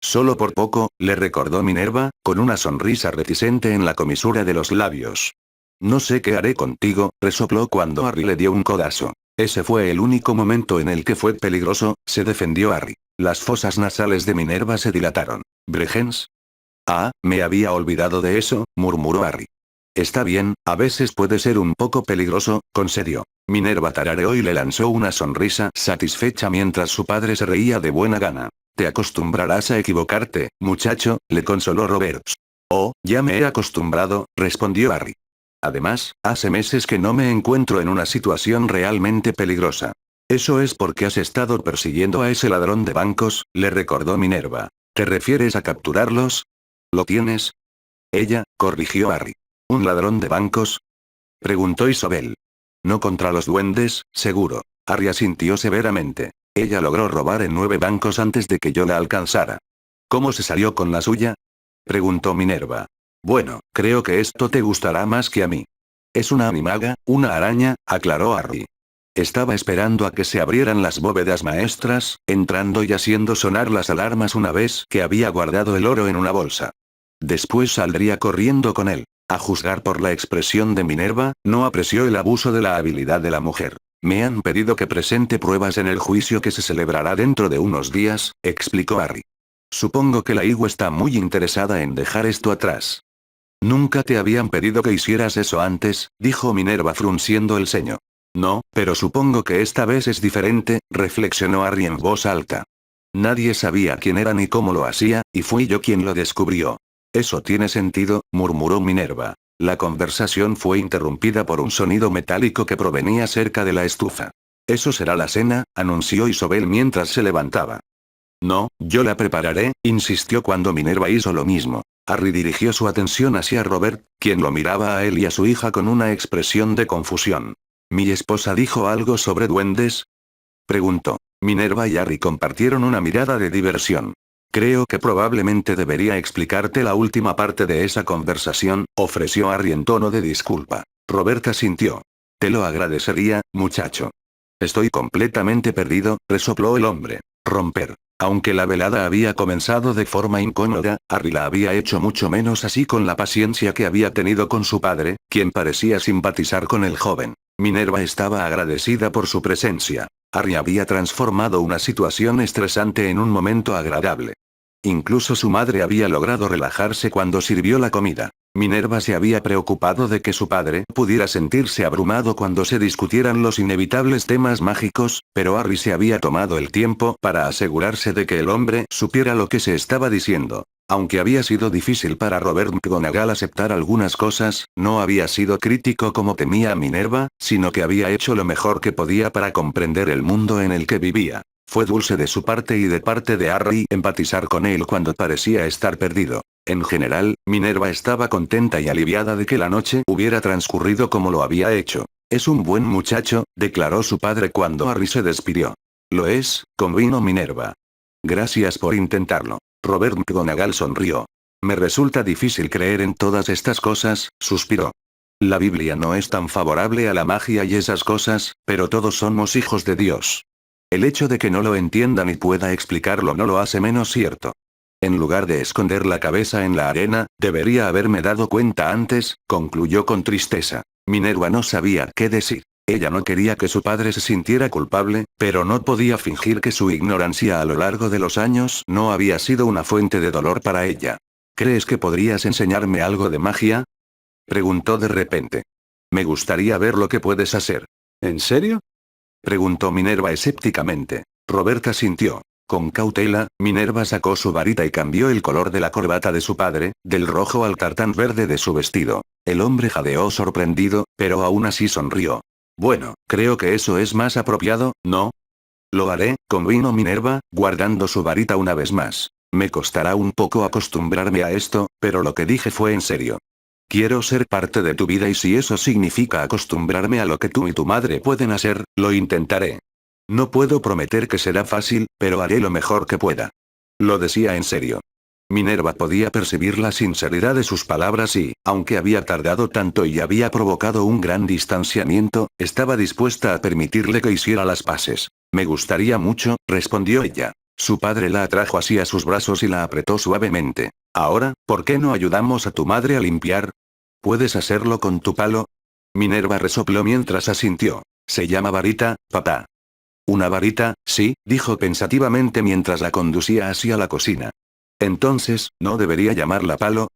Speaker 1: Solo por poco, le recordó Minerva, con una sonrisa reticente en la comisura de los labios. No sé qué haré contigo, resopló cuando Harry le dio un codazo. Ese fue el único momento en el que fue peligroso, se defendió Harry. Las fosas nasales de Minerva se dilataron. ¿Bregens? Ah, me había olvidado de eso, murmuró Harry. Está bien, a veces puede ser un poco peligroso, concedió. Minerva tarareó y le lanzó una sonrisa satisfecha mientras su padre se reía de buena gana. Te acostumbrarás a equivocarte, muchacho, le consoló Roberts. Oh, ya me he acostumbrado, respondió Harry. Además, hace meses que no me encuentro en una situación realmente peligrosa. Eso es porque has estado persiguiendo a ese ladrón de bancos, le recordó Minerva. ¿Te refieres a capturarlos? ¿Lo tienes? Ella, corrigió Harry. ¿Un ladrón de bancos? Preguntó Isobel. No contra los duendes, seguro. Harry asintió severamente. Ella logró robar en 9 bancos antes de que yo la alcanzara. ¿Cómo se salió con la suya? Preguntó Minerva. Bueno, creo que esto te gustará más que a mí. Es una animaga, una araña, aclaró Harry. Estaba esperando a que se abrieran las bóvedas maestras, entrando y haciendo sonar las alarmas una vez que había guardado el oro en una bolsa. Después saldría corriendo con él. A juzgar por la expresión de Minerva, no apreció el abuso de la habilidad de la mujer. Me han pedido que presente pruebas en el juicio que se celebrará dentro de unos días, explicó Harry. Supongo que la Igu está muy interesada en dejar esto atrás. Nunca te habían pedido que hicieras eso antes, dijo Minerva frunciendo el ceño. No, pero supongo que esta vez es diferente, reflexionó Harry en voz alta. Nadie sabía quién era ni cómo lo hacía, y fui yo quien lo descubrió. Eso tiene sentido, murmuró Minerva. La conversación fue interrumpida por un sonido metálico que provenía cerca de la estufa. Eso será la cena, anunció Isobel mientras se levantaba. No, yo la prepararé, insistió cuando Minerva hizo lo mismo. Harry dirigió su atención hacia Robert, quien lo miraba a él y a su hija con una expresión de confusión. ¿Mi esposa dijo algo sobre duendes? Preguntó. Minerva y Harry compartieron una mirada de diversión. Creo que probablemente debería explicarte la última parte de esa conversación, ofreció Harry en tono de disculpa. Robert asintió. Te lo agradecería, muchacho. Estoy completamente perdido, resopló el hombre. Romper. Aunque la velada había comenzado de forma incómoda, Harry la había hecho mucho menos así con la paciencia que había tenido con su padre, quien parecía simpatizar con el joven. Minerva estaba agradecida por su presencia. Harry había transformado una situación estresante en un momento agradable. Incluso su madre había logrado relajarse cuando sirvió la comida. Minerva se había preocupado de que su padre pudiera sentirse abrumado cuando se discutieran los inevitables temas mágicos, pero Harry se había tomado el tiempo para asegurarse de que el hombre supiera lo que se estaba diciendo. Aunque había sido difícil para Robert McGonagall aceptar algunas cosas, no había sido crítico como temía a Minerva, sino que había hecho lo mejor que podía para comprender el mundo en el que vivía. Fue dulce de su parte y de parte de Harry empatizar con él cuando parecía estar perdido. En general, Minerva estaba contenta y aliviada de que la noche hubiera transcurrido como lo había hecho. Es un buen muchacho, declaró su padre cuando Harry se despidió. Lo es, convino Minerva. Gracias por intentarlo. Robert McGonagall sonrió. Me resulta difícil creer en todas estas cosas, suspiró. La Biblia no es tan favorable a la magia y esas cosas, pero todos somos hijos de Dios. El hecho de que no lo entienda ni pueda explicarlo no lo hace menos cierto. En lugar de esconder la cabeza en la arena, debería haberme dado cuenta antes, concluyó con tristeza. Minerva no sabía qué decir. Ella no quería que su padre se sintiera culpable, pero no podía fingir que su ignorancia a lo largo de los años no había sido una fuente de dolor para ella. ¿Crees que podrías enseñarme algo de magia? Preguntó de repente. Me gustaría ver lo que puedes hacer. ¿En serio? Preguntó Minerva escépticamente. Roberta sintió. Con cautela, Minerva sacó su varita y cambió el color de la corbata de su padre, del rojo al tartán verde de su vestido. El hombre jadeó sorprendido, pero aún así sonrió. Bueno, creo que eso es más apropiado, ¿no? Lo haré, convino Minerva, guardando su varita una vez más. Me costará un poco acostumbrarme a esto, pero lo que dije fue en serio. Quiero ser parte de tu vida y si eso significa acostumbrarme a lo que tú y tu madre pueden hacer, lo intentaré. No puedo prometer que será fácil, pero haré lo mejor que pueda. Lo decía en serio. Minerva podía percibir la sinceridad de sus palabras y, aunque había tardado tanto y había provocado un gran distanciamiento, estaba dispuesta a permitirle que hiciera las paces. Me gustaría mucho, respondió ella. Su padre la atrajo hacia sus brazos y la apretó suavemente. Ahora, ¿por qué no ayudamos a tu madre a limpiar? ¿Puedes hacerlo con tu palo? Minerva resopló mientras asintió. Se llama varita, papá. Una varita, sí, dijo pensativamente mientras la conducía hacia la cocina. Entonces, ¿no debería llamarla palo?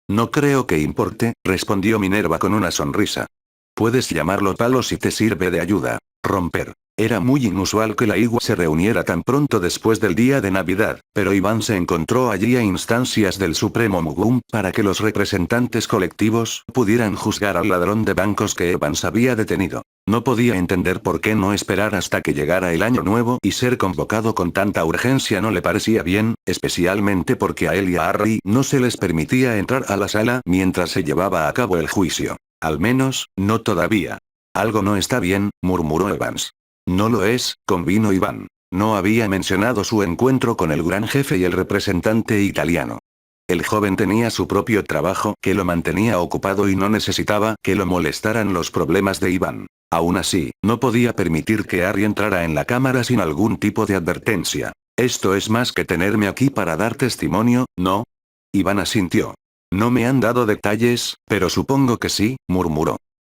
Speaker 1: No creo que importe, respondió Minerva con una sonrisa. Puedes llamarlo palo si te sirve de ayuda. Romper. Era muy inusual que la Igua se reuniera tan pronto después del día de Navidad, pero Iván se encontró allí a instancias del Supremo Mugum para que los representantes colectivos pudieran juzgar al ladrón de bancos que Evans había detenido. No podía entender por qué no esperar hasta que llegara el año nuevo y ser convocado con tanta urgencia no le parecía bien, especialmente porque a él y a Harry no se les permitía entrar a la sala mientras se llevaba a cabo el juicio. Al menos, no todavía. Algo no está bien, murmuró Evans. No lo es, convino Iván. No había mencionado su encuentro con el gran jefe y el representante italiano. El joven tenía su propio trabajo que lo mantenía ocupado y no necesitaba que lo molestaran los problemas de Iván. Aún así, no podía permitir que Harry entrara en la cámara sin algún tipo de advertencia. Esto es más que tenerme aquí para dar testimonio, ¿no? Iván asintió. No me han dado detalles, pero supongo que sí, murmuró.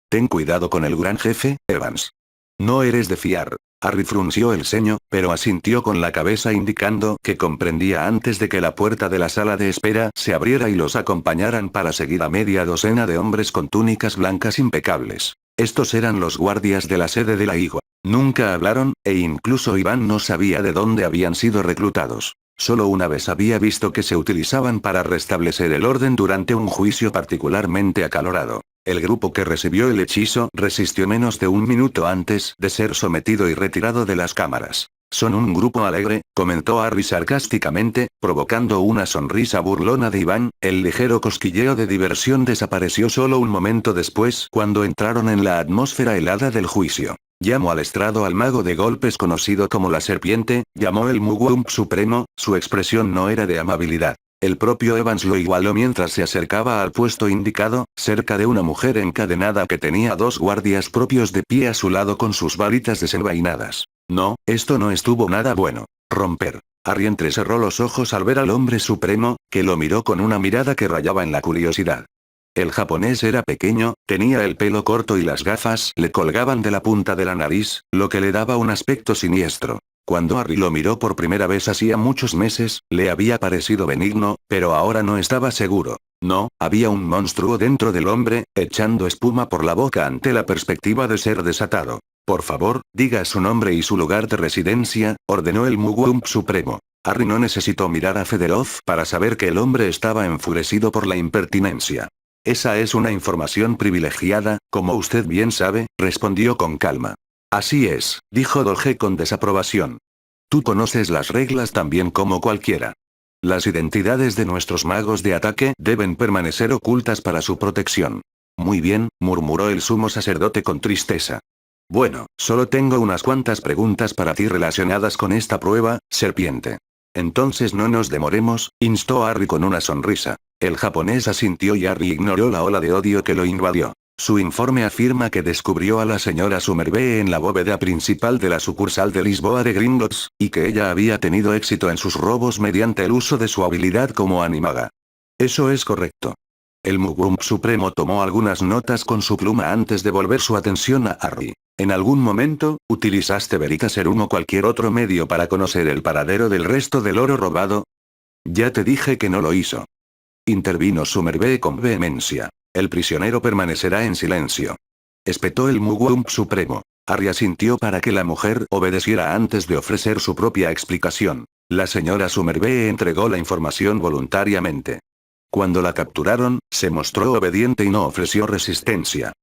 Speaker 1: Ten cuidado con el gran jefe, Evans. No eres de fiar. Harry frunció el ceño, pero asintió con la cabeza indicando que comprendía antes de que la puerta de la sala de espera se abriera y los acompañaran para seguir a media docena de hombres con túnicas blancas impecables. Estos eran los guardias de la sede de la Igua. Nunca hablaron, e incluso Iván no sabía de dónde habían sido reclutados. Solo una vez había visto que se utilizaban para restablecer el orden durante un juicio particularmente acalorado. El grupo que recibió el hechizo resistió menos de un minuto antes de ser sometido y retirado de las cámaras. Son un grupo alegre, comentó Harry sarcásticamente, provocando una sonrisa burlona de Iván. El ligero cosquilleo de diversión desapareció solo un momento después cuando entraron en la atmósfera helada del juicio. Llamó al estrado al mago de golpes conocido como la serpiente, llamó el Mugwump supremo, su expresión no era de amabilidad. El propio Evans lo igualó mientras se acercaba al puesto indicado, cerca de una mujer encadenada que tenía dos guardias propios de pie a su lado con sus varitas desenvainadas. No, esto no estuvo nada bueno. Romper. Harry entrecerró los ojos al ver al hombre supremo, que lo miró con una mirada que rayaba en la curiosidad. El japonés era pequeño, tenía el pelo corto y las gafas le colgaban de la punta de la nariz, lo que le daba un aspecto siniestro. Cuando Harry lo miró por primera vez hacía muchos meses, le había parecido benigno, pero ahora no estaba seguro. No, había un monstruo dentro del hombre, echando espuma por la boca ante la perspectiva de ser desatado. Por favor, diga su nombre y su lugar de residencia, ordenó el Mugwump supremo. Harry no necesitó mirar a Fedorov para saber que el hombre estaba enfurecido por la impertinencia. Esa es una información privilegiada, como usted bien sabe, respondió con calma. Así es, dijo Doge con desaprobación. Tú conoces las reglas tan bien como cualquiera. Las identidades de nuestros magos de ataque deben permanecer ocultas para su protección. Muy bien, murmuró el sumo sacerdote con tristeza. Bueno, solo tengo unas cuantas preguntas para ti relacionadas con esta prueba, serpiente. Entonces no nos demoremos, instó Harry con una sonrisa. El japonés asintió y Harry ignoró la ola de odio que lo invadió. Su informe afirma que descubrió a la señora Somerville en la bóveda principal de la sucursal de Lisboa de Gringotts, y que ella había tenido éxito en sus robos mediante el uso de su habilidad como animaga. Eso es correcto. El Mugwump supremo tomó algunas notas con su pluma antes de volver su atención a Harry. ¿En algún momento, utilizaste Veritaserum o cualquier otro medio para conocer el paradero del resto del oro robado? Ya te dije que no lo hizo. Intervino Somerville con vehemencia. El prisionero permanecerá en silencio. Espetó el Mugwump supremo. Harry asintió para que la mujer obedeciera antes de ofrecer su propia explicación. La señora Somerville entregó la información voluntariamente. Cuando la capturaron, se mostró obediente y no ofreció resistencia.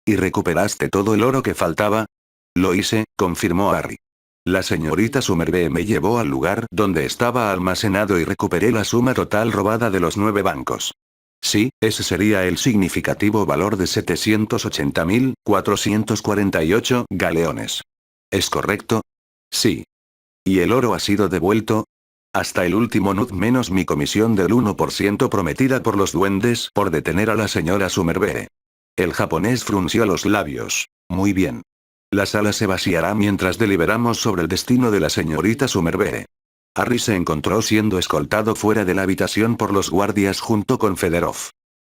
Speaker 1: ¿Y recuperaste todo el oro que faltaba? Lo hice, confirmó Harry. La señorita Somerville me llevó al lugar donde estaba almacenado y recuperé la suma total robada de los 9 bancos. Sí, ese sería el significativo valor de 780.448 galeones. ¿Es correcto? Sí. ¿Y el oro ha sido devuelto? Hasta el último nud menos mi comisión del 1% prometida por los duendes por detener a la señora Somerville. El japonés frunció los labios. Muy bien. La sala se vaciará mientras deliberamos sobre el destino de la señorita Somerville. Harry se encontró siendo escoltado fuera de la habitación por los guardias junto con Fedorov.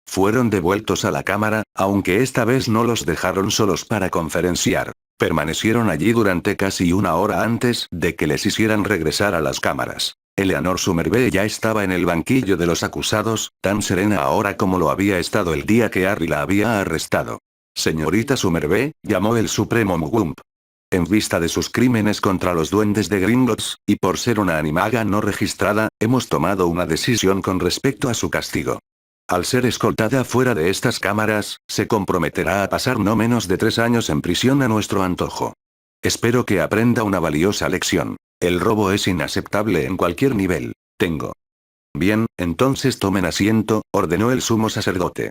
Speaker 1: Fueron devueltos a la cámara, aunque esta vez no los dejaron solos para conferenciar. Permanecieron allí durante casi una hora antes de que les hicieran regresar a las cámaras. Eleanor Somerville ya estaba en el banquillo de los acusados, tan serena ahora como lo había estado el día que Harry la había arrestado. Señorita Somerville, llamó el supremo Mugwump. En vista de sus crímenes contra los duendes de Gringotts, y por ser una animaga no registrada, hemos tomado una decisión con respecto a su castigo. Al ser escoltada fuera de estas cámaras, se comprometerá a pasar no menos de 3 años en prisión a nuestro antojo. Espero que aprenda una valiosa lección. El robo es inaceptable en cualquier nivel. Tengo. Bien, entonces tomen asiento, ordenó el sumo sacerdote.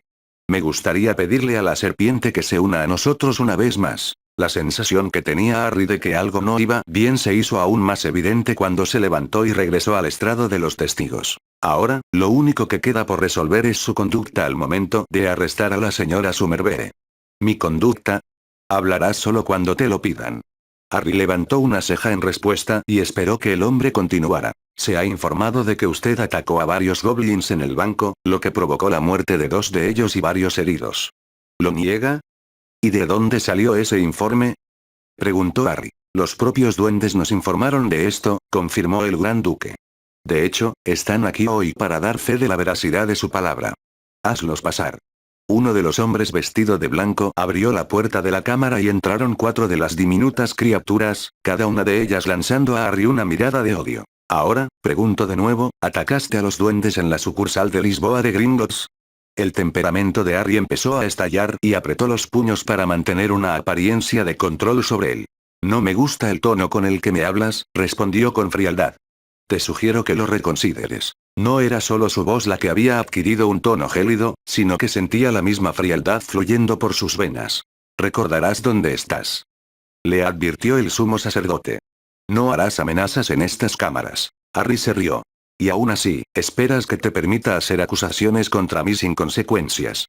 Speaker 1: Me gustaría pedirle a la serpiente que se una a nosotros una vez más. La sensación que tenía Harry de que algo no iba bien se hizo aún más evidente cuando se levantó y regresó al estrado de los testigos. Ahora, lo único que queda por resolver es su conducta al momento de arrestar a la señora Somerville. ¿Mi conducta? Hablarás solo cuando te lo pidan. Harry levantó una ceja en respuesta y esperó que el hombre continuara. Se ha informado de que usted atacó a varios goblins en el banco, lo que provocó la muerte de 2 de ellos y varios heridos. ¿Lo niega? ¿Y de dónde salió ese informe? Preguntó Harry. Los propios duendes nos informaron de esto, confirmó el gran duque. De hecho, están aquí hoy para dar fe de la veracidad de su palabra. Hazlos pasar. Uno de los hombres vestido de blanco abrió la puerta de la cámara y entraron 4 de las diminutas criaturas, cada una de ellas lanzando a Harry una mirada de odio. Ahora, pregunto de nuevo, ¿atacaste a los duendes en la sucursal de Lisboa de Gringotts? El temperamento de Harry empezó a estallar y apretó los puños para mantener una apariencia de control sobre él. No me gusta el tono con el que me hablas, respondió con frialdad. Te sugiero que lo reconsideres. No era solo su voz la que había adquirido un tono gélido, sino que sentía la misma frialdad fluyendo por sus venas. Recordarás dónde estás. Le advirtió el sumo sacerdote. No harás amenazas en estas cámaras. Harry se rió. Y aún así, esperas que te permita hacer acusaciones contra mí sin consecuencias.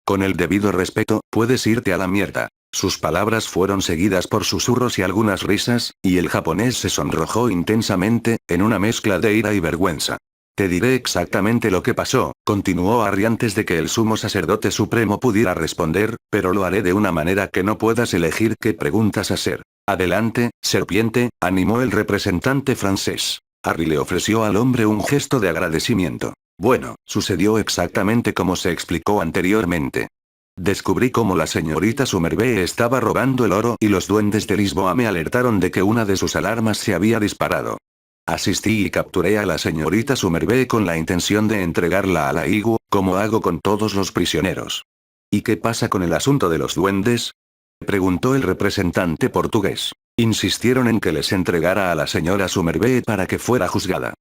Speaker 1: Con el debido respeto, puedes irte a la mierda. Sus palabras fueron seguidas por susurros y algunas risas, y el japonés se sonrojó intensamente, en una mezcla de ira y vergüenza. Te diré exactamente lo que pasó, continuó Harry antes de que el sumo sacerdote supremo pudiera responder, pero lo haré de una manera que no puedas elegir qué preguntas hacer. Adelante, serpiente, animó el representante francés. Harry le ofreció al hombre un gesto de agradecimiento. Bueno, sucedió exactamente como se explicó anteriormente. Descubrí cómo la señorita Somerville estaba robando el oro y los duendes de Lisboa me alertaron de que una de sus alarmas se había disparado. Asistí y capturé a la señorita Somerville con la intención de entregarla a la Igu, como hago con todos los prisioneros. ¿Y qué pasa con el asunto de los duendes? Preguntó el representante portugués. Insistieron en que les entregara a la señora Somerville para que fuera juzgada.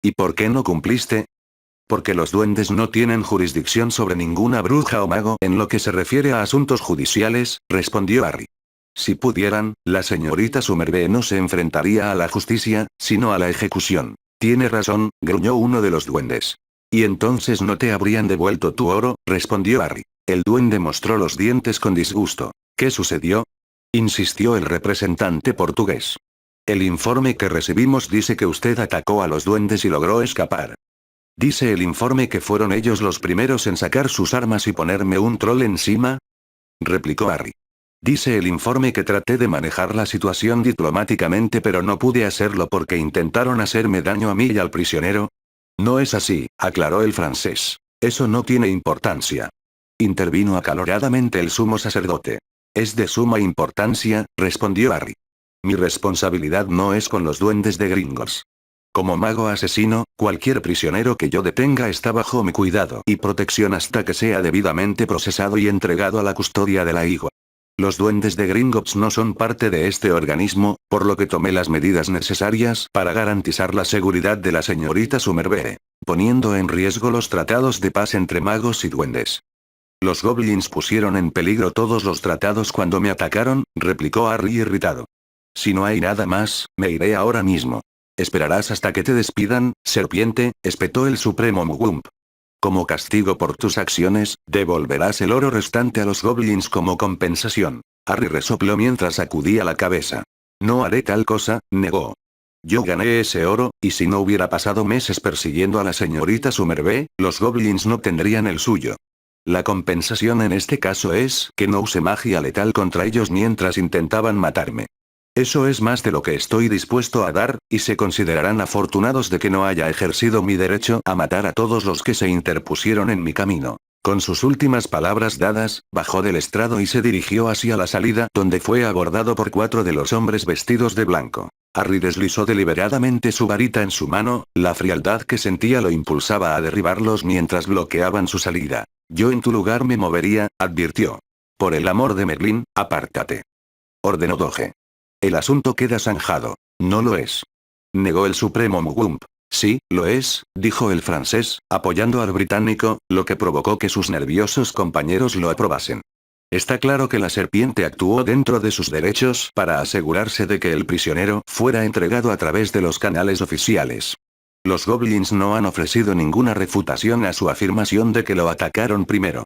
Speaker 1: ¿Y por qué no cumpliste? Porque los duendes no tienen jurisdicción sobre ninguna bruja o mago en lo que se refiere a asuntos judiciales, respondió Harry. Si pudieran, la señorita Somerville no se enfrentaría a la justicia, sino a la ejecución. Tiene razón, gruñó uno de los duendes. Y entonces no te habrían devuelto tu oro, respondió Harry. El duende mostró los dientes con disgusto. ¿Qué sucedió? Insistió el representante portugués. El informe que recibimos dice que usted atacó a los duendes y logró escapar. ¿Dice el informe que fueron ellos los primeros en sacar sus armas y ponerme un troll encima? Replicó Harry. Dice el informe que traté de manejar la situación diplomáticamente pero no pude hacerlo porque intentaron hacerme daño a mí y al prisionero. No es así, aclaró el francés. Eso no tiene importancia. Intervino acaloradamente el sumo sacerdote. Es de suma importancia, respondió Harry. Mi responsabilidad no es con los duendes de Gringotts. Como mago asesino, cualquier prisionero que yo detenga está bajo mi cuidado y protección hasta que sea debidamente procesado y entregado a la custodia de la Igua. Los duendes de Gringotts no son parte de este organismo, por lo que tomé las medidas necesarias para garantizar la seguridad de la señorita Somerville, poniendo en riesgo los tratados de paz entre magos y duendes. Los goblins pusieron en peligro todos los tratados cuando me atacaron, replicó Harry irritado. Si no hay nada más, me iré ahora mismo. Esperarás hasta que te despidan, serpiente, espetó el supremo Mugwump. Como castigo por tus acciones, devolverás el oro restante a los goblins como compensación. Harry resopló mientras sacudía la cabeza. No haré tal cosa, negó. Yo gané ese oro, y si no hubiera pasado meses persiguiendo a la señorita Somerville, los goblins no tendrían el suyo. La compensación en este caso es que no use magia letal contra ellos mientras intentaban matarme. Eso es más de lo que estoy dispuesto a dar, y se considerarán afortunados de que no haya ejercido mi derecho a matar a todos los que se interpusieron en mi camino. Con sus últimas palabras dadas, bajó del estrado y se dirigió hacia la salida, donde fue abordado por 4 de los hombres vestidos de blanco. Harry deslizó deliberadamente su varita en su mano, la frialdad que sentía lo impulsaba a derribarlos mientras bloqueaban su salida. Yo en tu lugar me movería, advirtió. Por el amor de Merlín, apártate. Ordenó Doge. El asunto queda zanjado. No lo es. Negó el supremo Mugwump. Sí, lo es, dijo el francés, apoyando al británico, lo que provocó que sus nerviosos compañeros lo aprobasen. Está claro que la serpiente actuó dentro de sus derechos para asegurarse de que el prisionero fuera entregado a través de los canales oficiales. Los goblins no han ofrecido ninguna refutación a su afirmación de que lo atacaron primero.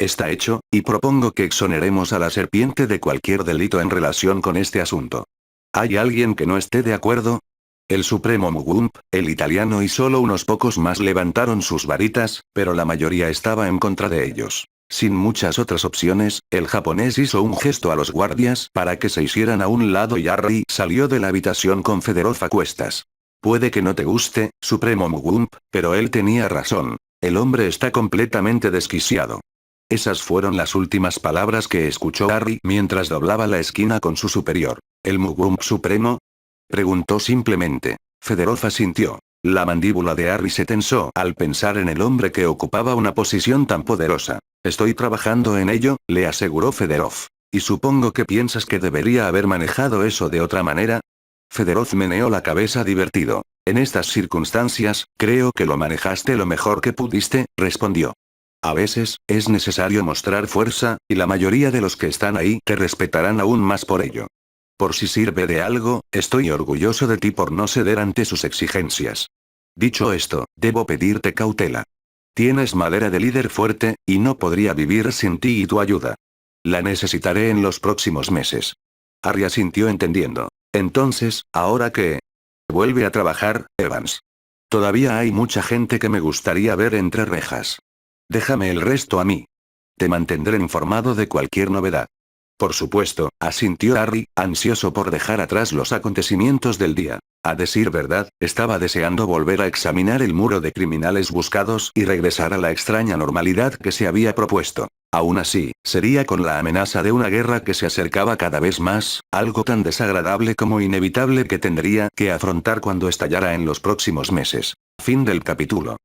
Speaker 1: Está hecho, y propongo que exoneremos a la serpiente de cualquier delito en relación con este asunto. ¿Hay alguien que no esté de acuerdo? El supremo Mugwump, el italiano y solo unos pocos más levantaron sus varitas, pero la mayoría estaba en contra de ellos. Sin muchas otras opciones, el japonés hizo un gesto a los guardias para que se hicieran a un lado y Harry salió de la habitación con Fedorov a cuestas. Puede que no te guste, supremo Mugwump, pero él tenía razón. El hombre está completamente desquiciado. Esas fueron las últimas palabras que escuchó Harry mientras doblaba la esquina con su superior. ¿El Mugwump supremo? Preguntó simplemente. Fedorov asintió. La mandíbula de Harry se tensó al pensar en el hombre que ocupaba una posición tan poderosa. Estoy trabajando en ello, le aseguró Fedorov. ¿Y supongo que piensas que debería haber manejado eso de otra manera? Fedorov meneó la cabeza divertido. En estas circunstancias, creo que lo manejaste lo mejor que pudiste, respondió. A veces, es necesario mostrar fuerza, y la mayoría de los que están ahí te respetarán aún más por ello. Por si sirve de algo, estoy orgulloso de ti por no ceder ante sus exigencias. Dicho esto, debo pedirte cautela. Tienes madera de líder fuerte, y no podría vivir sin ti y tu ayuda. La necesitaré en los próximos meses. Harry asintió entendiendo. Entonces, ¿ahora qué? Vuelve a trabajar, Evans. Todavía hay mucha gente que me gustaría ver entre rejas. Déjame el resto a mí. Te mantendré informado de cualquier novedad. Por supuesto, asintió Harry, ansioso por dejar atrás los acontecimientos del día. A decir verdad, estaba deseando volver a examinar el muro de criminales buscados y regresar a la extraña normalidad que se había propuesto. Aún así, sería con la amenaza de una guerra que se acercaba cada vez más, algo tan desagradable como inevitable que tendría que afrontar cuando estallara en los próximos meses. Fin del capítulo.